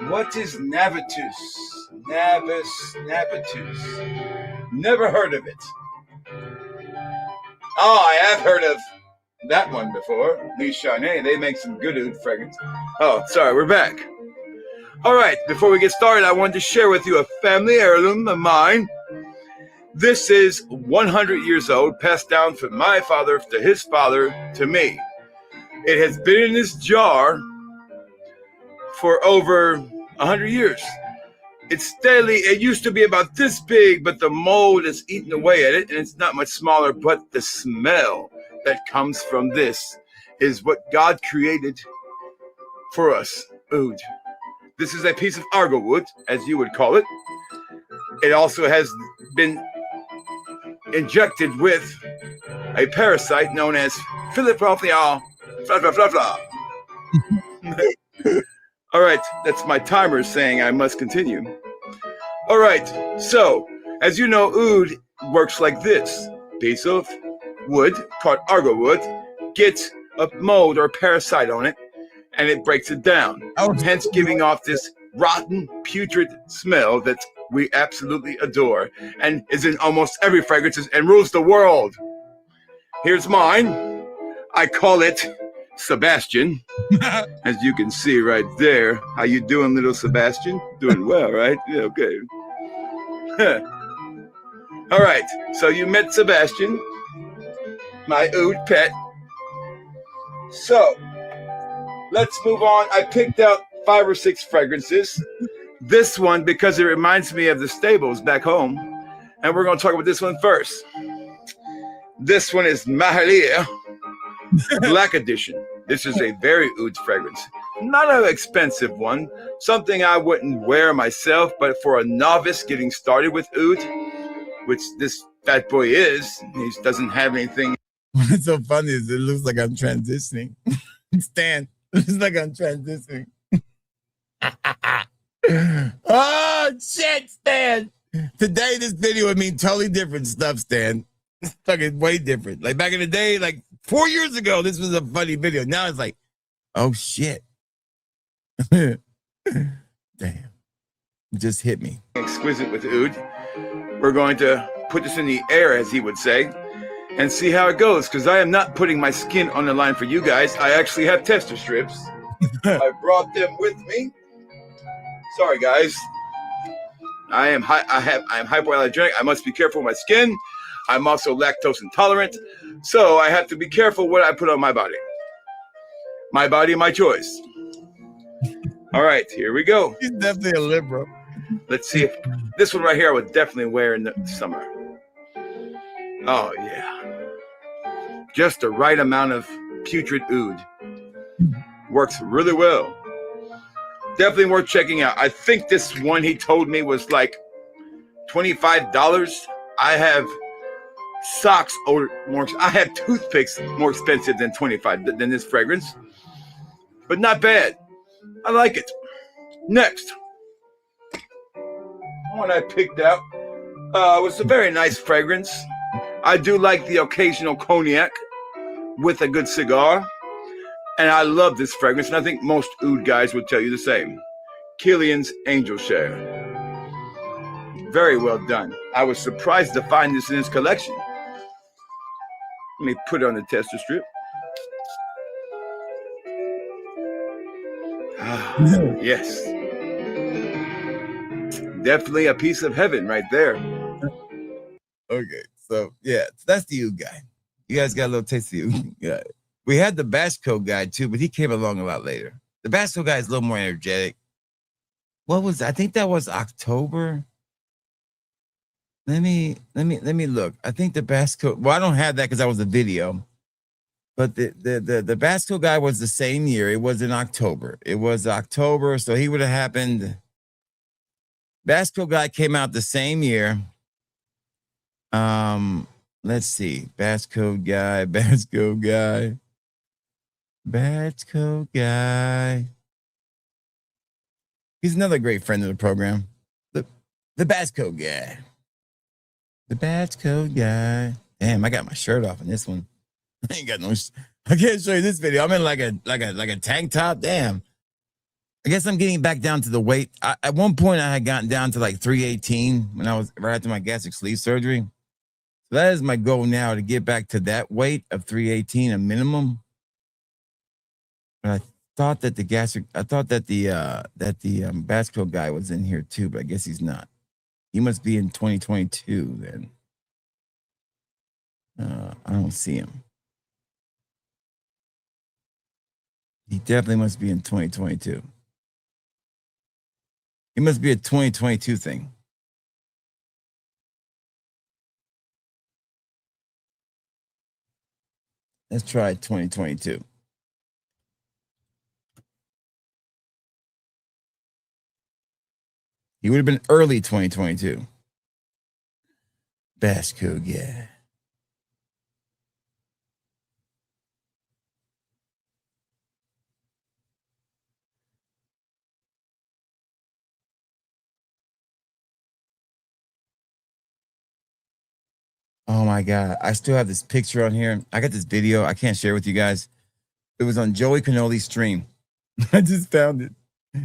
What is Navitus? Navitus. Never heard of it. Oh, I have heard of that one before. Lee Charnet, they make some good oud fragrance. Oh, sorry, we're back. All right, before we get started, I wanted to share with you a family heirloom of mine. This is 100 years old, passed down from my father to his father to me. It has been in this jar for over 100 years. It used to be about this big, but the mold has eaten away at it, and it's not much smaller, but the smell that comes from this is what God created for us, oud. This is a piece of argo wood, as you would call it. It also has been injected with a parasite known as Philoprophia. All right, that's my timer saying I must continue. All right, so as you know, oud works like this. Piece of wood called argo wood gets a mold or parasite on it, and it breaks it down, hence giving off this rotten, putrid smell that we absolutely adore and is in almost every fragrance and rules the world. Here's mine. I call it Sebastian. As you can see right there. How you doing, little Sebastian? Doing well, right? Yeah, okay. All right, so you met Sebastian, my oud pet. So let's move on. I picked out 5 or 6 fragrances. This one, because it reminds me of the stables back home. And we're going to talk about this one first. This one is Mahalia Black Edition. This is a very oud fragrance. Not an expensive one. Something I wouldn't wear myself, but for a novice getting started with oud, which this fat boy is, he doesn't have anything. What's so funny is it looks like I'm transitioning. Stan, it looks like I'm transitioning. Oh, shit, Stan. Today, this video would mean totally different stuff, Stan. It's fucking way different. Like back in the day, like 4 years ago, this was a funny video. Now it's like, oh, shit. Damn. It just hit me. Exquisite with oud. We're going to put this in the air, as he would say, and see how it goes, because I am not putting my skin on the line for you guys. I actually have tester strips. I brought them with me. Sorry, guys. I am hypoallergenic. I must be careful with my skin. I'm also lactose intolerant, so I have to be careful what I put on my body. My body, my choice. All right, here we go. He's definitely a liberal. Let's see if this one right here I would definitely wear in the summer. Oh, yeah. Just the right amount of putrid oud. Works really well. Definitely worth checking out. I think this one he told me was like $25. I have socks or more. I have toothpicks more expensive than $25 than this fragrance, but not bad. I like it. Next, one I picked out was a very nice fragrance. I do like the occasional cognac with a good cigar, and I love this fragrance, and I think most oud guys would tell you the same. Killian's Angel Share. Very well done. I was surprised to find this in his collection. Let me put on the tester strip. Ah, yes. Definitely a piece of heaven right there. Okay, so yeah, that's the oud guy. You guys got a little taste of the oud guy. We had the Basco guy too, but he came along a lot later. The Basco guy is a little more energetic. What was I think that was October? Let me look. I think the Basco. Well, I don't have that because that was a video. But the Basco guy was the same year. It was in October. It was October, so he would have happened. Basco guy came out the same year. Let's see. Basco guy. He's another great friend of the program. The Basco guy. The Basco guy. Damn, I got my shirt off in this one. I ain't got no. I can't show you this video. I'm in like a tank top. Damn. I guess I'm getting back down to the weight. At one point, I had gotten down to like 318 when I was right after my gastric sleeve surgery. So that is my goal now, to get back to that weight of 318, a minimum. But I thought that the Basco guy was in here too, but I guess he's not. He must be in 2022 then. I don't see him. He definitely must be in 2022. He must be a 2022 thing. Let's try 2022. He would have been early 2022. Basco, yeah. Oh my God. I still have this picture on here. I got this video. I can't share with you guys. It was on Joey Canoli's stream. I just found it.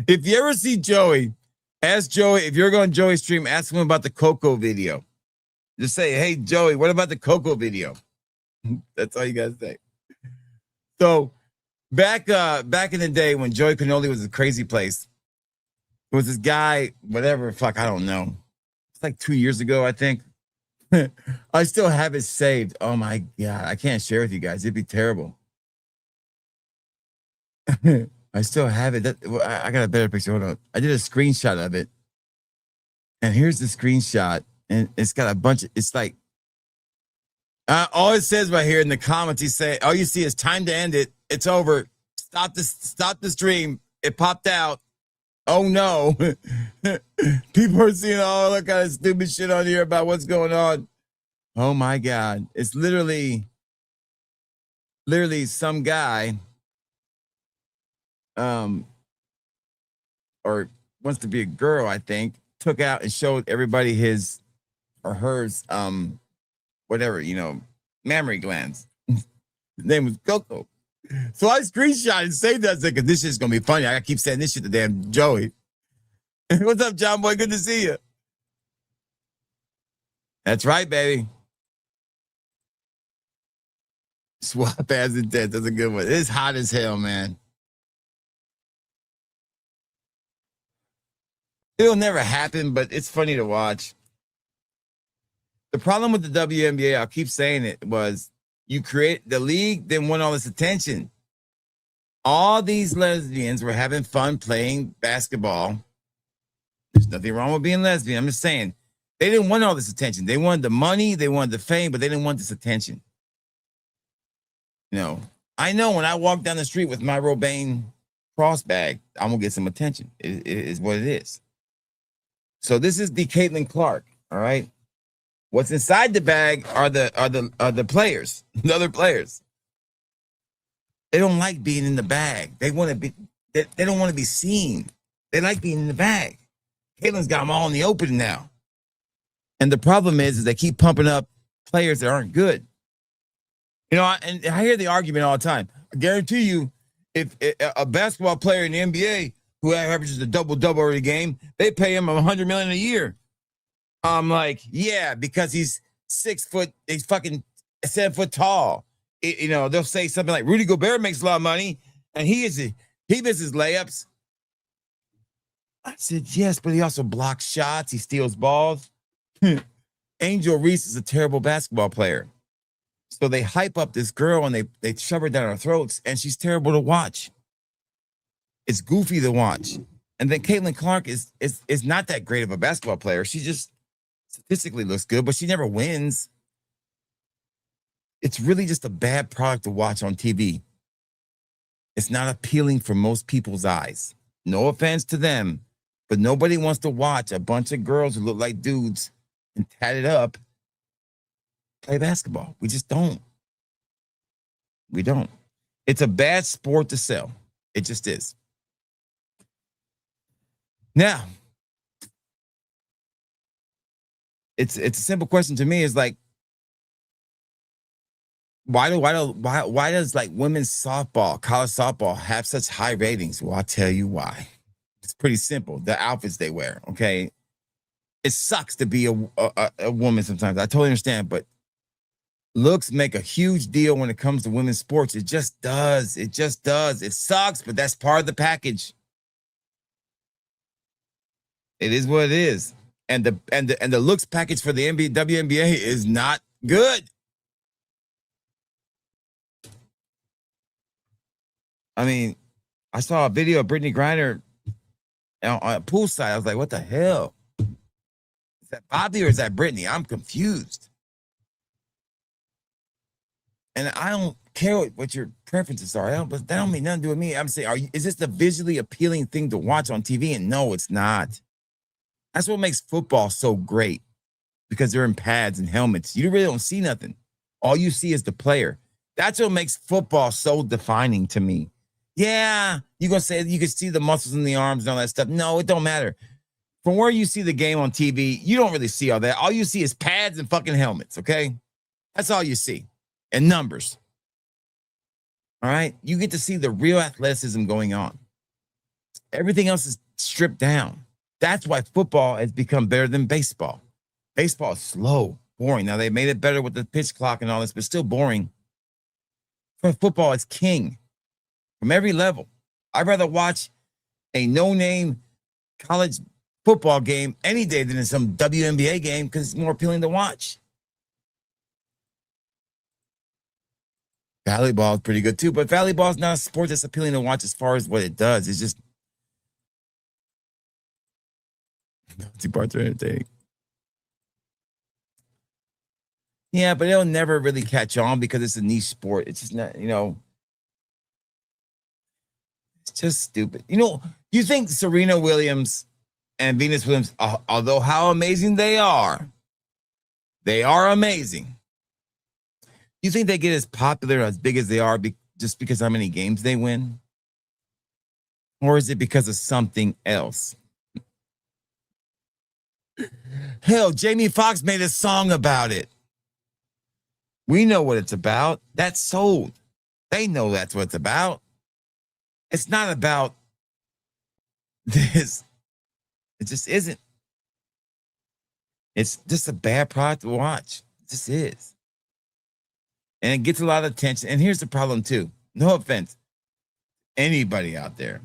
If you ever see Joey, ask Joey. If you're going to Joey's stream, ask him about the Coco video. Just say, hey, Joey, what about the Coco video? That's all you guys say. So back in the day when Joey Canoli was a crazy place, there was this guy, whatever, fuck, I don't know. It's like 2 years ago, I think. I still have it saved. Oh my God. I can't share with you guys. It'd be terrible. I still have it. I got a better picture. Hold on. I did a screenshot of it. And here's the screenshot. And it's got a bunch of, it's like, all it says right here in the comments, he say, all you see is time to end it. It's over. Stop the stream. It popped out. Oh no. People are seeing all that kind of stupid shit on here about what's going on. Oh my God. It's literally some guy or wants to be a girl, I think, took out and showed everybody his or hers whatever, mammary glands. His name was Coco. So I screenshot and saved that because this shit's gonna be funny. I keep saying this shit to damn Joey. What's up, John Boy? Good to see you. That's right, baby. Swap as intense. That's a good one. It's hot as hell, man. It'll never happen, but it's funny to watch. The problem with the WNBA, I'll keep saying it, was you create the league, then want all this attention. All these lesbians were having fun playing basketball. There's nothing wrong with being lesbian. I'm just saying they didn't want all this attention. They wanted the money, they wanted the fame, but they didn't want this attention. I know when I walk down the street with my Robane cross bag, I'm gonna get some attention. It is what it is. So this is the Caitlin Clark. All right. What's inside the bag are the players, the other players. They don't like being in the bag. They want to be. They don't want to be seen. They like being in the bag. Caitlin's got them all in the open now. And the problem is they keep pumping up players that aren't good. And I hear the argument all the time. I guarantee you, if a basketball player in the NBA who averages a double-double every game, they pay him $100 million a year. I'm like, yeah, because he's 6 foot, he's fucking 7 foot tall. They'll say something like Rudy Gobert makes a lot of money, and he misses layups. I said, yes, but he also blocks shots. He steals balls. Angel Reese is a terrible basketball player. So they hype up this girl and they shove her down our throats, and she's terrible to watch. It's goofy to watch. And then Caitlin Clark is not that great of a basketball player. She just statistically looks good, but she never wins. It's really just a bad product to watch on TV. It's not appealing for most people's eyes. No offense to them, but nobody wants to watch a bunch of girls who look like dudes and tatted up play basketball. We just don't. We don't. It's a bad sport to sell. It just is. Now, it's a simple question to me. Is like, why does like women's softball, college softball have such high ratings? Well, I'll tell you why. It's pretty simple. The outfits they wear. Okay, it sucks to be a woman sometimes. I totally understand, but looks make a huge deal when it comes to women's sports. It just does. It just does. It sucks, but that's part of the package. It is what it is. And the looks package for the WNBA is not good. I mean, I saw a video of Brittany Griner on a poolside. I was like, what the hell? Is that Bobby or is that Brittany? I'm confused. And I don't care what your preferences are. But that don't mean nothing to do with me. I'm saying, is this the visually appealing thing to watch on TV? And no, it's not. That's what makes football so great, because they're in pads and helmets. You really don't see nothing. All you see is the player. That's what makes football so defining to me. Yeah, you're going to say you can see the muscles in the arms and all that stuff. No, it don't matter. From where you see the game on TV, you don't really see all that. All you see is pads and fucking helmets, okay? That's all you see. And numbers. All right? You get to see the real athleticism going on. Everything else is stripped down. That's why football has become better than baseball. Baseball is slow, boring. Now, they made it better with the pitch clock and all this, but still boring. For football, it's king from every level. I'd rather watch a no-name college football game any day than in some WNBA game, because it's more appealing to watch. Volleyball is pretty good too, but volleyball is not a sport that's appealing to watch as far as what it does. It's just two parts are entertaining. Yeah, but it'll never really catch on because it's a niche sport. It's just not, it's just stupid. You think Serena Williams and Venus Williams, although how amazing they are amazing. You think they get as popular, as big as they are just because how many games they win? Or is it because of something else? Hell, Jamie Foxx made a song about it. We know what it's about. That's sold. They know that's what it's about. It's not about this. It just isn't. It's just a bad product to watch. It just is. And it gets a lot of attention. And here's the problem too. No offense, anybody out there.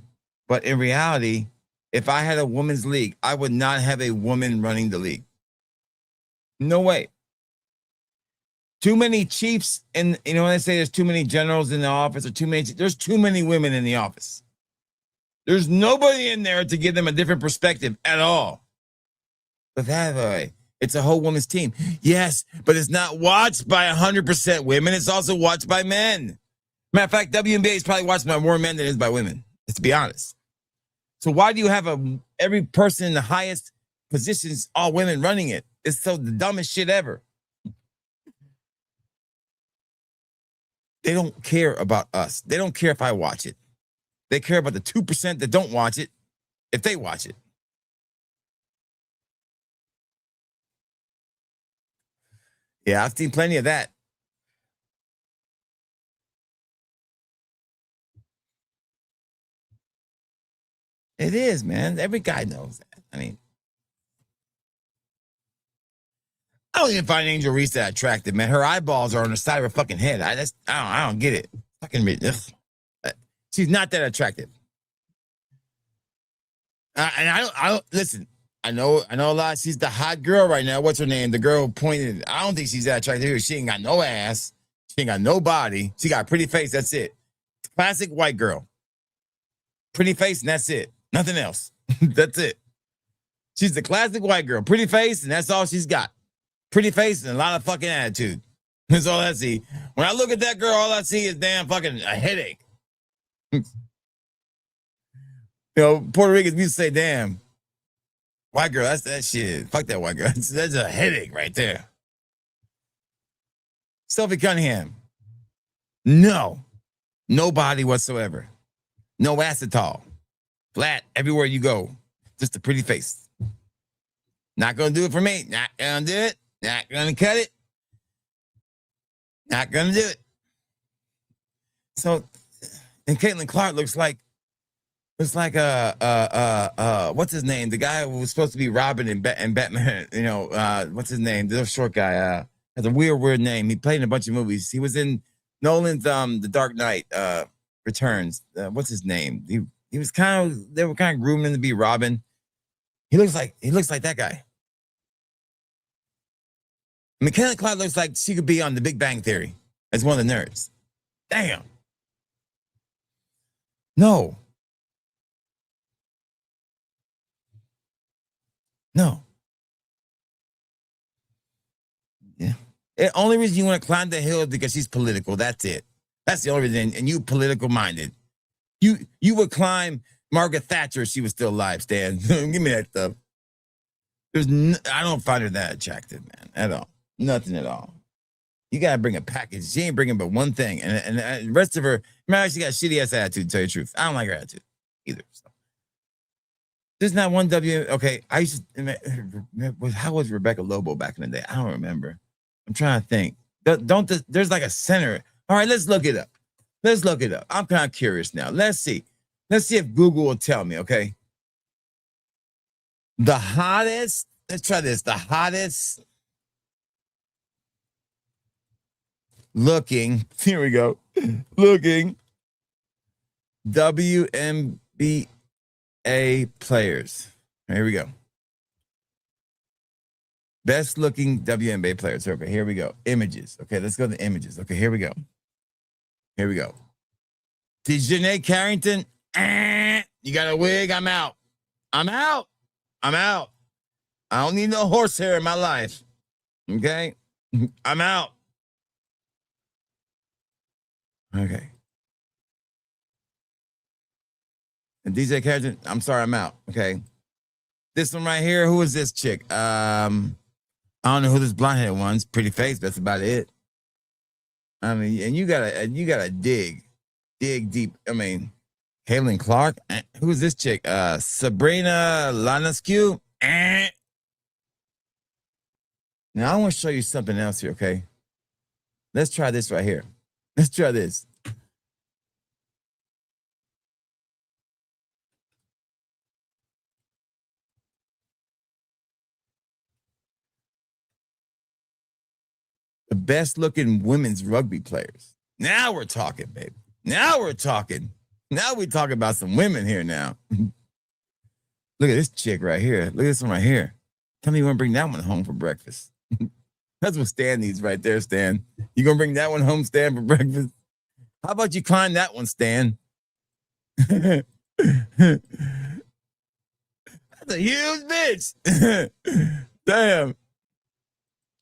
But in reality, if I had a women's league, I would not have a woman running the league. No way. Too many chiefs, and when they say there's too many generals in the office, or there's too many women in the office. There's nobody in there to give them a different perspective at all. But that way, it's a whole women's team. Yes, but it's not watched by 100% women. It's also watched by men. Matter of fact, WNBA is probably watched by more men than it is by women. Let's be honest. So why do you have every person in the highest positions, all women running it? It's so the dumbest shit ever. They don't care about us. They don't care if I watch it. They care about the 2% that don't watch it if they watch it. Yeah, I've seen plenty of that. It is, man. Every guy knows that. I mean, I don't even find Angel Reese that attractive, man. Her eyeballs are on the side of her fucking head. I don't get it. Fucking she's not that attractive. And I don't listen. I know a lot. She's the hot girl right now. What's her name? The girl who pointed. I don't think she's that attractive. She ain't got no ass. She ain't got no body. She got a pretty face. That's it. Classic white girl. Pretty face, and that's it. Nothing else. That's it. She's the classic white girl. Pretty face, and that's all she's got. Pretty face and a lot of fucking attitude. That's all I see. When I look at that girl, all I see is damn fucking a headache. Puerto Ricans used to say, damn, white girl, that's that shit. Fuck that white girl. That's a headache right there. Sophie Cunningham. No body whatsoever. No ass at all. Flat everywhere you go. Just a pretty face. Not gonna do it for me. Not gonna do it. Not gonna cut it. Not gonna do it. So, and Caitlin Clark looks like what's his name? The guy who was supposed to be Robin in Batman. What's his name? The short guy. Has a weird name. He played in a bunch of movies. He was in Nolan's The Dark Knight Returns. What's his name? He was they were kind of grooming him to be Robin. He looks like that guy. Caitlin Clark looks like she could be on The Big Bang Theory as one of the nerds. Damn. No. Yeah. The only reason you want to climb the hill is because she's political. That's it. That's the only reason. And you political minded. You would climb Margaret Thatcher if she was still alive, Stan. Give me that stuff. I don't find her that attractive, man, at all. Nothing at all. You got to bring a package. She ain't bringing but one thing. And the rest of her, man, she got a shitty ass attitude, to tell you the truth. I don't like her attitude either. So. There's not one Okay, I used to, how was Rebecca Lobo back in the day? I don't remember. I'm trying to think. There's like a center. All right, let's look it up. I'm kind of curious now. Let's see if Google will tell me, okay? The hottest, let's try this. The hottest looking, here we go. Looking WNBA players. Here we go. Best looking WNBA players. Okay, here we go. Images. Okay, let's go to images. Okay, here we go. Dejanay Carrington. You got a wig? I'm out. I don't need no horsehair in my life. Okay? I'm out. Okay. And DJ Carrington, I'm sorry, I'm out. Okay. This one right here, who is this chick? I don't know who this blonde-headed one's. Pretty face, that's about it. I mean, and you gotta dig deep. I mean, Caitlin Clark. Who is this chick? Sabrina Ionescu. Now I want to show you something else here, okay? Let's try this right here. Let's try this. The best looking women's rugby players. Now we're talking, baby. Now we're talking about some women here now. Look at this chick right here. Look at this one right here. Tell me you want to bring that one home for breakfast. That's what Stan needs right there, Stan. You going to bring that one home, Stan, for breakfast? How about you climb that one, Stan? That's a huge bitch. Damn.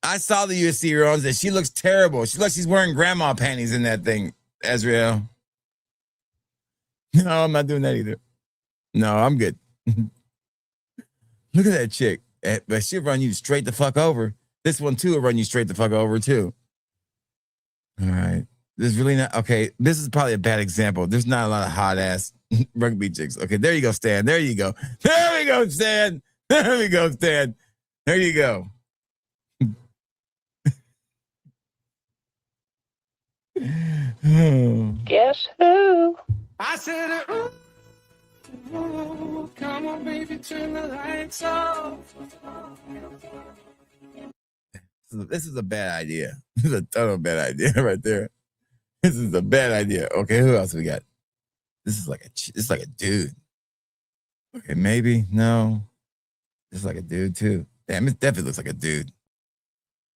I saw the UFC runs and she looks terrible. She looks like she's wearing grandma panties in that thing, Azrael. No, I'm not doing that either. No, I'm good. Look at that chick. But she'll run you straight the fuck over. This one, too, will run you straight the fuck over, too. All right. This is really not... Okay, this is probably a bad example. There's not a lot of hot-ass rugby chicks. Okay, there you go, Stan. There you go. There we go, Stan. There we go, Stan. There you go. Guess who? I said, ooh, come on, baby, turn the lights off. this is a bad idea. This is a total bad idea right there. This is a bad idea. Okay, who else we got? This is like a dude. Okay, maybe no. This is like a dude too. Damn, it definitely looks like a dude.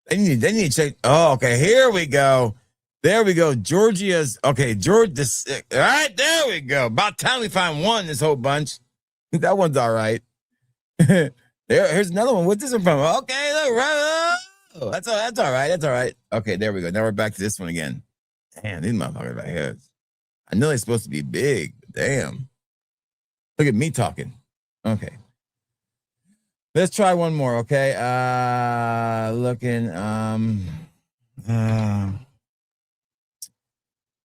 They need to check. Oh, okay, here we go. There we go. Georgia's okay. All right, there we go. About time we find one in this whole bunch. That one's all right. Here's another one. What's this one from? Okay, look, right. Oh, that's all right. That's all right. Okay, there we go. Now we're back to this one again. Damn, these motherfuckers right here. I know they're supposed to be big, but damn. Look at me talking. Okay. Let's try one more, okay? All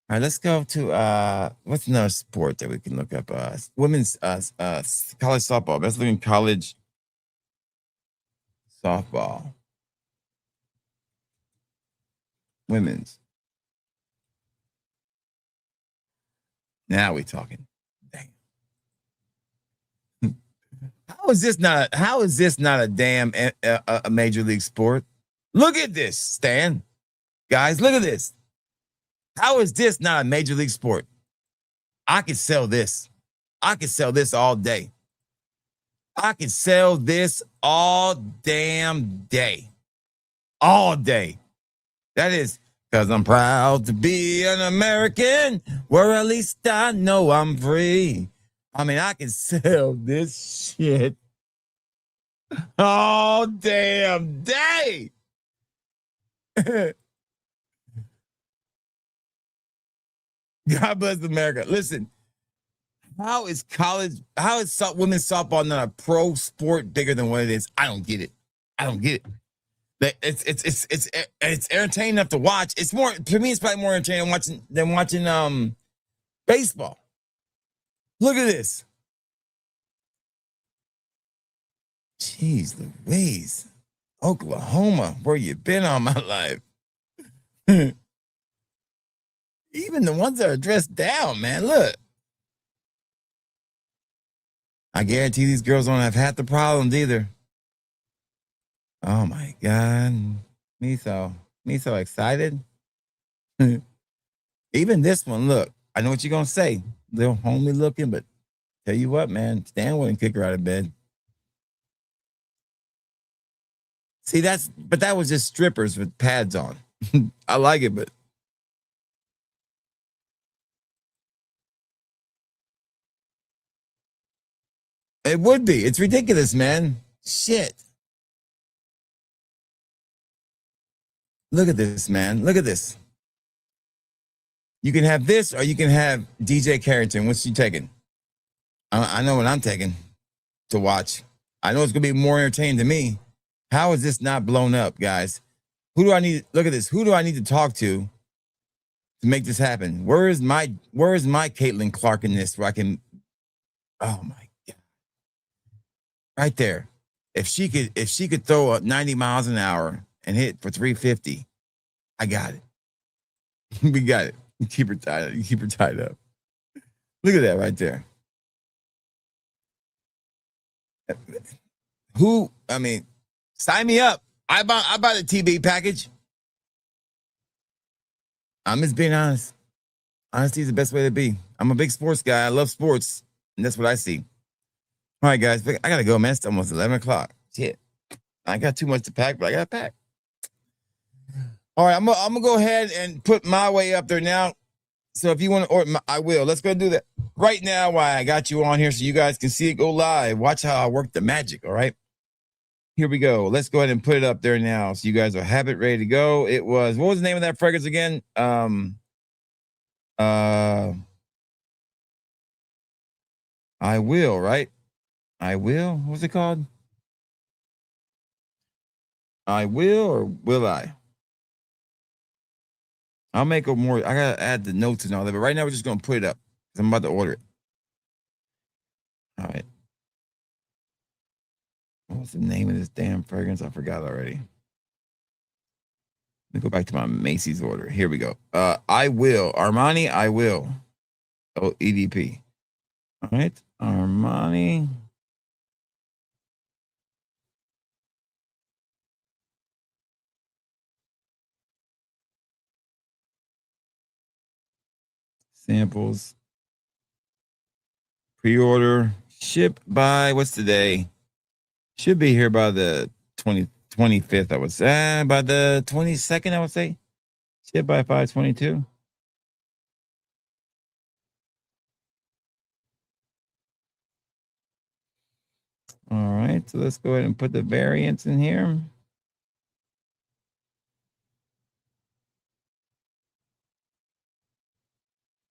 right, let's go to what's another sport that we can look up? Women's college softball. Let's look in college softball. Women's. Now we talking. Dang. How is this not a damn a major league sport? Look at this, Stan. Guys, look at this. How is this not a major league sport? I could sell this. I could sell this all day. I could sell this all damn day. All day. That is because I'm proud to be an American, where at least I know I'm free. I mean, I can sell this shit all damn day. God bless America. Listen, how is women's softball not a pro sport bigger than what it is? I don't get it. It's entertaining enough to watch. It's more, to me, it's probably more entertaining than watching baseball. Look at this. Jeez Louise. Oklahoma, where you been all my life? Even the ones that are dressed down, man, look. I guarantee these girls don't have half the problems either. Oh my God. Me so excited. Even this one, look. I know what you're gonna say. Little homely looking, but tell you what, man, Stan wouldn't kick her out of bed. See, that was just strippers with pads on. I like it, but it would be. It's ridiculous, man. Shit. Look at this, man. Look at this. You can have this or you can have DJ Carrington. What's you taking? I know what I'm taking to watch. I know it's going to be more entertaining to me. How is this not blown up, guys? Look at this. Who do I need to talk to make this happen? Where is my Caitlin Clark in this where I can, oh my God. Right there. If she could throw up 90 miles an hour and hit for 350, I got it. We got it. You keep her tied up. Look at that right there. Sign me up. I buy the TB package. I'm just being honest. Honesty is the best way to be. I'm a big sports guy. I love sports, and that's what I see. All right, guys. I gotta go, man. It's almost 11 o'clock. Shit. I got too much to pack, but I gotta pack. All right, I'm gonna go ahead and put my way up there now. So if you want to order, I will. Let's go do that right now while I got you on here so you guys can see it go live. Watch how I work the magic, all right? Here we go. Let's go ahead and put it up there now so you guys will have it ready to go. It was, what was the name of that fragrance again? I Will, right? I Will? What's it called? I Will or Will I? I'll make a more, I gotta add the notes and all that, but right now we're just gonna put it up because I'm about to order it. All right. What's the name of this damn fragrance? I forgot already. Let me go back to my Macy's order. Here we go. I Will. Armani, I Will. Oh, EDP. All right. Armani. Samples. Pre-order. Ship by, what's today? Should be here by the 25th, I would say. By the 22nd, I would say. Ship by 5/22. All right, so let's go ahead and put the variants in here.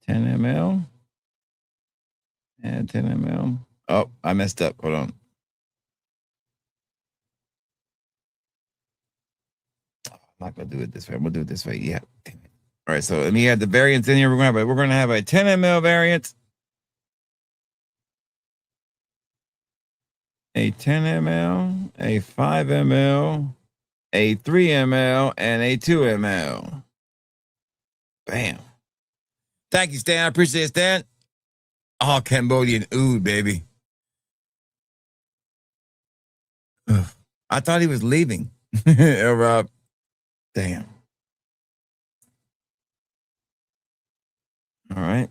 $10 ml. And 10 ml. Oh, I messed up. Hold on. I'm not gonna do it this way. I'm gonna do it this way. Yeah. Damn it. All right, so let me add the variants in here. We're gonna have a 10 ml variant, a 10 ml, a 5 ml, a 3 ml, and a 2 ml. Bam. Thank you, Stan. I appreciate it, Stan. Oh, Cambodian oud, baby. Ugh. I thought he was leaving. Rob. Damn. All right.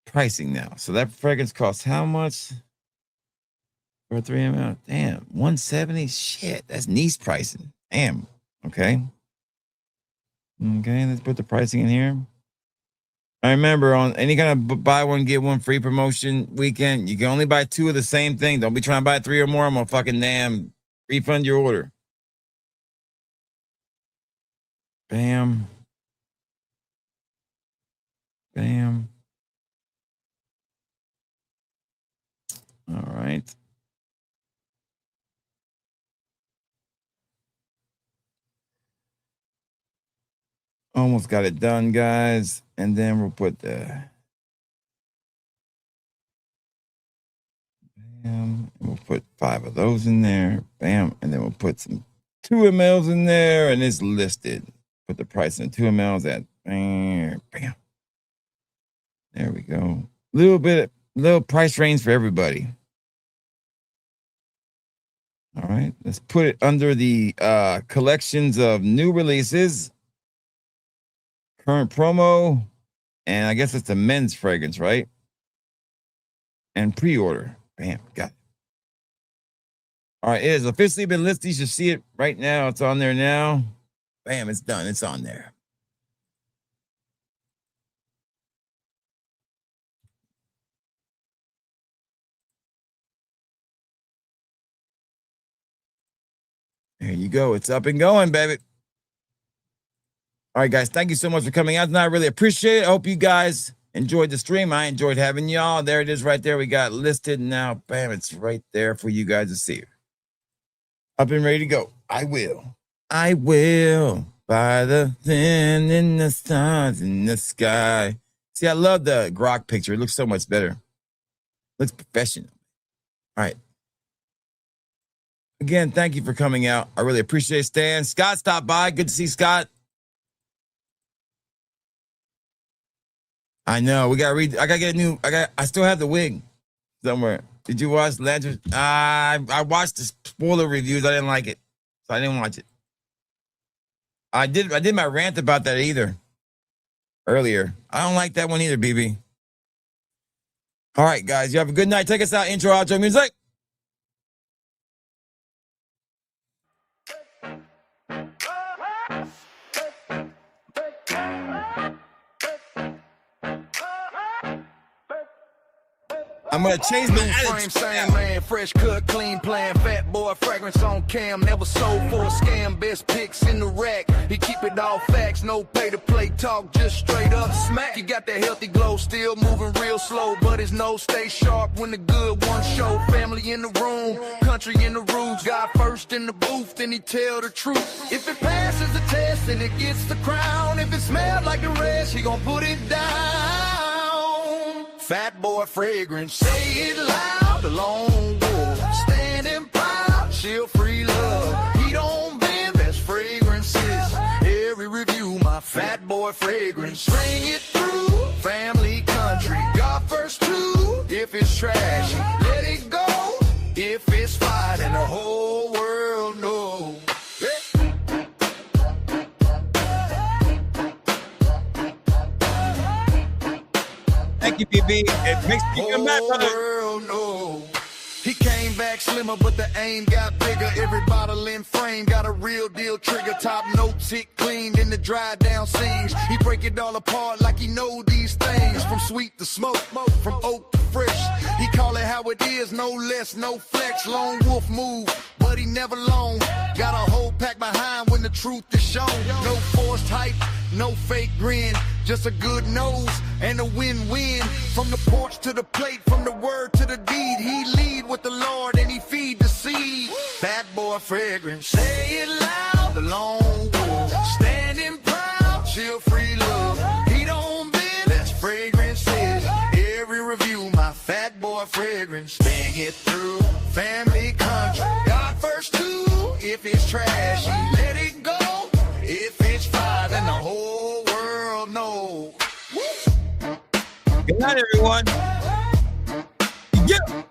Pricing now. So that fragrance costs how much for a 3 ml? Damn, $170. Shit, that's niche pricing. Damn. Okay. Okay, let's put the pricing in here. I remember on any kind of buy one, get one free promotion weekend, you can only buy 2 of the same thing. Don't be trying to buy 3 or more. I'm going to fucking damn refund your order. Bam. Bam. All right. Almost got it done, guys. And then we'll put the bam. We'll put 5 of those in there. Bam. And then we'll put some 2 mLs in there, and it's listed. Put the price in 2 mLs at bam. Bam. There we go. Little price range for everybody. All right. Let's put it under the collections of new releases. Current promo, and I guess it's a men's fragrance, right? And pre-order. Bam, got it. All right, it has officially been listed. You should see it right now. It's on there now. Bam, it's done. It's on there. There you go. It's up and going, baby. All right, guys, thank you so much for coming out tonight. I really appreciate it. I hope you guys enjoyed the stream. I enjoyed having y'all. There it is right there. We got listed now. Bam, it's right there for you guys to see. Up and ready to go. I will by the thin in the stars in the sky. See, I love the grok picture. It looks so much better. Looks professional. All right. Again, thank you for coming out. I really appreciate it, Stan. Scott stopped by. Good to see Scott. I know. We got to read. I got to get a new. I still have the wig somewhere. Did you watch Legend? I watched the spoiler reviews. I didn't like it, so I didn't watch it. I did my rant about that earlier. I don't like that one either, BB. All right, guys. You have a good night. Take us out. Intro, outro music. I'm gonna change my attitude. Same man, fresh cut, clean plan, fat boy, fragrance on cam, never sold for a scam, best picks in the rack. He keep it all facts, no pay to play talk, just straight up smack. You got that healthy glow, still moving real slow, but his nose stay sharp when the good ones show. Family in the room, country in the roots, God first in the booth, then he tell the truth. If it passes the test, then it gets the crown. If it smells like the rest, he gon' put it down. Fat boy fragrance, say it loud, the lone wolf, standing proud, she'll free love. He don't bend, best fragrances. Every review, my fat boy fragrance. Bring it through, family, country, God first too. If it's trashy, let it go. If it's fine, and the whole world knows. you, BB. It makes me come back, brother. World know. He came back slimmer, but the aim got bigger. Every bottle in frame got a real deal trigger. Top notes hit clean, then the dry down scenes. He break it all apart like he know these things. From sweet to smoke, from oak to fresh. He call it how it is, no less, no flex. Lone wolf move, but he never long. Got a whole pack behind when the truth is shown. No forced hype, no fake grin. Just a good nose and a win-win. From the porch to the plate, from the word to the deed. He lead with the Lord and he feed the seed. Bad boy fragrance, say it loud. The lone wolf, standing proud. Chill free love, he don't bend. That's fragrances. Every review, my fat boy fragrance. Bang it through, family, country. God first too, if it's trashy. Let it go, if it's fire, then the whole world knows. Good night, everyone. Yeah.